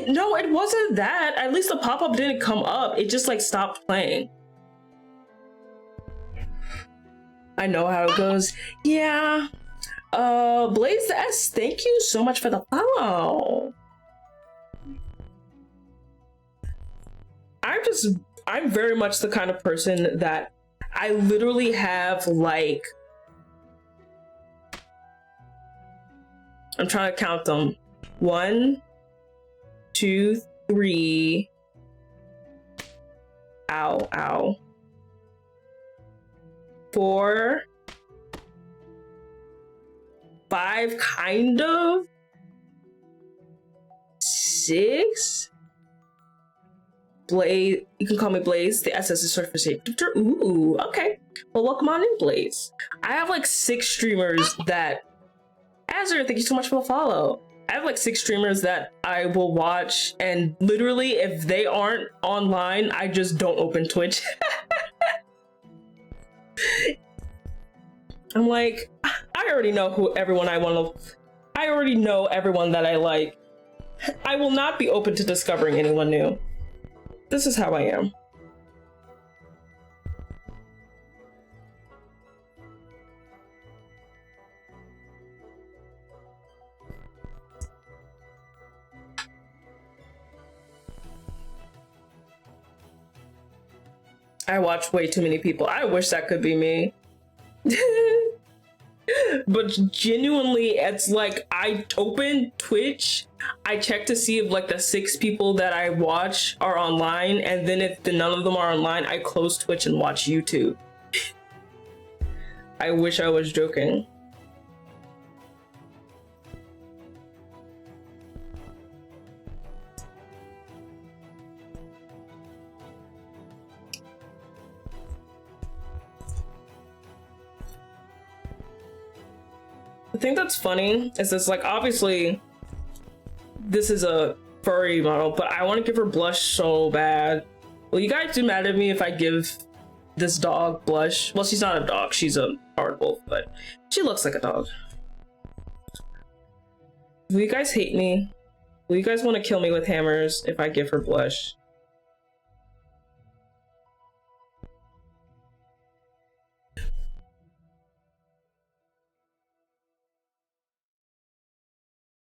no, it wasn't that. At least the pop-up didn't come up. It just like stopped playing. I know how it goes. Yeah. Blaze the S, thank you so much for the follow. I'm very much the kind of person that I literally have like, I'm trying to count them. 1, 2, 3. Ow. 4, 5, kind of. 6. Blaze, you can call me Blaze. The SS is short for safe. Ooh, okay. Well, welcome on in, Blaze. I have like 6 streamers that. Azure, thank you so much for the follow. I have like 6 streamers that I will watch, and literally, if they aren't online, I just don't open Twitch. I'm like, I already know who everyone I want to. I already know everyone that I like. I will not be open to discovering anyone new. This is how I am. I watch way too many people. I wish that could be me. But genuinely, it's like I open Twitch, I check to see if like the 6 people that I watch are online, and then if none of them are online, I close Twitch and watch YouTube. I wish I was joking. The thing that's funny is this, like, obviously this is a furry model, but I want to give her blush so bad. Will you guys do mad at me if I give this dog blush? Well, she's not a dog, she's a hard wolf, but she looks like a dog. Will you guys hate me? Will you guys want to kill me with hammers if I give her blush?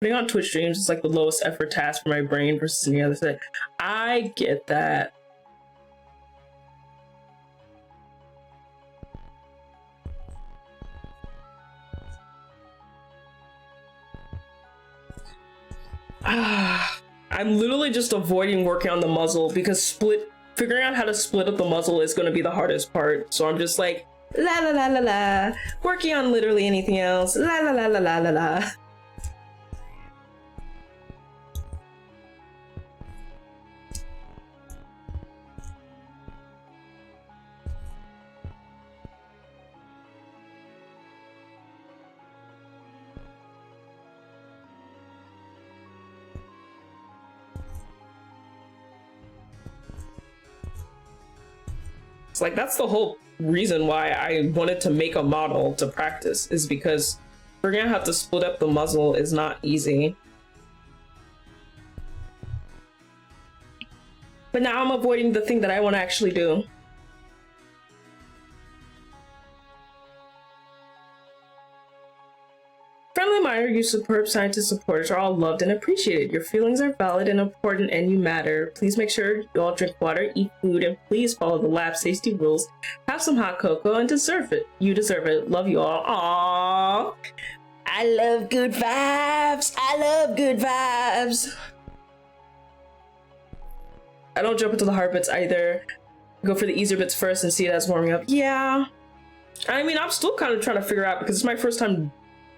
Putting on Twitch streams is like the lowest effort task for my brain versus any other thing. I get that. I'm literally just avoiding working on the muzzle because figuring out how to split up the muzzle is going to be the hardest part. So I'm just like, la la la la la, working on literally anything else, la la la la la la la. It's like, that's the whole reason why I wanted to make a model to practice, is because figuring out how to split up the muzzle is not easy. But now I'm avoiding the thing that I want to actually do. Friendly Miner, you superb scientist supporters are all loved and appreciated. Your feelings are valid and important, and you matter. Please make sure you all drink water, eat food, and please follow the lab safety rules. Have some hot cocoa and deserve it. You deserve it. Love you all. Aww. I love good vibes. I love good vibes. I don't jump into the hard bits either. Go for the easier bits first and see it as warming up. Yeah. I mean, I'm still kind of trying to figure out, because it's my first time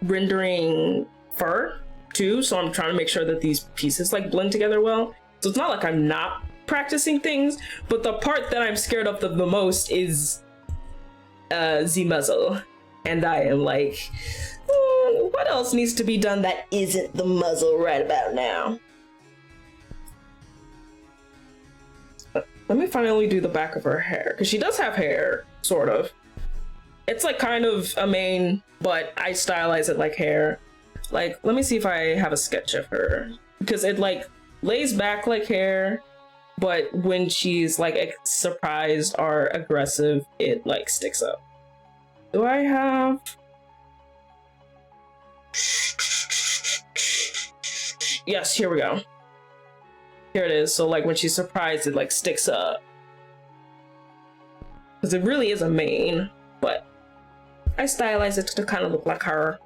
rendering fur too, so I'm trying to make sure that these pieces like blend together well. So it's not like I'm not practicing things, but the part that I'm scared of the most is the muzzle, and I am like, what else needs to be done that isn't the muzzle right about now? Let me finally do the back of her hair, because she does have hair, sort of. It's like kind of a mane, but I stylize it like hair. Like, let me see if I have a sketch of her, because it like lays back like hair, but when she's like surprised or aggressive, it like sticks up. Do I have? Yes, here we go. Here it is. So like when she's surprised, it like sticks up. Because it really is a mane, but I stylize it to kind of look like her.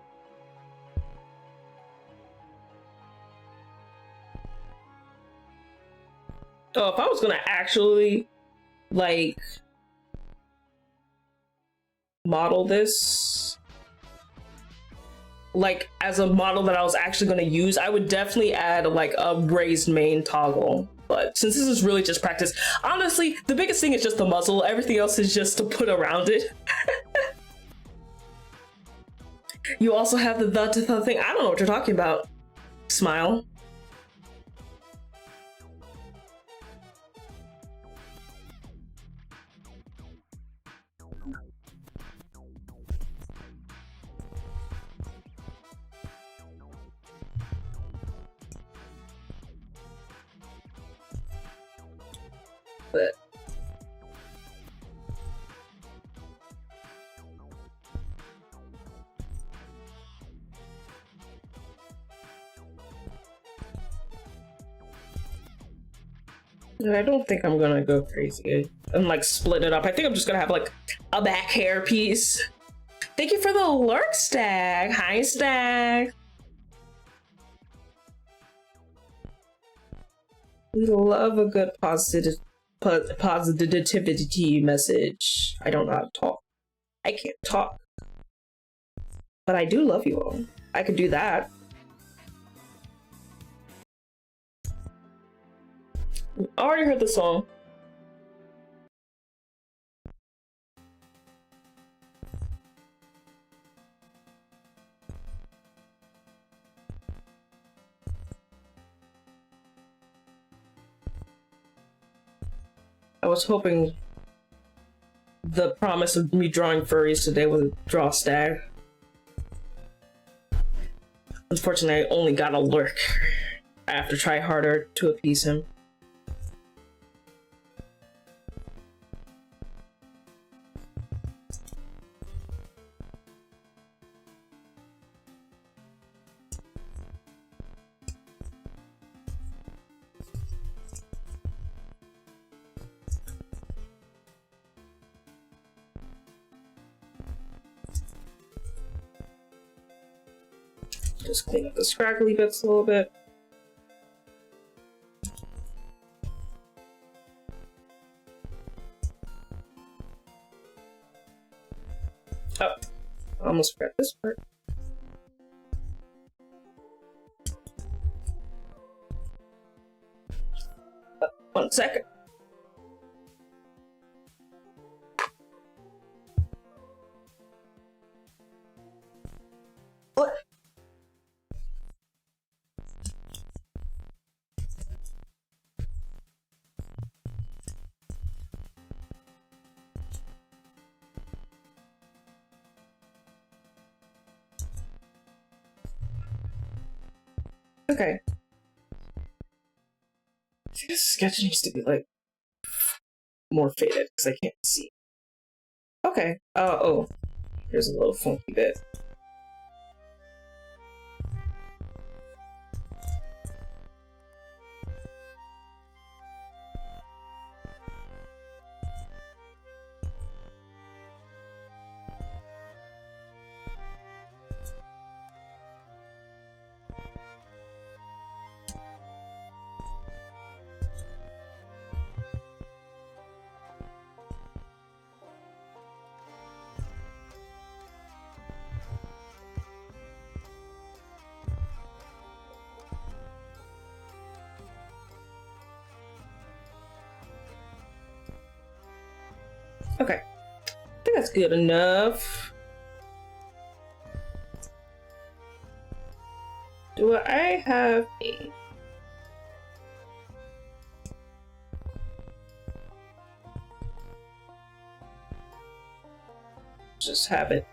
Oh, if I was gonna actually like model this like as a model that I was actually going to use, I would definitely add like a raised mane toggle. But since this is really just practice, honestly, the biggest thing is just the muzzle. Everything else is just to put around it. You also have the thing. I don't know what you're talking about. Smile. But I don't think I'm gonna go crazy and like split it up. I think I'm just gonna have like a back hair piece. Thank you for the lurk, Stag. Hi, Stag. We love a good positivity message. I don't know how to talk. I can't talk. But I do love you all. I could do that. I already heard the song. I was hoping the promise of me drawing furries today would draw Stag. Unfortunately, I only got a lurk. I have to try harder to appease him. Just clean up the scraggly bits a little bit. Oh, I almost forgot this part. One second. What? Okay. I think this sketch needs to be like more faded because I can't see. Okay. Oh, here's a little funky bit. Okay, I think that's good enough. Do I have a... just have it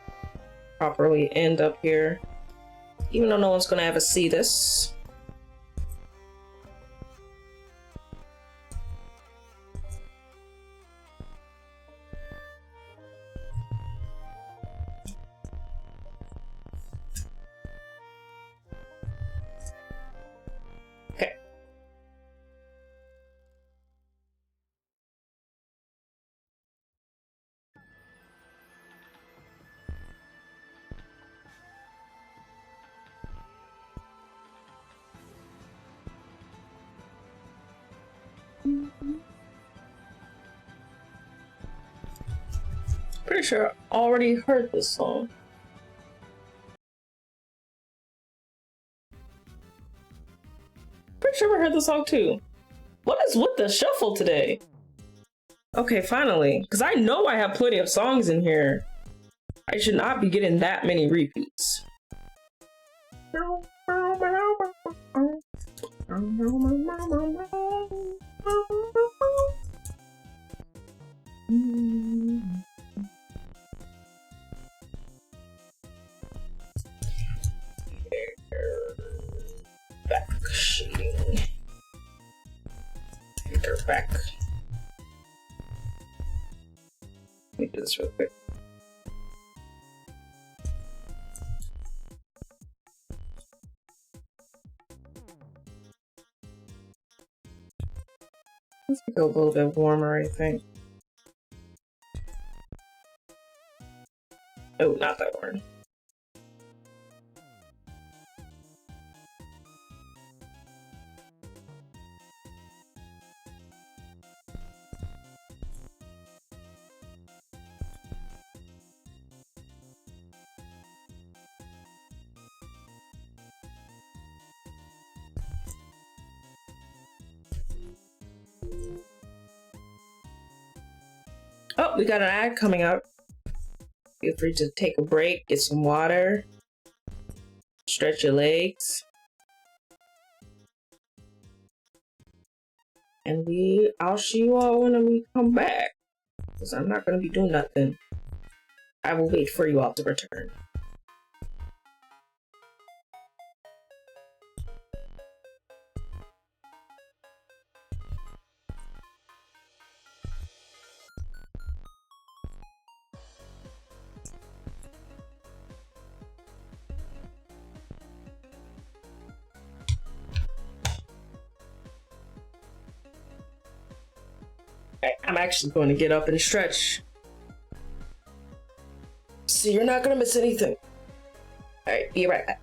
properly end up here, even though no one's gonna ever see this. Okay. Pretty sure I already heard this song. Pretty sure I heard the song too. What is with the shuffle today? Okay, finally. Because I know I have plenty of songs in here. I should not be getting that many repeats. Back shading. They're back. Let me do this real quick. Let's go a little bit warmer, I think. Oh, not that warm. Oh, we got an ad coming up. Feel free to take a break, get some water, stretch your legs. And I'll see you all when we come back. Because I'm not going to be doing nothing. I will wait for you all to return. I'm actually going to get up and stretch. So you're not going to miss anything. Alright, be right back.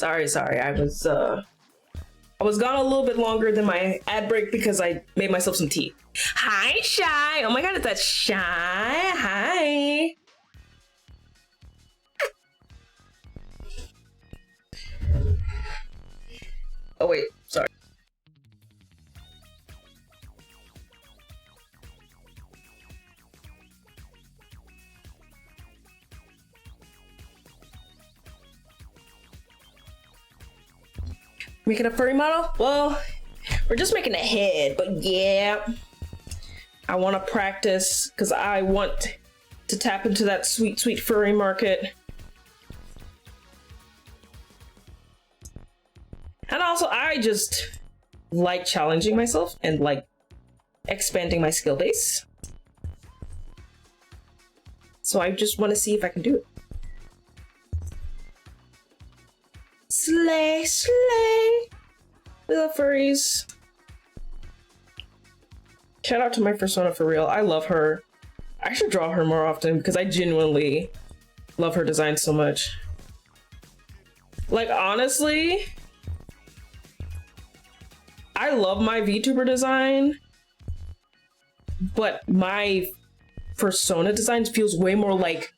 Sorry. I was gone a little bit longer than my ad break because I made myself some tea. Hi, Shy. Oh my god, it's that Shy. Hi. Oh wait, sorry. Making a furry model? Well, we're just making a head, but yeah. I want to practice because I want to tap into that sweet, sweet furry market. And also, I just like challenging myself and like expanding my skill base. So I just want to see if I can do it. Slay, slay. We love furries. Shout out to my persona for real. I love her. I should draw her more often because I genuinely love her design so much. Like, honestly, I love my VTuber design, but my persona designs feels way more like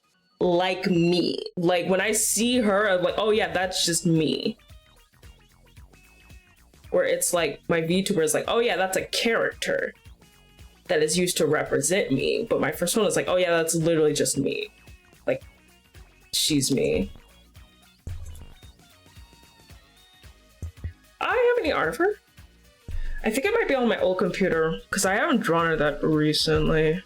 me. Like when I see her, I'm like, oh yeah, that's just me. Where it's like my VTuber is like, oh yeah, that's a character that is used to represent me. But my persona is like, oh yeah, that's literally just me. Like, she's me. I have any art of her? I think it might be on my old computer because I haven't drawn her that recently.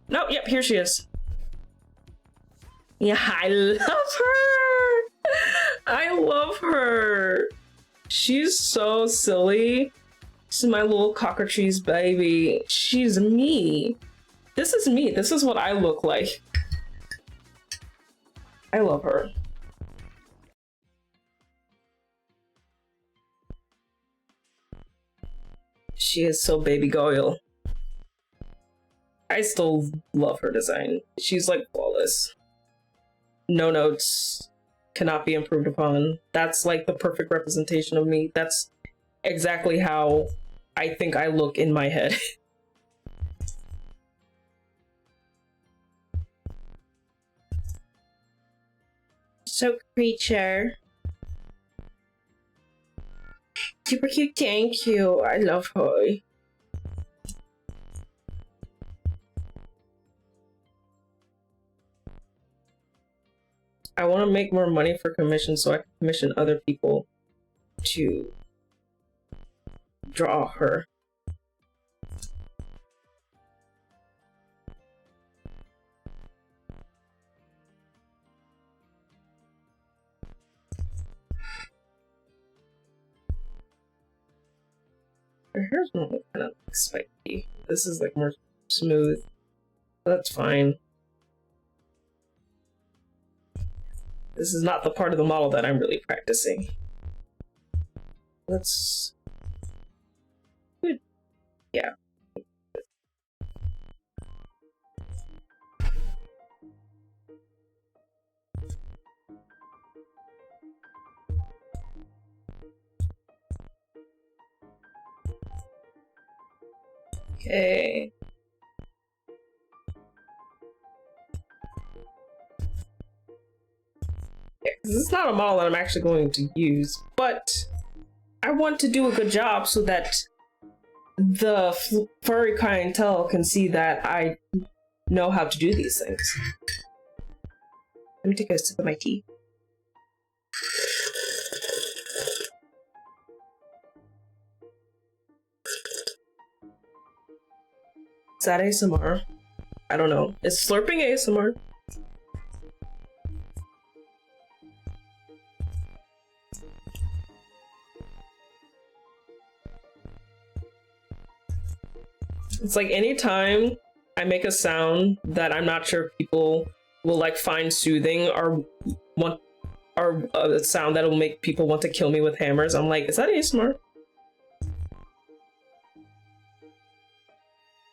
No, yep, here she is. Yeah, I love her. I love her. She's so silly. She's my little cockatrice baby. She's me. This is me. This is what I look like. I love her. She is so baby girl. I still love her design. She's like flawless. No notes, cannot be improved upon. That's like the perfect representation of me. That's exactly how I think I look in my head. So creature. Super cute, thank you. I love her. I want to make more money for commissions so I can commission other people to draw her. Her hair's not kind of like spiky. This is like more smooth. That's fine. This is not the part of the model that I'm really practicing. Let's... Good. Yeah. Okay. This is not a model that I'm actually going to use, but I want to do a good job so that the furry clientele can see that I know how to do these things. Let me take a sip of my tea. Is that ASMR? I don't know. It's slurping ASMR. It's like anytime I make a sound that I'm not sure people will like find soothing or want, or a sound that'll make people want to kill me with hammers, I'm like, is that ASMR?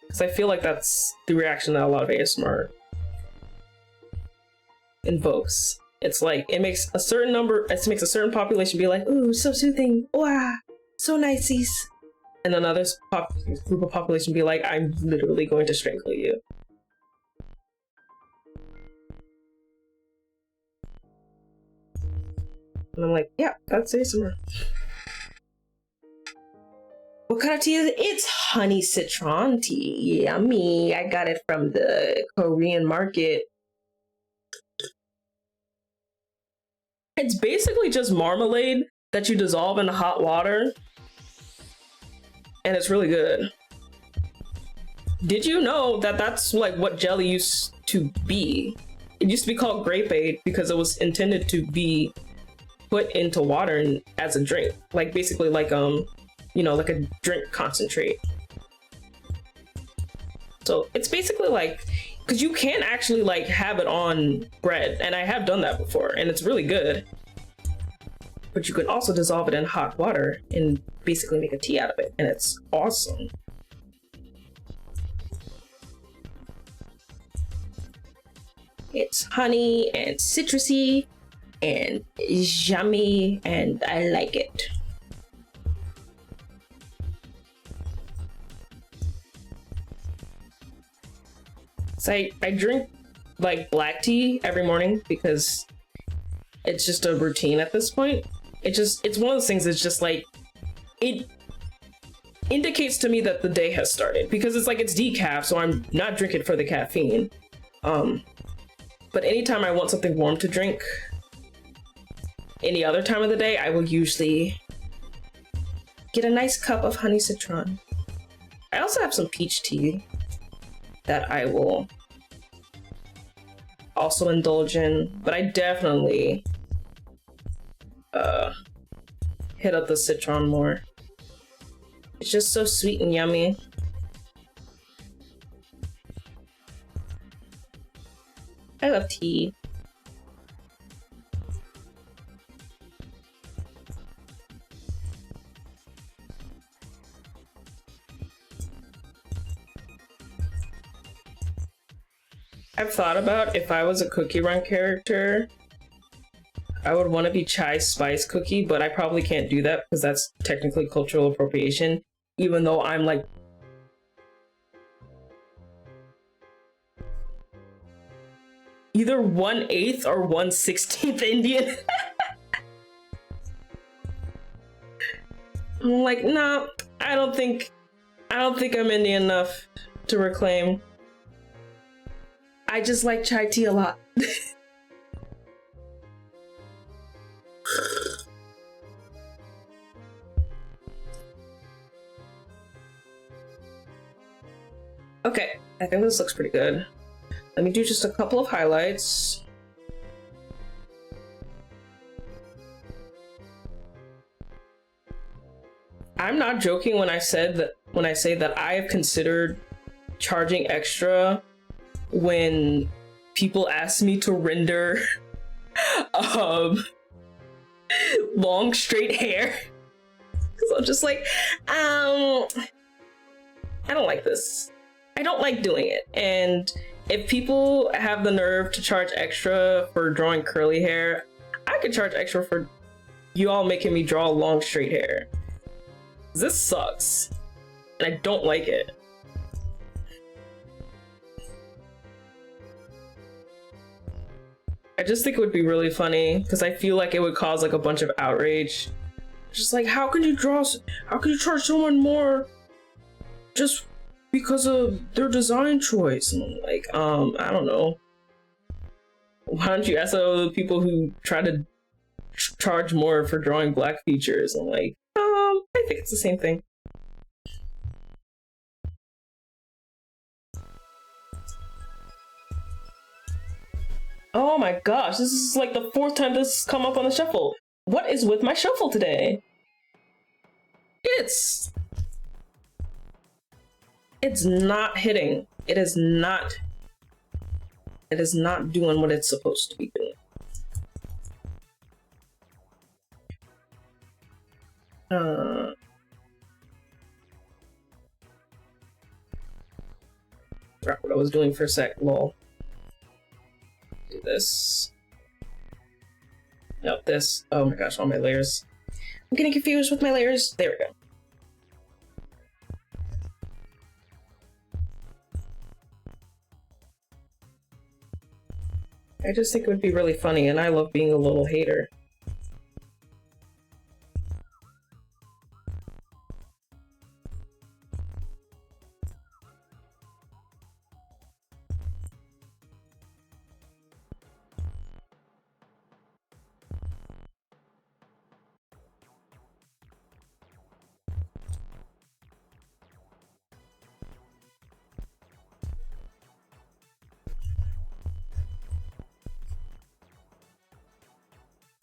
Because I feel like that's the reaction that a lot of ASMR invokes. It's like it makes a certain population be like, ooh, so soothing, wow, so niceys. And another group of population be like, I'm literally going to strangle you. And I'm like, yeah, that's ASMR. What kind of tea is it? It's honey citron tea. Yummy. I got it from the Korean market. It's basically just marmalade that you dissolve in hot water. And it's really good. Did you know that that's like what jelly used to be? It used to be called grape aid because it was intended to be put into water and as a drink. Like basically like you know, like a drink concentrate. So it's basically like, because you can actually like have it on bread, and I have done that before, and it's really good. But you can also dissolve it in hot water and basically make a tea out of it, and it's awesome. It's honey and citrusy and yummy, and I like it. So I drink like black tea every morning because it's just a routine at this point. It's one of those things that's just like, it indicates to me that the day has started because it's like it's decaf, so I'm not drinking for the caffeine. But anytime I want something warm to drink, any other time of the day, I will usually get a nice cup of honey citron. I also have some peach tea that I will also indulge in, but I definitely hit up the citron more. It's just so sweet and yummy. I love tea. I've thought about if I was a Cookie Run character, I would want to be Chai Spice Cookie, but I probably can't do that because that's technically cultural appropriation, even though I'm like either 1/8 or 1/16 Indian. I'm like, nah, I don't think I'm Indian enough to reclaim. I just like chai tea a lot. Okay, I think this looks pretty good. Let me do just a couple of highlights. I'm not joking when I say that I have considered charging extra when people ask me to render long straight hair. Because I'm just like, I don't like this. I don't like doing it. And if people have the nerve to charge extra for drawing curly hair, I could charge extra for you all making me draw long straight hair. This sucks. And I don't like it. I just think it would be really funny because I feel like it would cause like a bunch of outrage. Just like, how can you charge someone more just because of their design choice? And I'm like, I don't know. Why don't you ask other people who try to charge more for drawing black features? I'm like, I think it's the same thing. Oh my gosh, this is like the 4th time this has come up on the shuffle. What is with my shuffle today? It's not hitting. It is not doing what it's supposed to be doing. Forgot what I was doing for a sec, lol. Do this. No, this. Oh my gosh, all my layers. I'm getting confused with my layers. There we go. I just think it would be really funny, and I love being a little hater.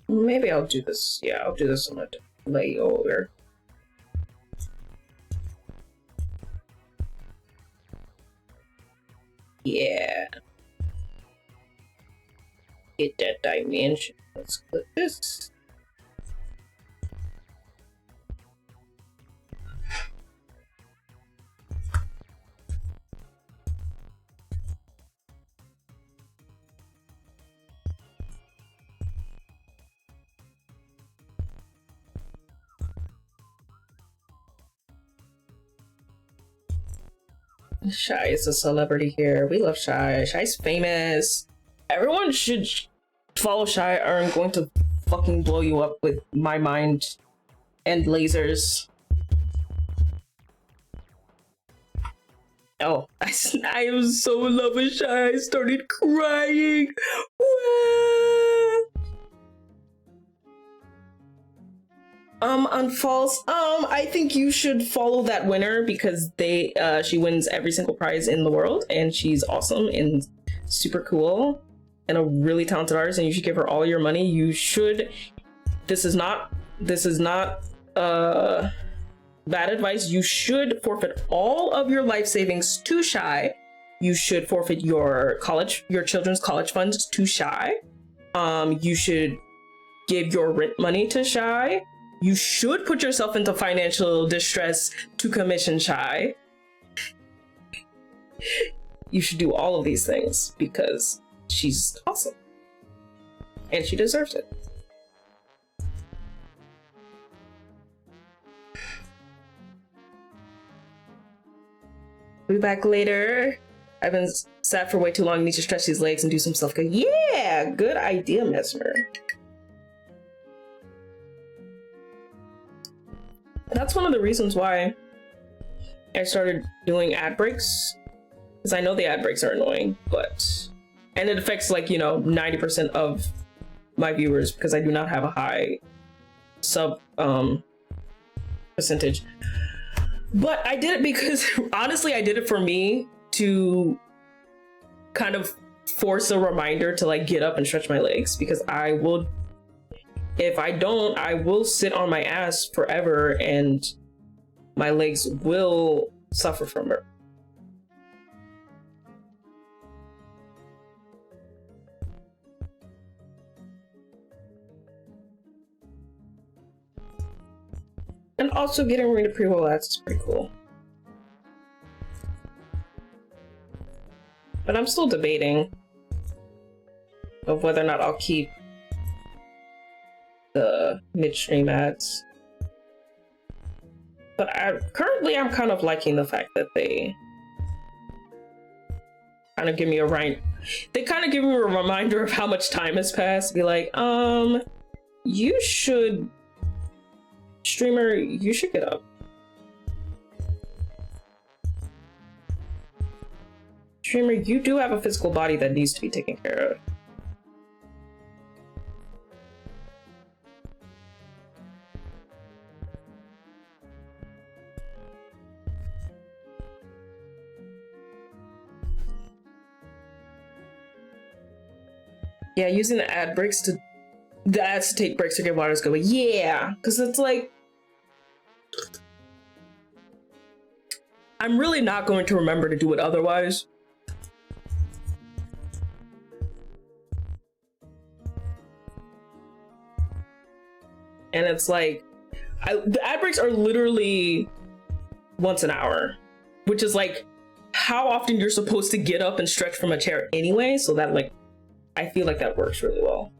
Maybe I'll do this. Yeah, I'll do this on a layover. Yeah. Get that dimension. Let's click this. Shy is a celebrity here. We love Shy. Shy's famous. Everyone should follow Shy or I'm going to fucking blow you up with my mind and lasers. Oh, I am so in love with Shy. I started crying. On false, I think you should follow that winner because she wins every single prize in the world and she's awesome and super cool and a really talented artist and you should give her all your money. You should, this is not bad advice. You should forfeit all of your life savings to Shy. You should forfeit your children's college funds to Shy. You should give your rent money to Shy. You should put yourself into financial distress to commission Shy. You should do all of these things because she's awesome. And she deserves it. Be back later. I've been sat for way too long. Need to stretch these legs and do some self-care. Yeah, good idea, Mesmer. That's one of the reasons why I started doing ad breaks, because I know the ad breaks are annoying, and it affects 90% of my viewers because I do not have a high sub percentage. But I did it because honestly I did it for me to kind of force a reminder to get up and stretch my legs, because if I don't, I will sit on my ass forever and my legs will suffer from it. And also getting rid of pre-roll ads is pretty cool. But I'm still debating of whether or not I'll keep the midstream ads. But currently I'm kind of liking the fact that they kind of give me a reminder of how much time has passed. Be like, you should, streamer, you should get up. Streamer, you do have a physical body that needs to be taken care of. Yeah, using the ads to take breaks to get water is good. Yeah, because it's like, I'm really not going to remember to do it otherwise. And it's like, the ad breaks are literally once an hour, which is like how often you're supposed to get up and stretch from a chair anyway, so that like I feel like that works really well.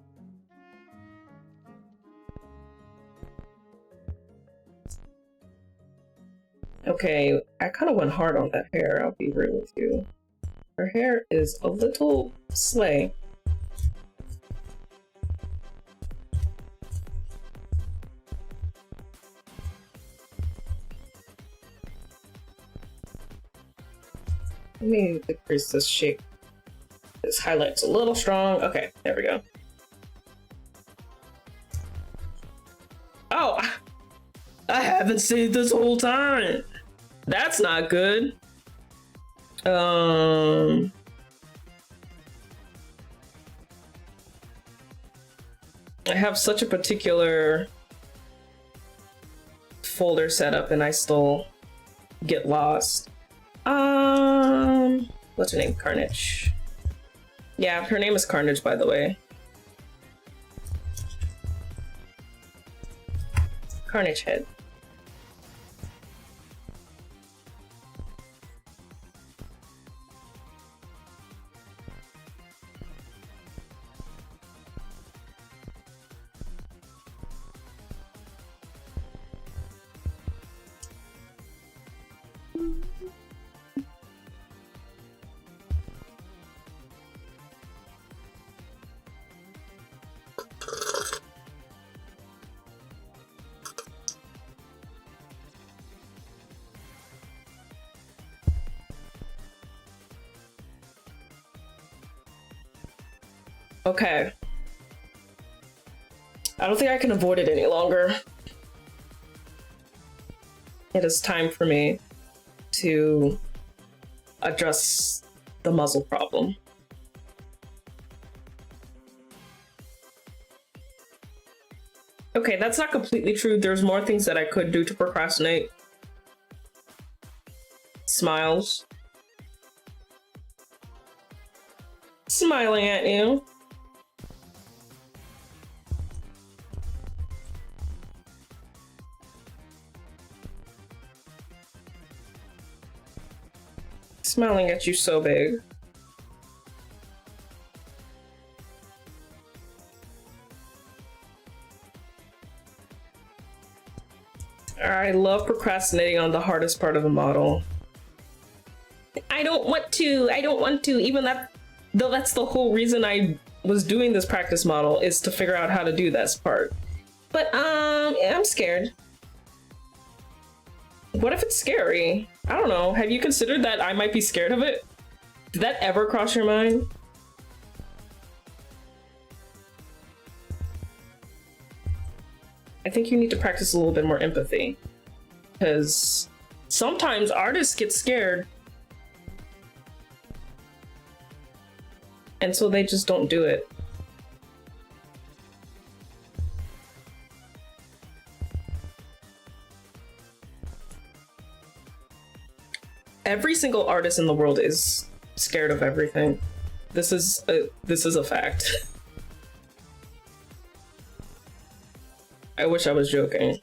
Okay, I kind of went hard on that hair, I'll be real with you. Her hair is a little slay. Let me decrease this shape. This highlight's a little strong. Okay, there we go. Oh, I haven't saved this whole time. That's not good. I have such a particular folder set up and I still get lost. What's her name? Carnage. Yeah, her name is Carnage, by the way. Carnage head. Okay. I don't think I can avoid it any longer. It is time for me to address the muzzle problem. Okay, that's not completely true. There's more things that I could do to procrastinate. Smiles. Smiling at you. Smiling at you so big. I love procrastinating on the hardest part of the model. I don't want to, even though that's the whole reason I was doing this practice model, is to figure out how to do this part. But I'm scared. What if it's scary? I don't know. Have you considered that I might be scared of it? Did that ever cross your mind? I think you need to practice a little bit more empathy. Because sometimes artists get scared. And so they just don't do it. Every single artist in the world is scared of everything. This is a fact. I wish I was joking.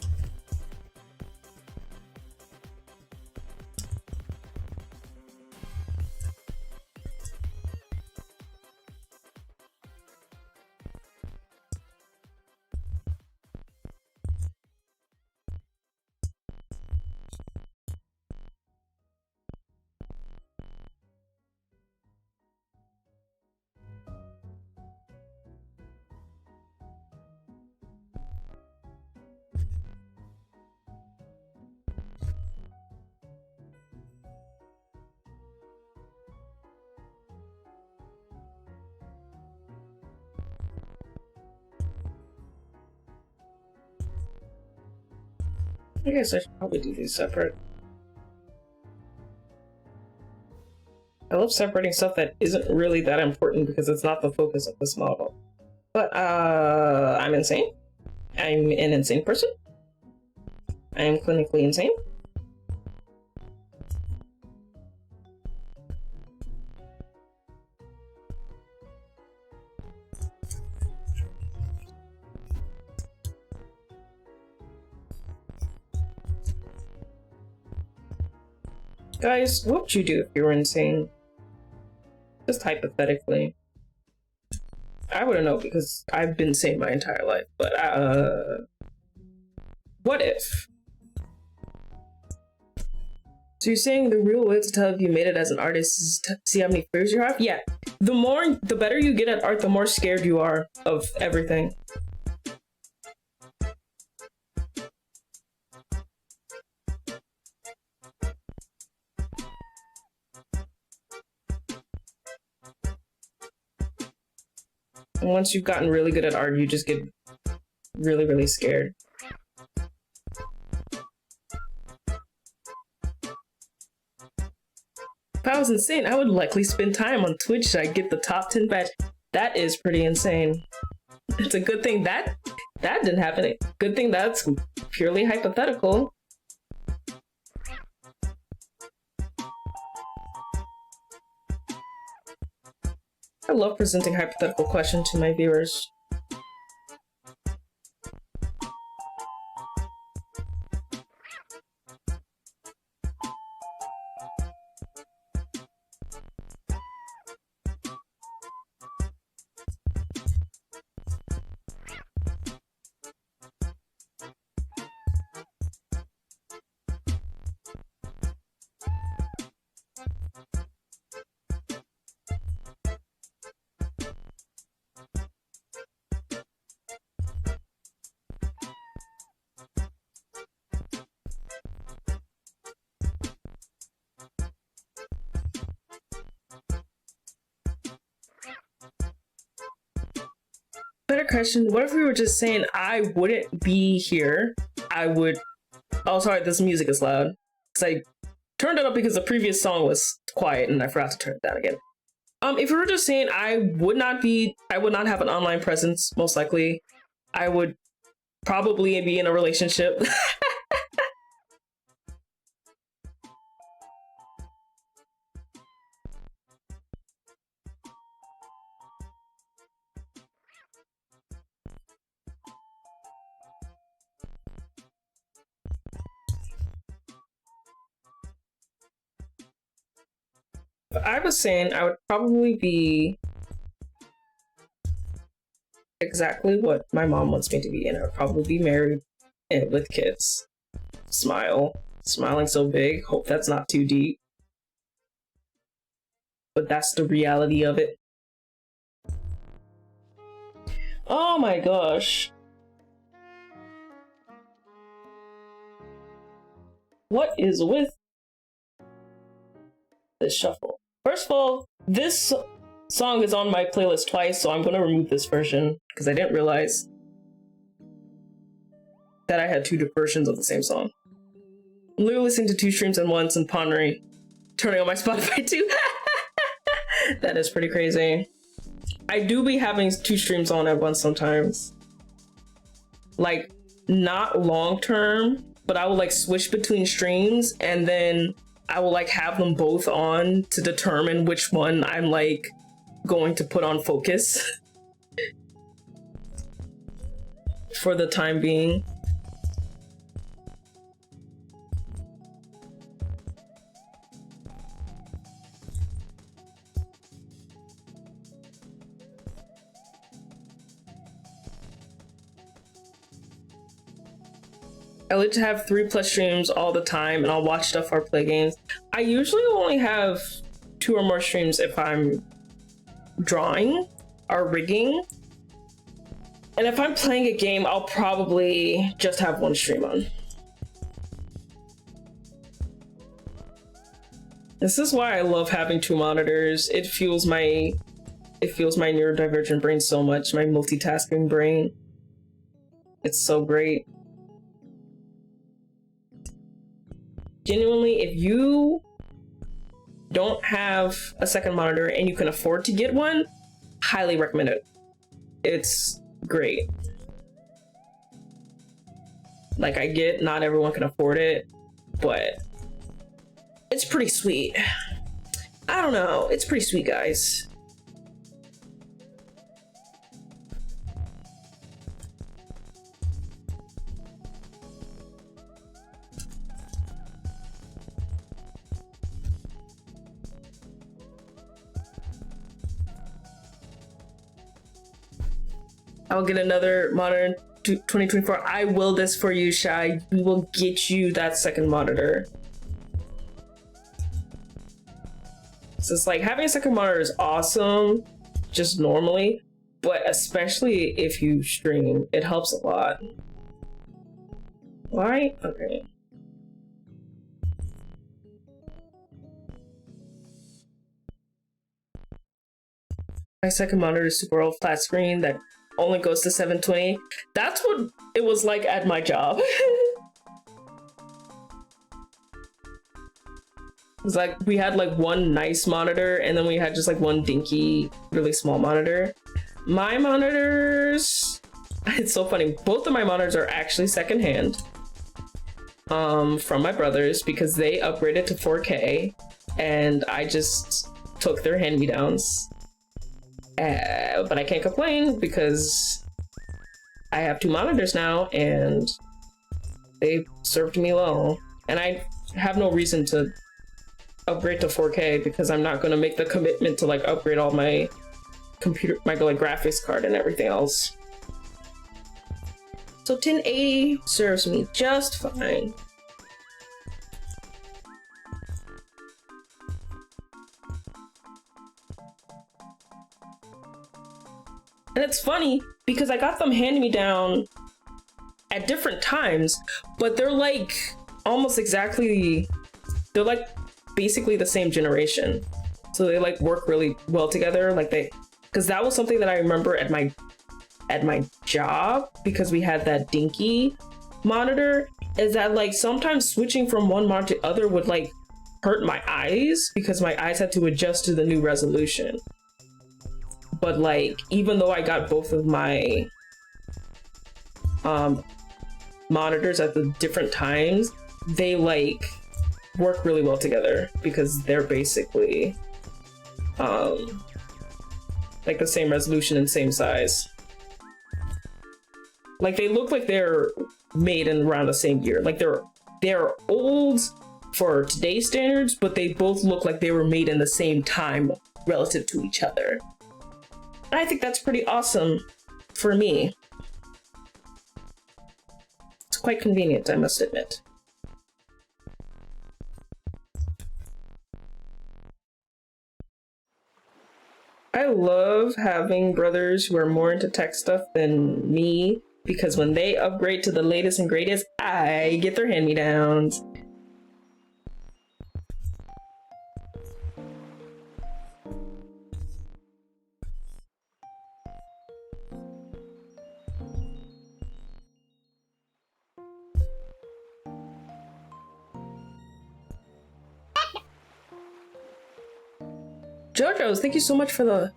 I guess I should probably do these separate. I love separating stuff that isn't really that important because it's not the focus of this model. But I'm insane. I'm an insane person. I am clinically insane. Guys, what would you do if you were insane? Just hypothetically. I wouldn't know because I've been sane my entire life, but what if? So you're saying the real way to tell if you made it as an artist is to see how many furries you have? Yeah. The better you get at art, the more scared you are of everything. And once you've gotten really good at art, you just get really, really scared. If I was insane, I would likely spend time on Twitch so I get the top 10 badge. That is pretty insane. It's a good thing that didn't happen. Good thing that's purely hypothetical. I love presenting hypothetical questions to my viewers. Better question, what if we were just saying I wouldn't be here? I would... Oh, sorry, this music is loud. Because I turned it up because the previous song was quiet and I forgot to turn it down again. If we were just saying I would not have an online presence, most likely. I would probably be in a relationship. I was saying I would probably be exactly what my mom wants me to be, and I would probably be married and with kids. Smiling so big. Hope that's not too deep. But that's the reality of it. Oh my gosh. What is with this shuffle? First of all, this song is on my playlist twice, so I'm gonna remove this version because I didn't realize that I had two versions of the same song. I'm literally listening to two streams at once and pondering turning on my Spotify too. That is pretty crazy. I do be having two streams on at once sometimes. Like, not long term, but I will like switch between streams and then I will like have them both on to determine which one I'm like going to put on focus for the time being. I like to have 3+ streams all the time and I'll watch stuff or play games. I usually only have 2 or more streams if I'm drawing or rigging. And if I'm playing a game, I'll probably just have 1 stream on. This is why I love having 2 monitors. It fuels my neurodivergent brain so much, my multitasking brain. It's so great. Genuinely, if you don't have a second monitor and you can afford to get one, highly recommend it. It's great. Like, I get not everyone can afford it, but it's pretty sweet. I don't know, it's pretty sweet, guys. I will get another monitor in 2024. I will this for you, Shy. We will get you that second monitor. So it's like having a second monitor is awesome, just normally, but especially if you stream, it helps a lot. Why? Okay. My second monitor is super old flat screen that only goes to 720. That's what it was like at my job. It was like we had like one nice monitor and then we had just like one dinky, really small monitor. My monitors, it's so funny. Both of my monitors are actually secondhand from my brothers because they upgraded to 4K and I just took their hand-me-downs. But I can't complain because I have two monitors now and they served me well. And I have no reason to upgrade to 4K because I'm not going to make the commitment to like upgrade all my computer, my like graphics card and everything else. So 1080 serves me just fine. And it's funny because I got them hand-me-down at different times, but they're like almost exactly, they're like basically the same generation. So they like work really well together. Like because that was something that I remember at my job, because we had that dinky monitor, is that like sometimes switching from one monitor to other would like hurt my eyes because my eyes had to adjust to the new resolution. But like, even though I got both of my monitors at the different times, they like work really well together because they're basically like the same resolution and same size. Like they look like they're made in around the same year. Like they're old for today's standards, but they both look like they were made in the same time relative to each other. And I think that's pretty awesome for me. It's quite convenient, I must admit. I love having brothers who are more into tech stuff than me, because when they upgrade to the latest and greatest, I get their hand-me-downs. Jojo's, thank you so much for the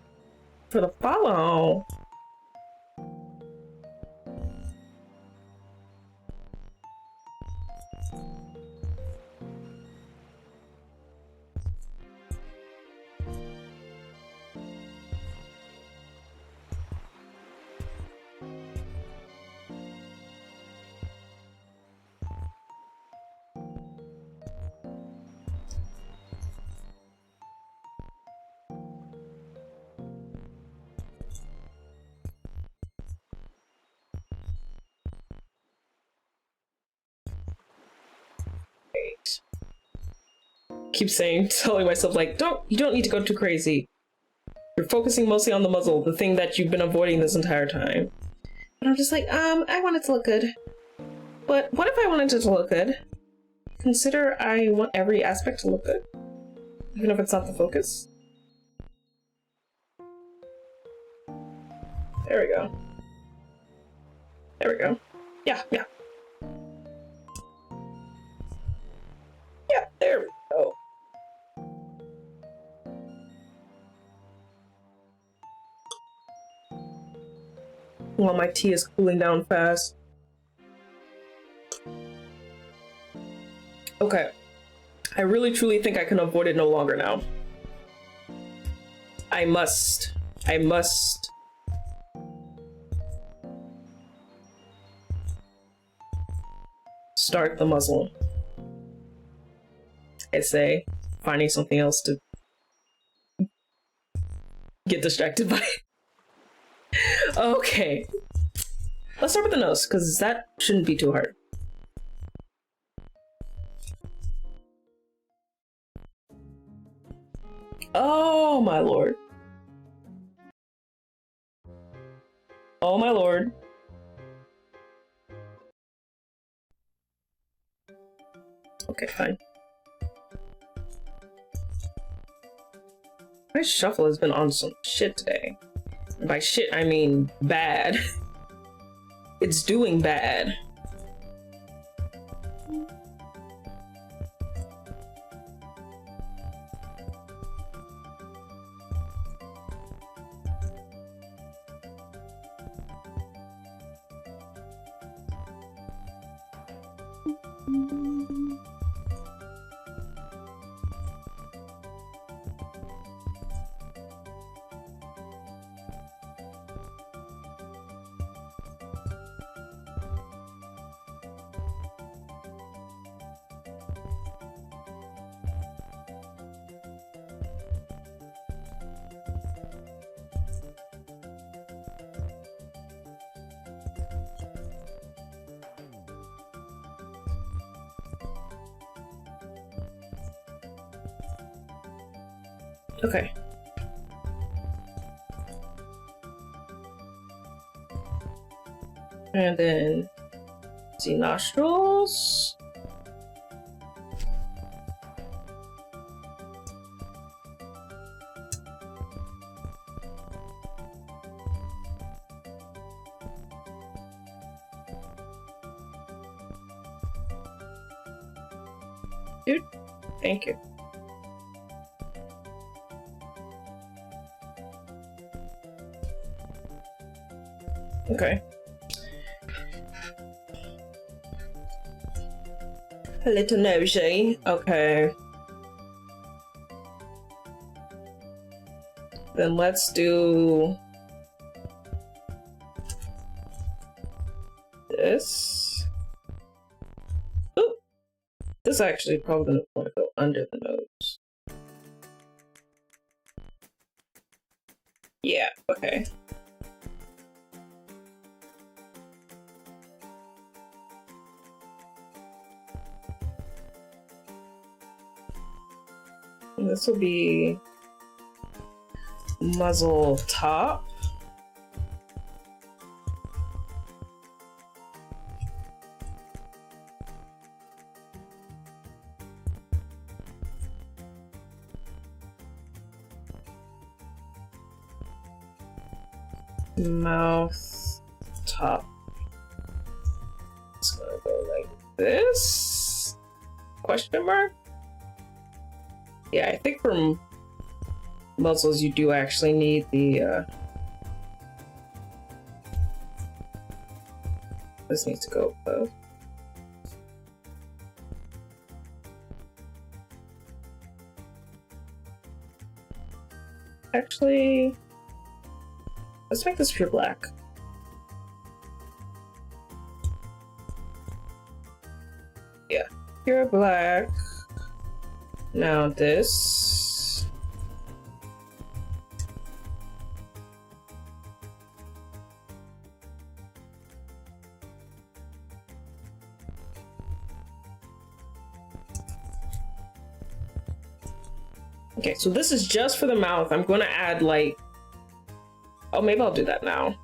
follow. Keep telling myself like, you don't need to go too crazy. You're focusing mostly on the muzzle, the thing that you've been avoiding this entire time. But I'm just like, I want it to look good. But what if I wanted it to look good? Consider I want every aspect to look good, even if it's not the focus. There we go. There we go. Yeah. Yeah, there we go. While my tea is cooling down fast. Okay. I really truly think I can avoid it no longer now. I must start the muzzle. I say, finding something else to get distracted by. Okay, Let's start with the nose, because that shouldn't be too hard. Oh my lord. Oh my lord. Okay, fine. My shuffle has been on some shit today. And by shit, I mean bad. It's doing bad. Okay. And then see nostrils. Dude, thank you. Okay. A little nosy. Okay. Then let's do this. Ooh. This actually probably gonna want to go under the nose. Yeah, okay. And this will be muzzle top. Mouth top. It's gonna go like this? Question mark? Yeah, I think for muzzles you do actually need the this needs to go both. Actually, let's make this pure black. Yeah, pure black. Now this. Okay, so this is just for the mouth. I'm going to add like, oh, maybe I'll do that now.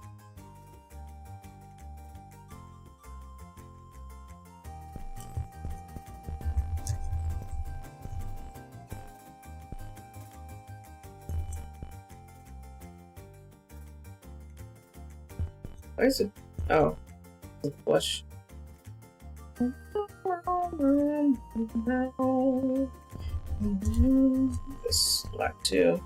Why is it? Oh, it's blush. This black too.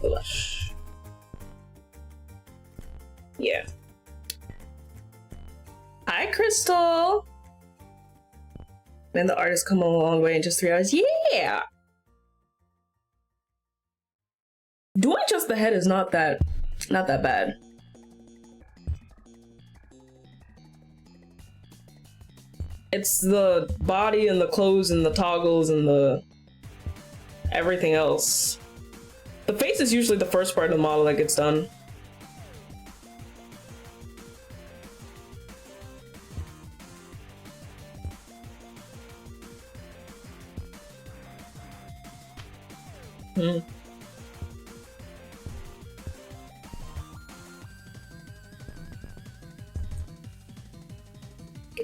Blush. Yeah. Hi, Crystal. And the artist come a long way in just 3 hours. Yeah. Doing just the head is not that bad. It's the body and the clothes and the toggles and the everything else. The face is usually the first part of the model that gets done.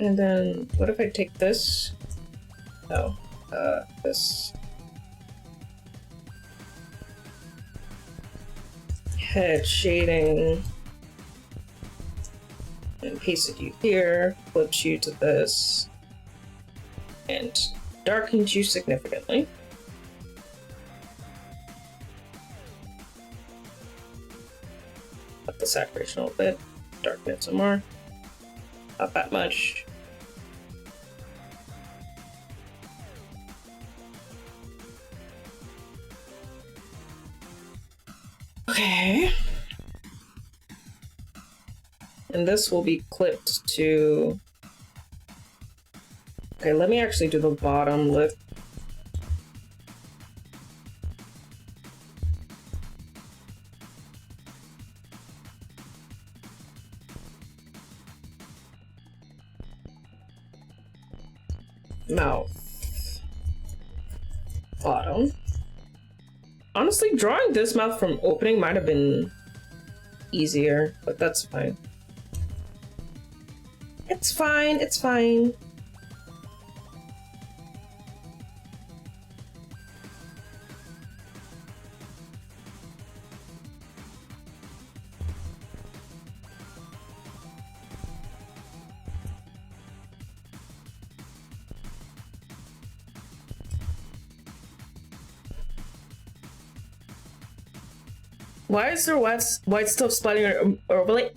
And then, what if I take this? No, this. Head shading. And pasted you here, flips you to this, and darkens you significantly. Up the saturation a little bit, darken it some more. Not that much. Okay. And this will be clipped to... Okay, let me actually do the bottom lip. Mouth. Bottom. Honestly, drawing this mouth from opening might have been easier, but that's fine. It's fine, it's fine. Why is there white stuff splattering overlay?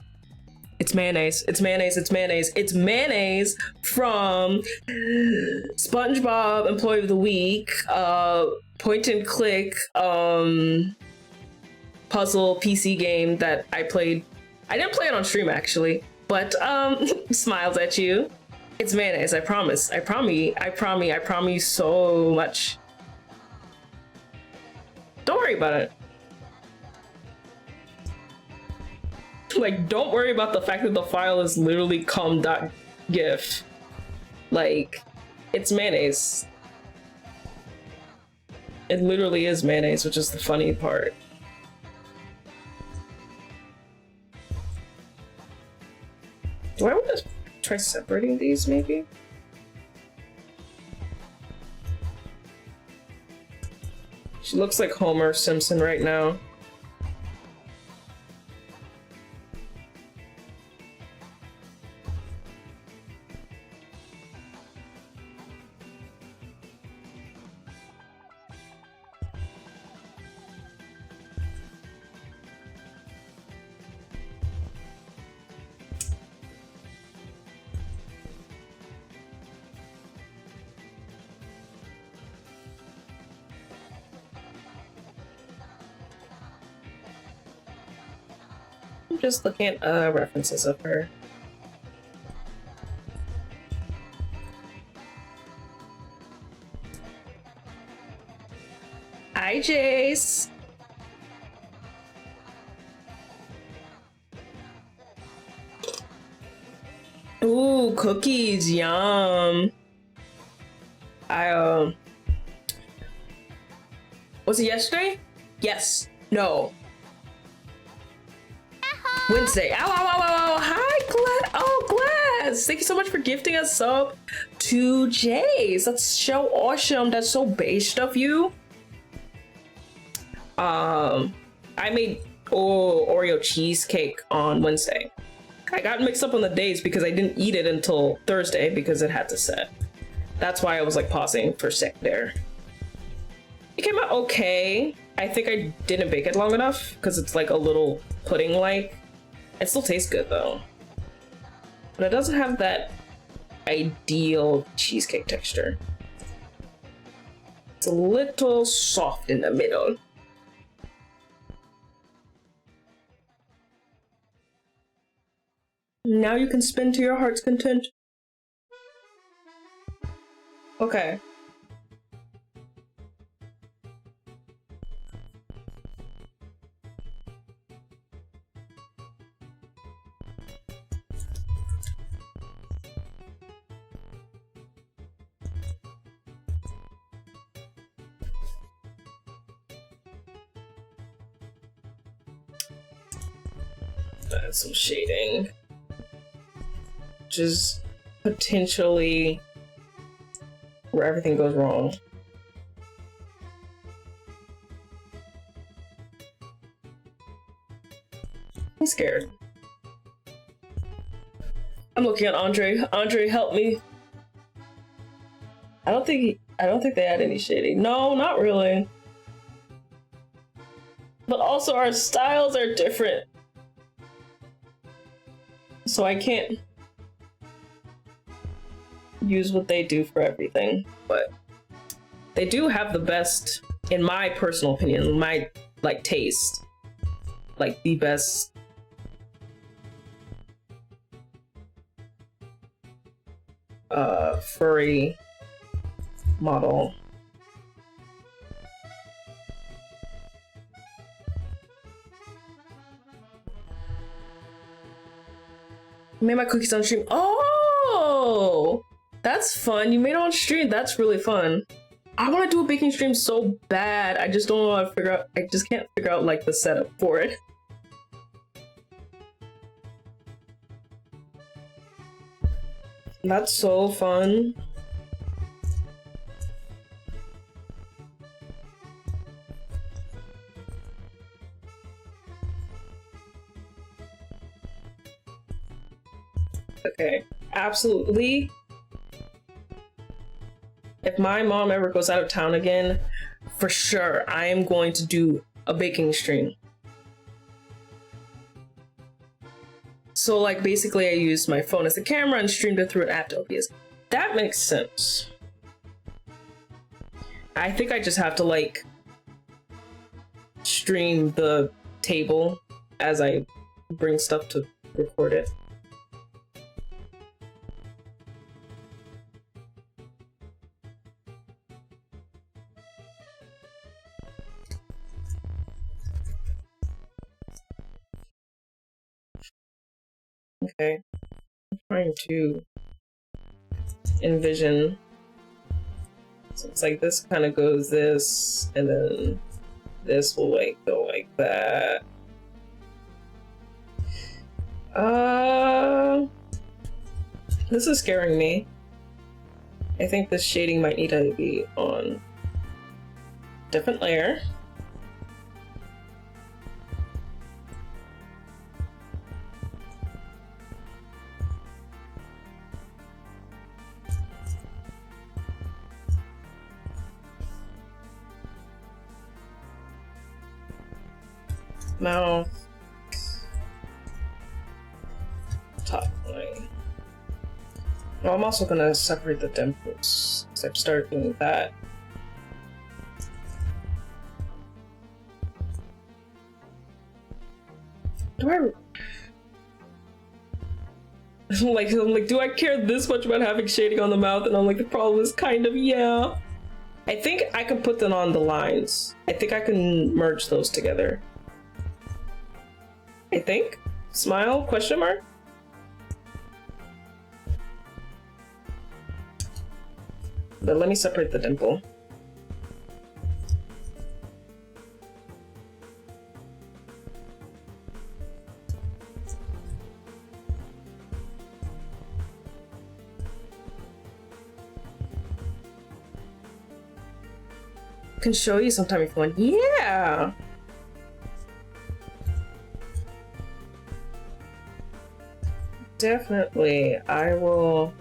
It's mayonnaise. It's mayonnaise. It's mayonnaise. It's mayonnaise from SpongeBob Employee of the Week, point and click puzzle PC game that I played. I didn't play it on stream actually, but smiles at you. It's mayonnaise. I promise. I promise you so much. Don't worry about it. Like, don't worry about the fact that the file is literally com.gif. Like, it's mayonnaise. It literally is mayonnaise, which is the funny part. Do I want to try separating these, maybe? She looks like Homer Simpson right now. I'm just looking at references of her. Hi, Jace. Ooh, cookies, yum. Was it yesterday? Yes. No. Wednesday. Ow, ow, ow, ow, ow. Hi, Glad. Oh, Glass. Thank you so much for gifting us sub to Jace. That's so awesome. That's so based of you. I made Oreo cheesecake on Wednesday. I got mixed up on the days because I didn't eat it until Thursday because it had to set. That's why I was like pausing for a sec there. It came out okay. I think I didn't bake it long enough because it's like a little pudding-like. It still tastes good though. But it doesn't have that ideal cheesecake texture. It's a little soft in the middle. Now you can spin to your heart's content. Okay. Add some shading. Which is potentially where everything goes wrong. I'm scared. I'm looking at Andre. Andre, help me. I don't think they had any shading. No, not really. But also our styles are different. So I can't use what they do for everything, but they do have the best, in my personal opinion, my like taste, like the best furry model. I made my cookies on stream. Oh, that's fun. You made it on stream. That's really fun. I want to do a baking stream so bad. I just don't know how to figure out. I just can't figure out like the setup for it. That's so fun. Okay, absolutely. If my mom ever goes out of town again, for sure, I am going to do a baking stream. So like basically I used my phone as a camera and streamed it through an app to OBS. That makes sense. I think I just have to like stream the table as I bring stuff to record it. Okay, I'm trying to envision. So it's like this kind of goes this, and then this will like go like that. This is scaring me. I think this shading might need to be on a different layer. Now, top line. Well, I'm also gonna separate the dimples, because I've started doing that. Do I I'm like, do I care this much about having shading on the mouth? And I'm like, the problem is kind of, yeah. I think I can put them on the lines. I think I can merge those together. I think. Smile, question mark? But let me separate the dimple. I can show you sometime if you want. Yeah! Definitely. I will.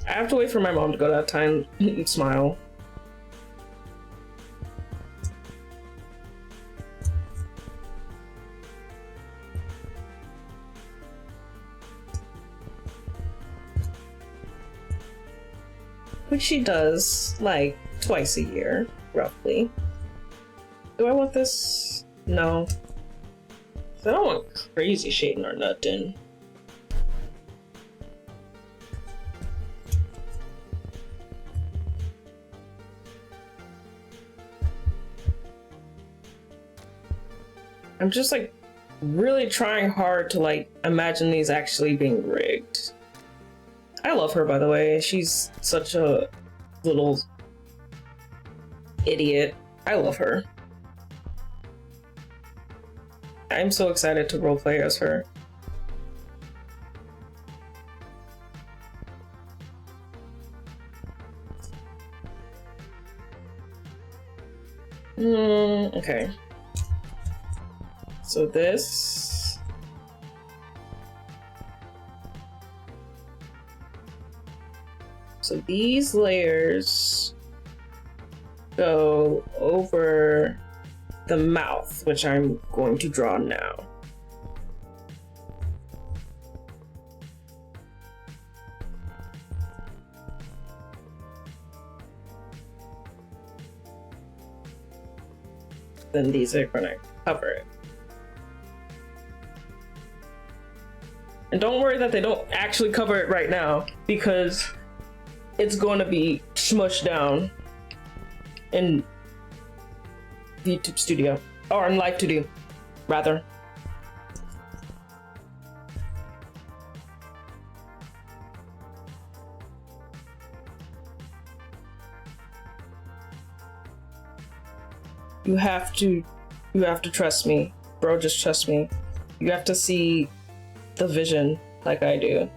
I have to wait for my mom to go that time and smile. Which she does, like, twice a year, roughly. Do I want this? No. I don't want crazy shading our nut in. I'm just like really trying hard to like imagine these actually being rigged. I love her, by the way. She's such a little idiot. I love her. I'm so excited to roleplay as her. Okay. So this. So these layers go over the mouth, which I'm going to draw now. Then these are gonna cover it. And don't worry that they don't actually cover it right now, because it's going to be smushed down in YouTube Studio, or in Live2d, rather. You have to trust me, bro. Just trust me. You have to see the vision like I do.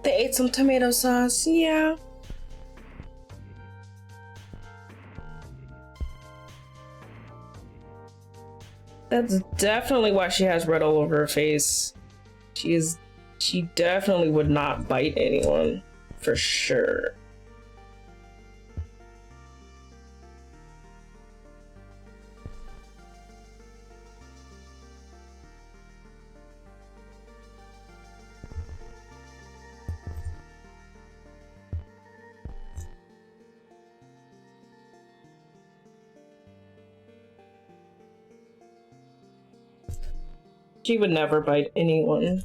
They ate some tomato sauce, yeah. That's definitely why she has red all over her face. She definitely would not bite anyone, for sure. She would never bite anyone.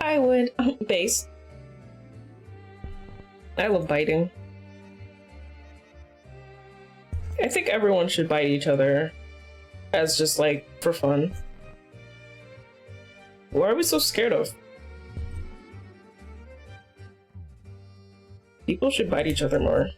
I would. Base. I love biting. I think everyone should bite each other as just like for fun. What are we so scared of? People should bite each other more.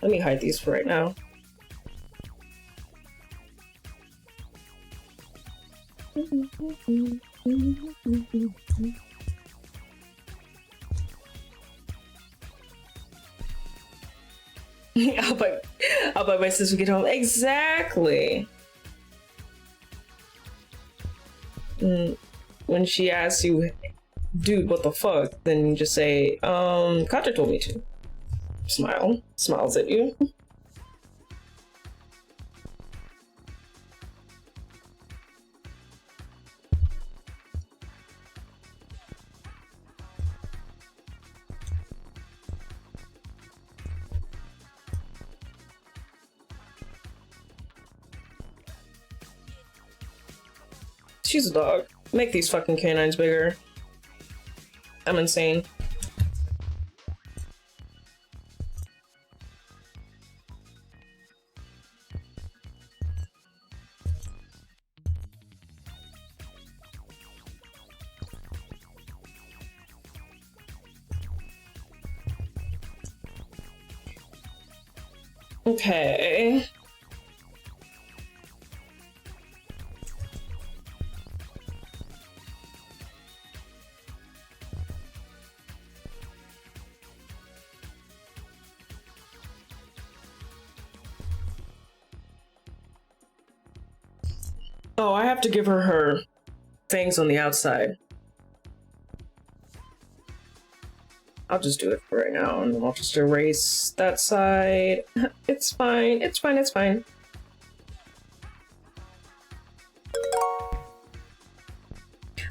Let me hide these for right now. I'll buy my sister get home. Exactly. When she asks you, dude, what the fuck? Then you just say, Kata told me to. Smile. Smiles at you. She's a dog. Make these fucking canines bigger. I'm insane. Okay. Oh, I have to give her fangs on the outside. I'll just do it for right now, and then I'll just erase that side. It's fine, it's fine, it's fine.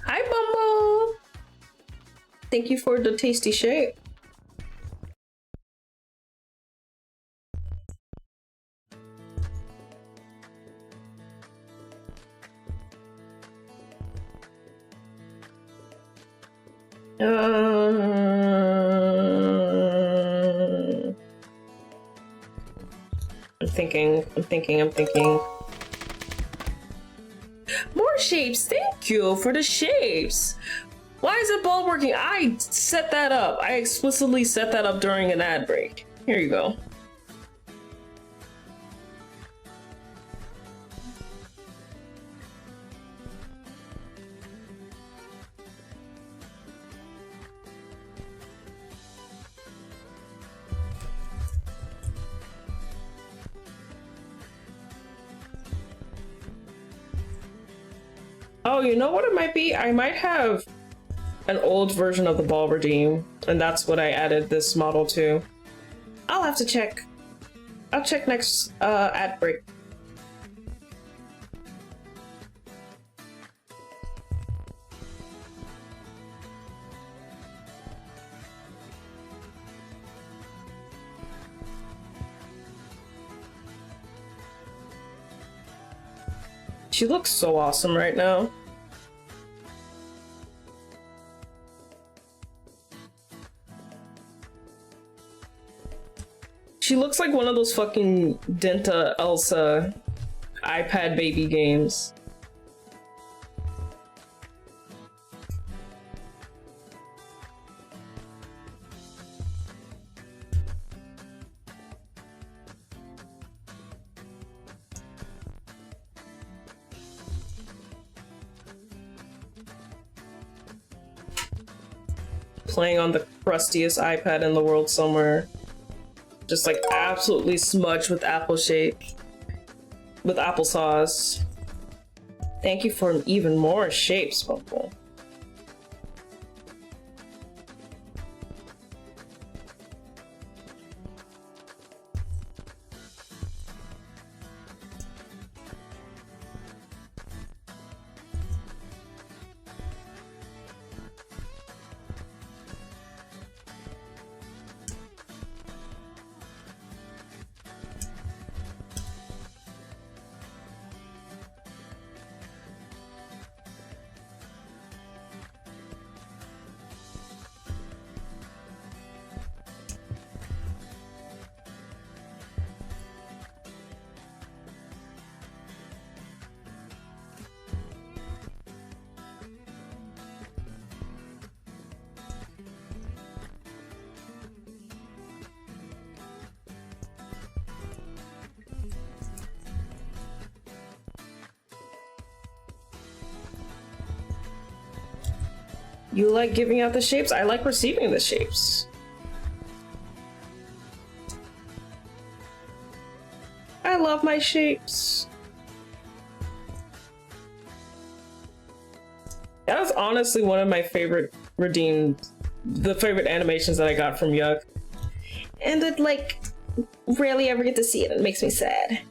Hi, Bumble! Thank you for the tasty shape. I'm thinking. More shapes, thank you for the shapes. Why is it ball working? I set that up. I explicitly set that up during an ad break. Here you go. Oh, you know what it might be? I might have an old version of the ball redeem, and that's what I added this model to. I'll have to check. I'll check next ad break. She looks so awesome right now. She looks like one of those fucking Denta Elsa iPad baby games. Playing on the crustiest iPad in the world somewhere. Just like absolutely smudged with applesauce. Thank you for even more shapes, Bumble. You like giving out the shapes? I like receiving the shapes. I love my shapes. That was honestly one of my favorite the favorite animations that I got from Yuck. And I'd like rarely ever get to see it. It makes me sad.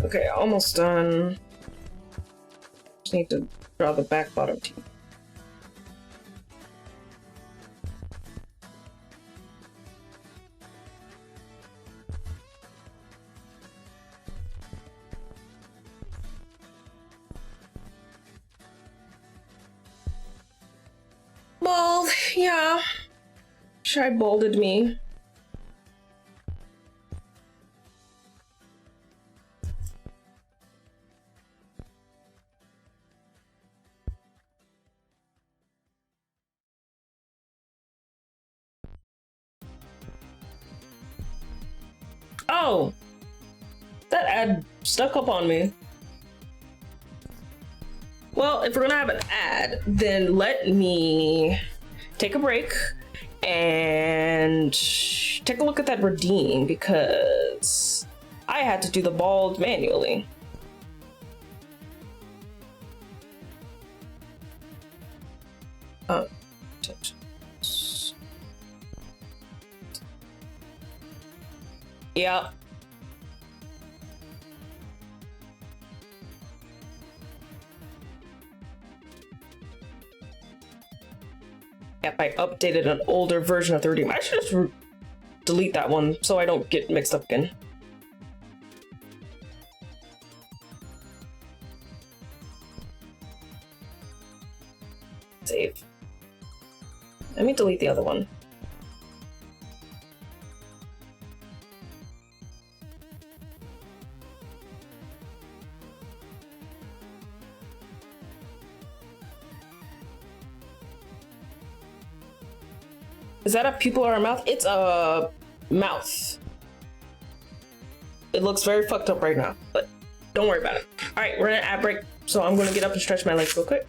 Okay, almost done. Just need to draw the back bottom teeth. Bald, yeah. Shy balded me. Oh! That ad stuck up on me. Well, if we're gonna have an ad, then let me take a break and take a look at that redeem, because I had to do the bald manually. Yep. Yep, I updated an older version of the redeem. I should just delete that one so I don't get mixed up again. Save. Let me delete the other one. Is that a pupil or a mouth? It's a mouth. It looks very fucked up right now, but don't worry about it. All right, we're in an ad break, so I'm gonna get up and stretch my legs real quick.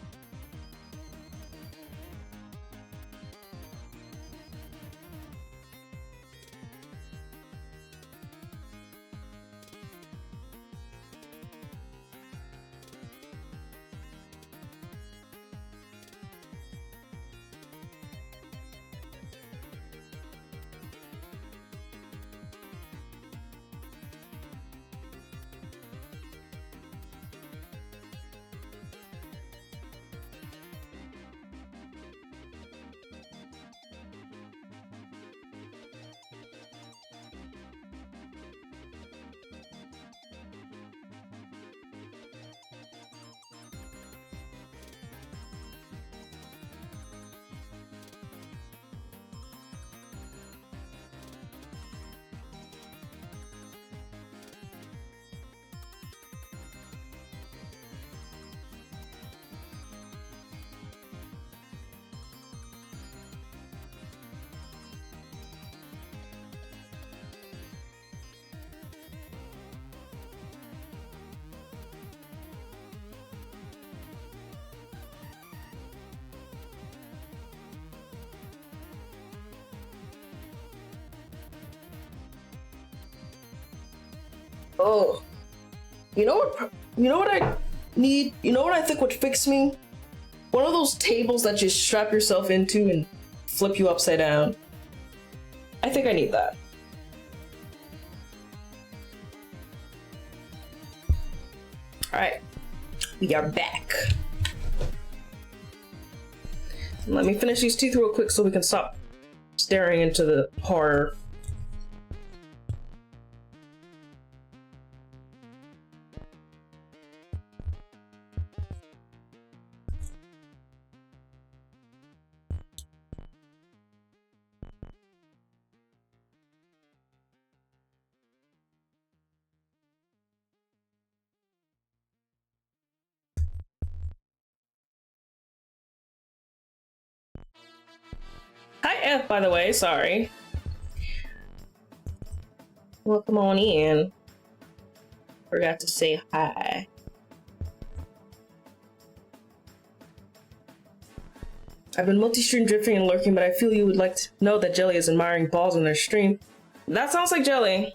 Oh, you know what? You know what I need? You know what I think would fix me? One of those tables that you strap yourself into and flip you upside down. I think I need that. All right, we are back. Let me finish these teeth real quick so we can stop staring into the horror. Hi, F, by the way, sorry. Welcome on in. Forgot to say hi. I've been multi-stream drifting and lurking, but I feel you would like to know that Jelly is admiring balls on their stream. That sounds like Jelly.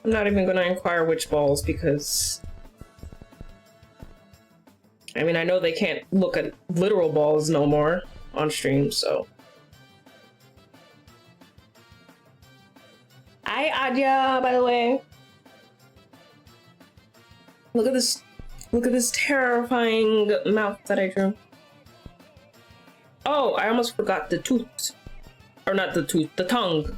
I'm not even gonna inquire which balls because I mean I know they can't look at literal balls no more on stream, so. Hi Adya, by the way. Look at this terrifying mouth that I drew. Oh, I almost forgot the tooth. Or not the tooth, the tongue.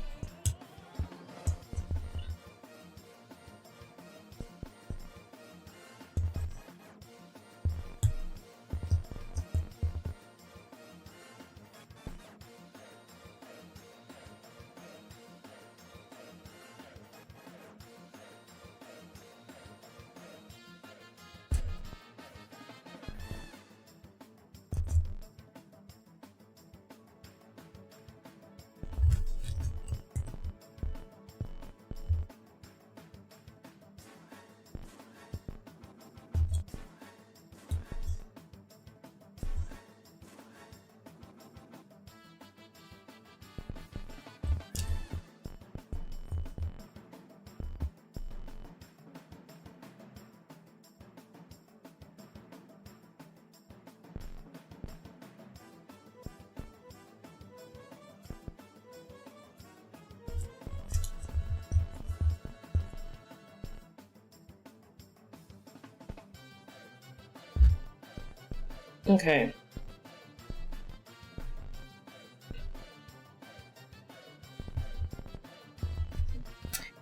Okay.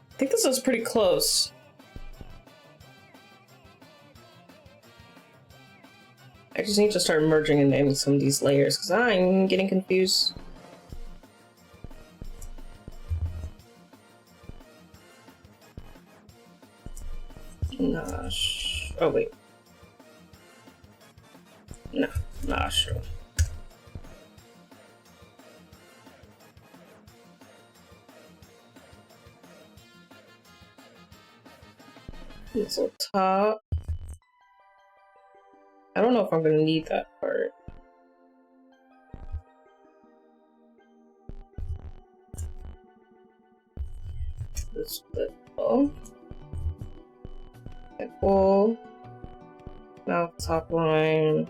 I think this was pretty close. I just need to start merging and naming some of these layers because I'm getting confused. Gosh. Oh, wait. No, not sure. This little top. I don't know if I'm gonna need that part. This little. Full. Mouth top line.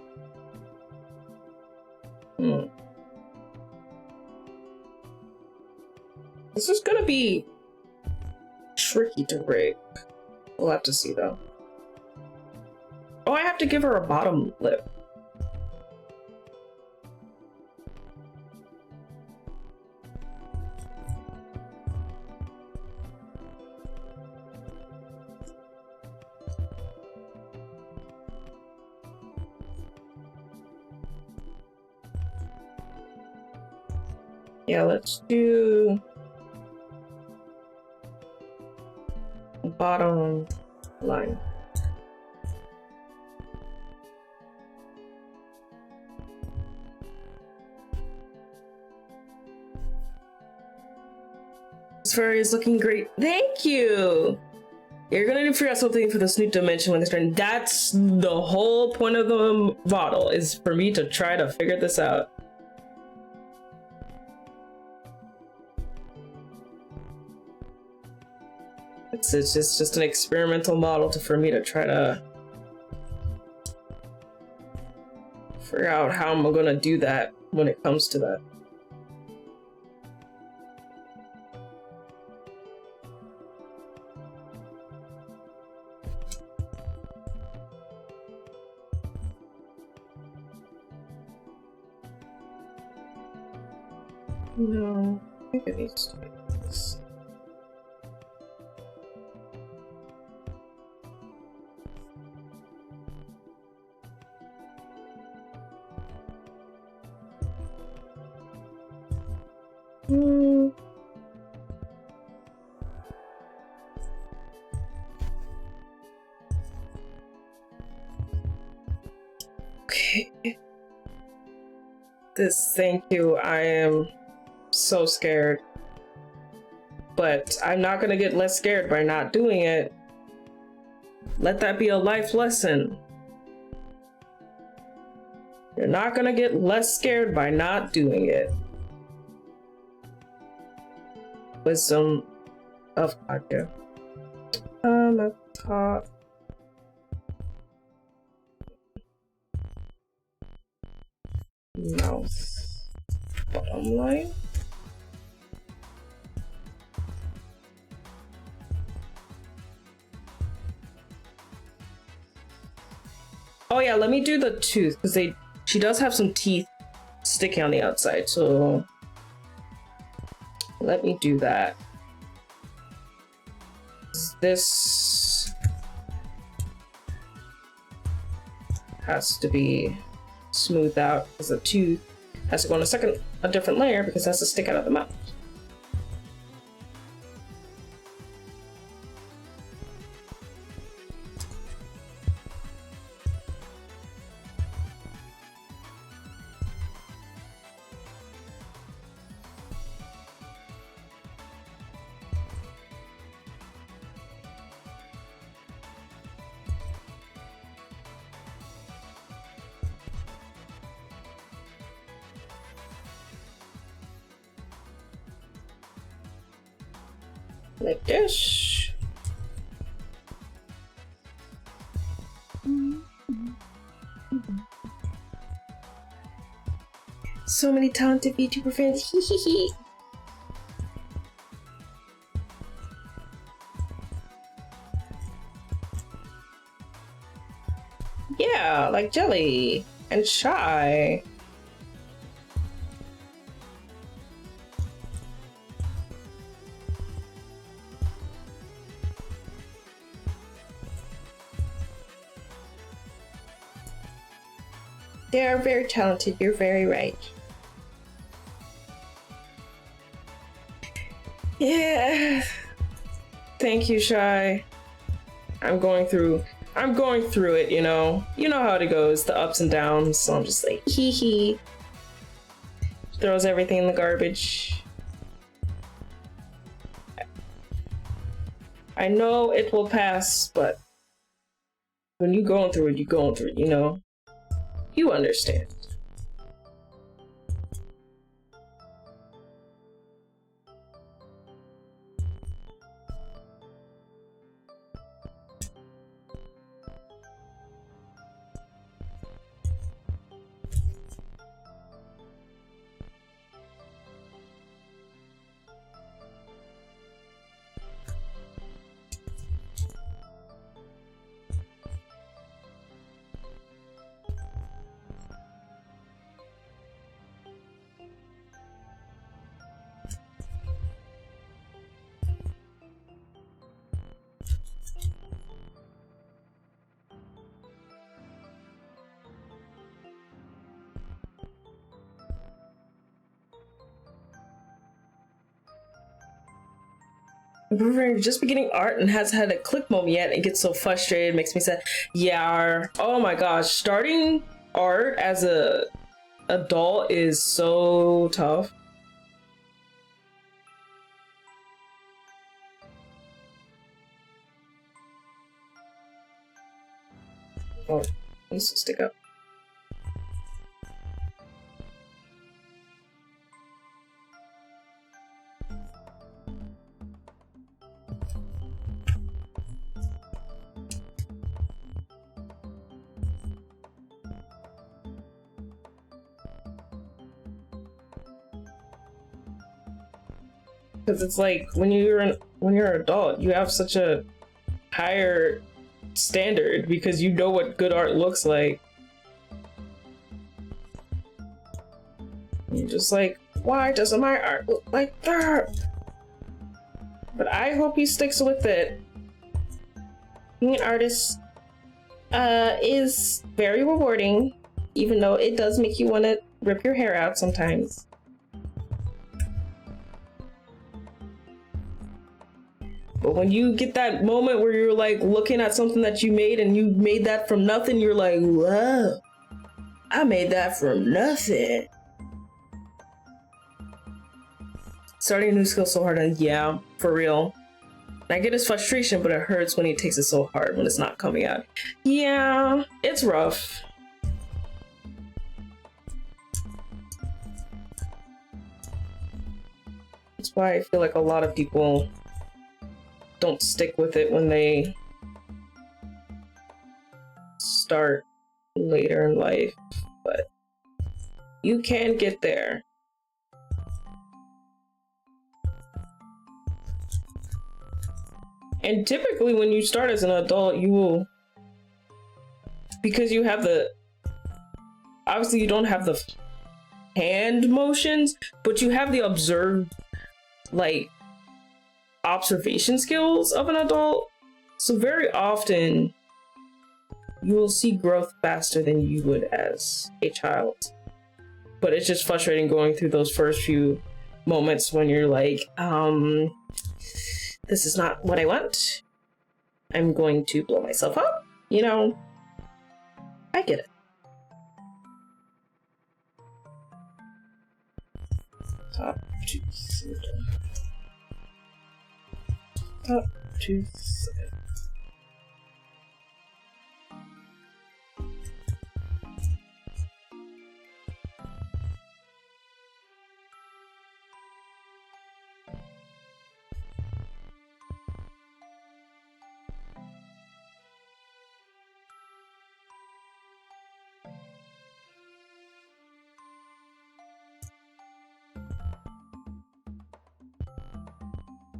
This is gonna be tricky to rig. We'll have to see though. Oh, I have to give her a bottom lip. Yeah, let's do bottom line. This furry is looking great. Thank you! You're gonna figure out something for this new dimension when it's turn. That's the whole point of the model, is for me to try to figure this out. It's just an experimental model for me to try to figure out how I'm gonna do that when it comes to that. No, I think it needs to be this. Okay. Thank you. I am so scared. But I'm not gonna get less scared by not doing it. Let that be a life lesson. You're not gonna get less scared by not doing it. Wisdom of Adya. Up top. Mouth. Bottom line. Oh yeah, let me do the tooth because she does have some teeth sticking on the outside, so let me do that. This has to be smoothed out because the tooth has to go on a different layer because it has to stick out of the mouth. Like this. So many talented VTuber fans. Hee. Yeah, like Jelly and Shy. They are very talented, you're very right. Yeah. Thank you, Shy. I'm going through it, you know. You know how it goes, the ups and downs, so I'm just like, hee hee. Throws everything in the garbage. I know it will pass, but when you're going through it, you know? You understand. Just beginning art and has had a click moment yet and gets so frustrated, makes me say, yeah, oh my gosh, starting art as a adult is so tough. Oh, it needs to stick up. Because it's like when you're an adult, you have such a higher standard because you know what good art looks like. You're just like, why doesn't my art look like that? But I hope he sticks with it. Being an artist is very rewarding, even though it does make you want to rip your hair out sometimes. But when you get that moment where you're like looking at something that you made and you made that from nothing, you're like, whoa, I made that from nothing. Starting a new skill so hard, and yeah, for real. I get his frustration, but it hurts when he takes it so hard when it's not coming out. Yeah, it's rough. That's why I feel like a lot of people don't stick with it when they start later in life, but you can get there. And typically when you start as an adult, you will, because you have the, obviously you don't have the hand motions, but you have the observed, like, observation skills of an adult. So very often you will see growth faster than you would as a child. But it's just frustrating going through those first few moments when you're like, this is not what I want. I'm going to blow myself up. You know, I get it. Top tooth. Top tooth.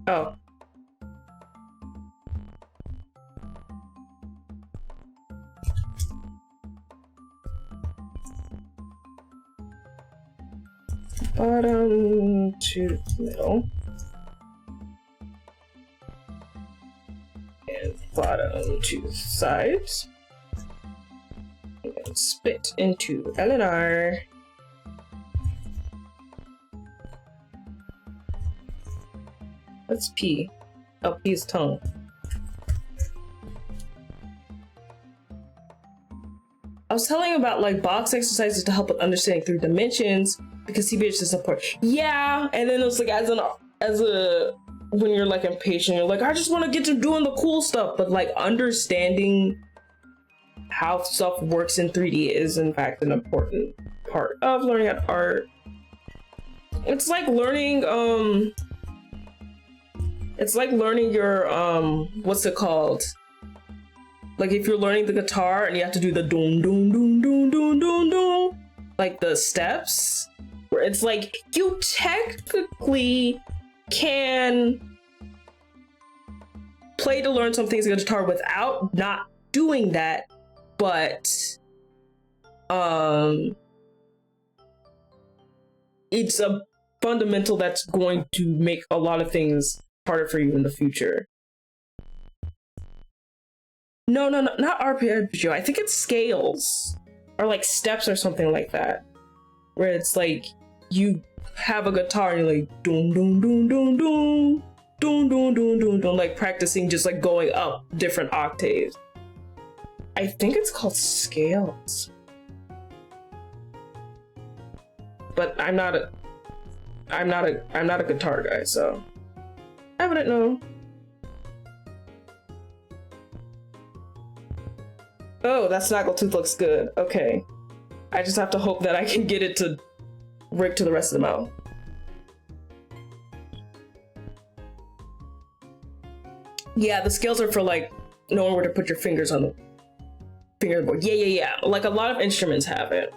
Oh. Bottom to middle. And bottom to sides. And split into L&R. What's P? Oh, P is tongue. I was telling you about like box exercises to help with understanding through dimensions because CBH is support. Yeah, and then it's like as a when you're like impatient, you're like, I just want to get to doing the cool stuff, but like understanding how stuff works in 3D is in fact an important part of learning how to art. It's like learning it's like learning your what's it called? Like if you're learning the guitar and you have to do the doom doom doom doom doom doom doom, like the steps, where it's like you technically can play to learn some things on guitar without not doing that, but it's a fundamental that's going to make a lot of things harder for you in the future. No, not arpeggio. I think it's scales or like steps or something like that, where it's like you have a guitar and you're like doom doom doom doom doom doom doom doom doom doom, like practicing just like going up different octaves. I think it's called scales, but I'm not a guitar guy, so I wouldn't know. Oh, that snaggletooth looks good. Okay. I just have to hope that I can get it to rig to the rest of the mouth. Yeah, the scales are for like knowing where to put your fingers on the fingerboard. Yeah. Like a lot of instruments have it.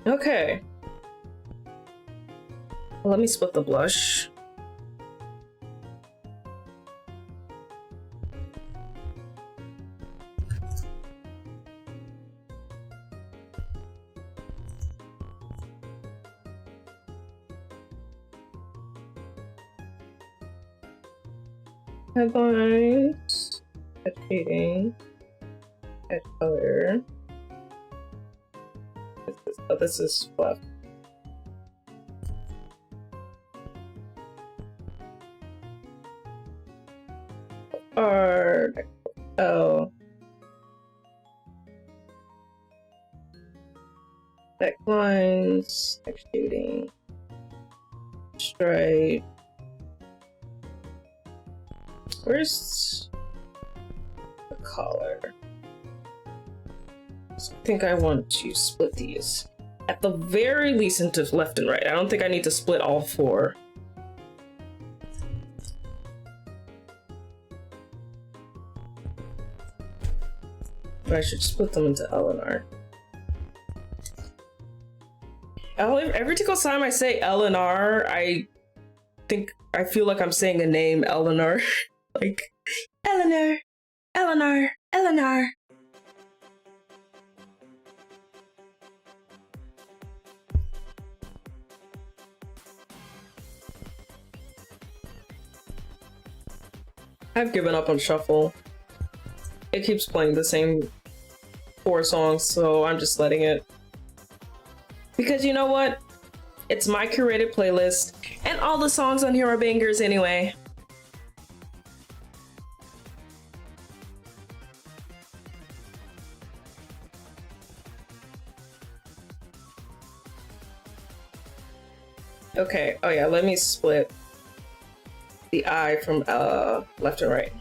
Okay. Let me split the blush. Headlines, head shading, head color. This is fluff. Art. Oh. Necklines, neck shading, stripe. Where's the collar? So I think I want to split these. At the very least into left and right. I don't think I need to split all four. But I should split them into L and R. Every single time I say L and R, I feel like I'm saying a name, Eleanor. Like, Eleanor, Eleanor, Eleanor. I've given up on shuffle. It keeps playing the same 4 songs, so I'm just letting it. Because you know what? It's my curated playlist, and all the songs on here are bangers anyway. Okay, oh yeah, let me split the I from left and right.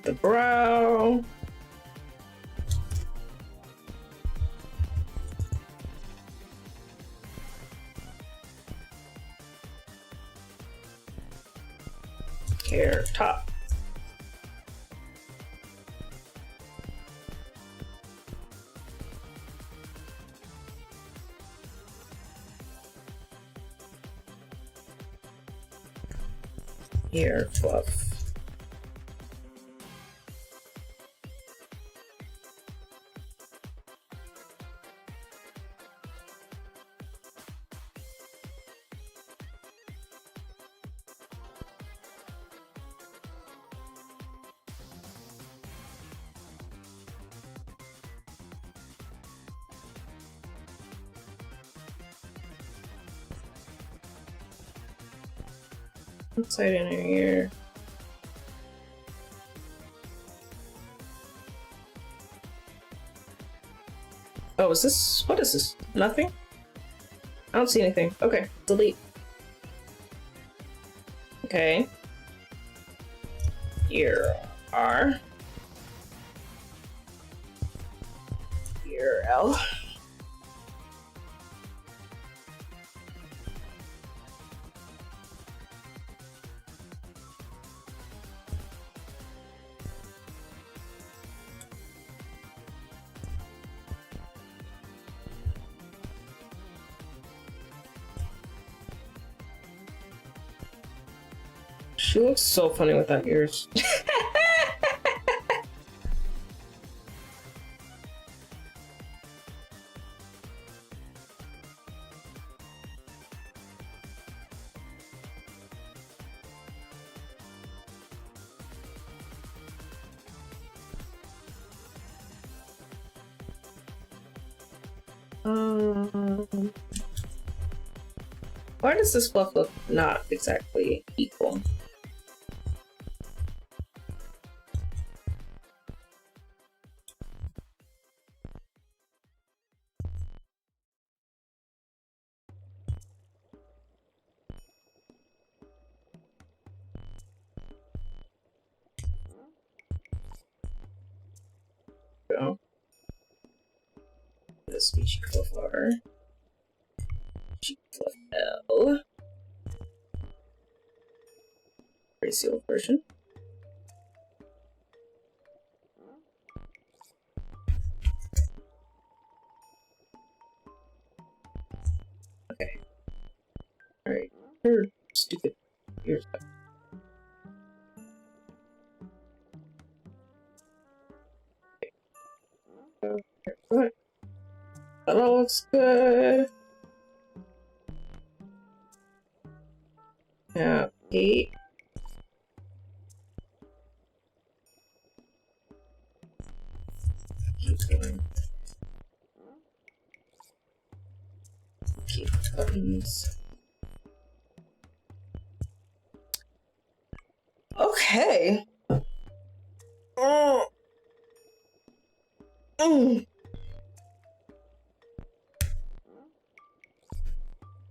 The brow. Hair top. Hair fluff. Inside inner ear. Oh, is this? What is this? Nothing? I don't see anything. Okay, delete. Okay. Ear R. Ear L. She looks so funny without ears. Why does this fluff look not exactly equal? Go. This be cheek fluff R. Cheek fluff L. Ratio version. Okay. Alright. Stupid ears. Okay. That all looks good. Yeah, 8. Keep going. Keep buttons. Okay.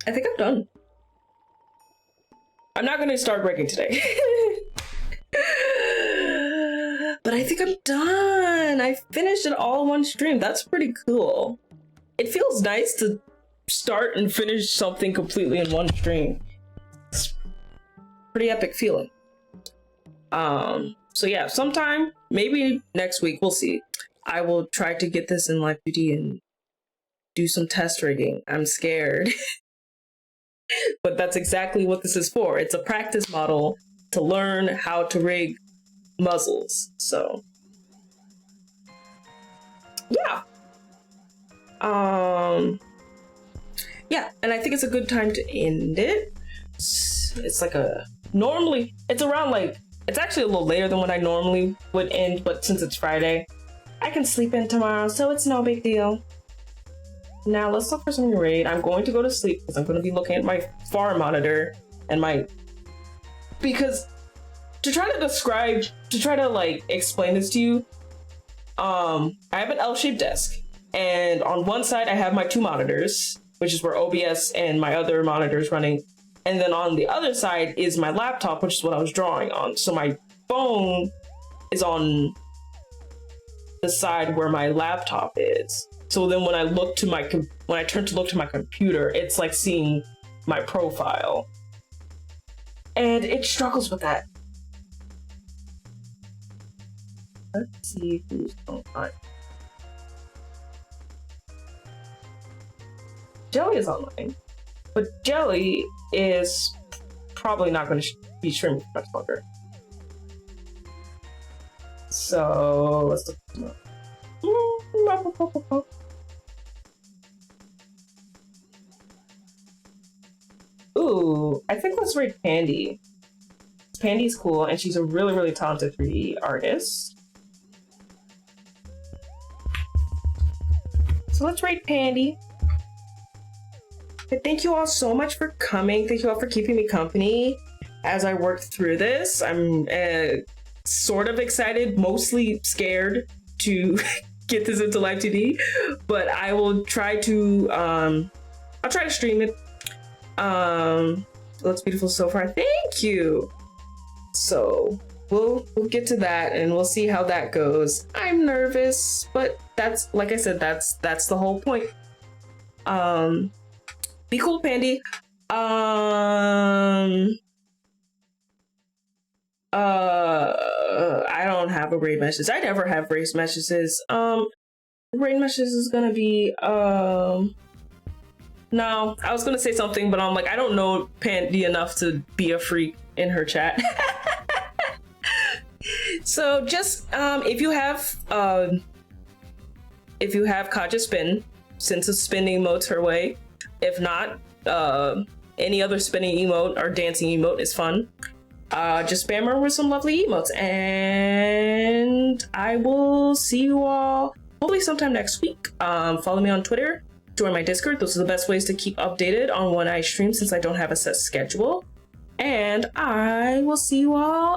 I think I'm done. I'm not gonna start breaking today. But I think I'm done. I finished it all in one stream. That's pretty cool. It feels nice to start and finish something completely in one stream. It's pretty epic feeling. So yeah, sometime, maybe next week, we'll see. I will try to get this in Live2d and do some test rigging. I'm scared. But that's exactly what this is for. It's a practice model to learn how to rig muzzles. So yeah. Yeah, and I think it's a good time to end it. It's like normally it's around like, it's actually a little later than what I normally would end, but since it's Friday, I can sleep in tomorrow, so it's no big deal. Now let's look for some raid. I'm going to go to sleep because I'm going to be looking at my farm monitor and because to try to like explain this to you, I have an L-shaped desk, and on one side I have my 2 monitors, which is where OBS and my other monitor is running. And then on the other side is my laptop, which is what I was drawing on. So my phone is on the side where my laptop is. So then when I turn to look to my computer, it's like seeing my profile. And it struggles with that. Let's see who's online. Jelly is online, but Jelly is probably not going to be streaming for much longer. So let's look. Ooh, I think let's rate Pandy. Pandy's cool, and she's a really, really talented 3D artist. So let's rate Pandy. But thank you all so much for coming. Thank you all for keeping me company as I worked through this. I'm sort of excited, mostly scared to get this into Live2d, but I will try to I'll try to stream it. Looks beautiful so far. Thank you. So we'll get to that and we'll see how that goes. I'm nervous, but that's, like I said, that's the whole point. Be cool, Pandy. I don't have a raid message. I never have raid messages. Raid messages is gonna be no, I was gonna say something, but I'm like, I don't know Pandy enough to be a freak in her chat. So just if you have Kaja spin, send some spinning emotes her way. If not, any other spinning emote or dancing emote is fun. Just spam her with some lovely emotes, and I will see you all hopefully sometime next week. Follow me on Twitter, join my Discord. Those are the best ways to keep updated on when I stream, since I don't have a set schedule. And I will see you all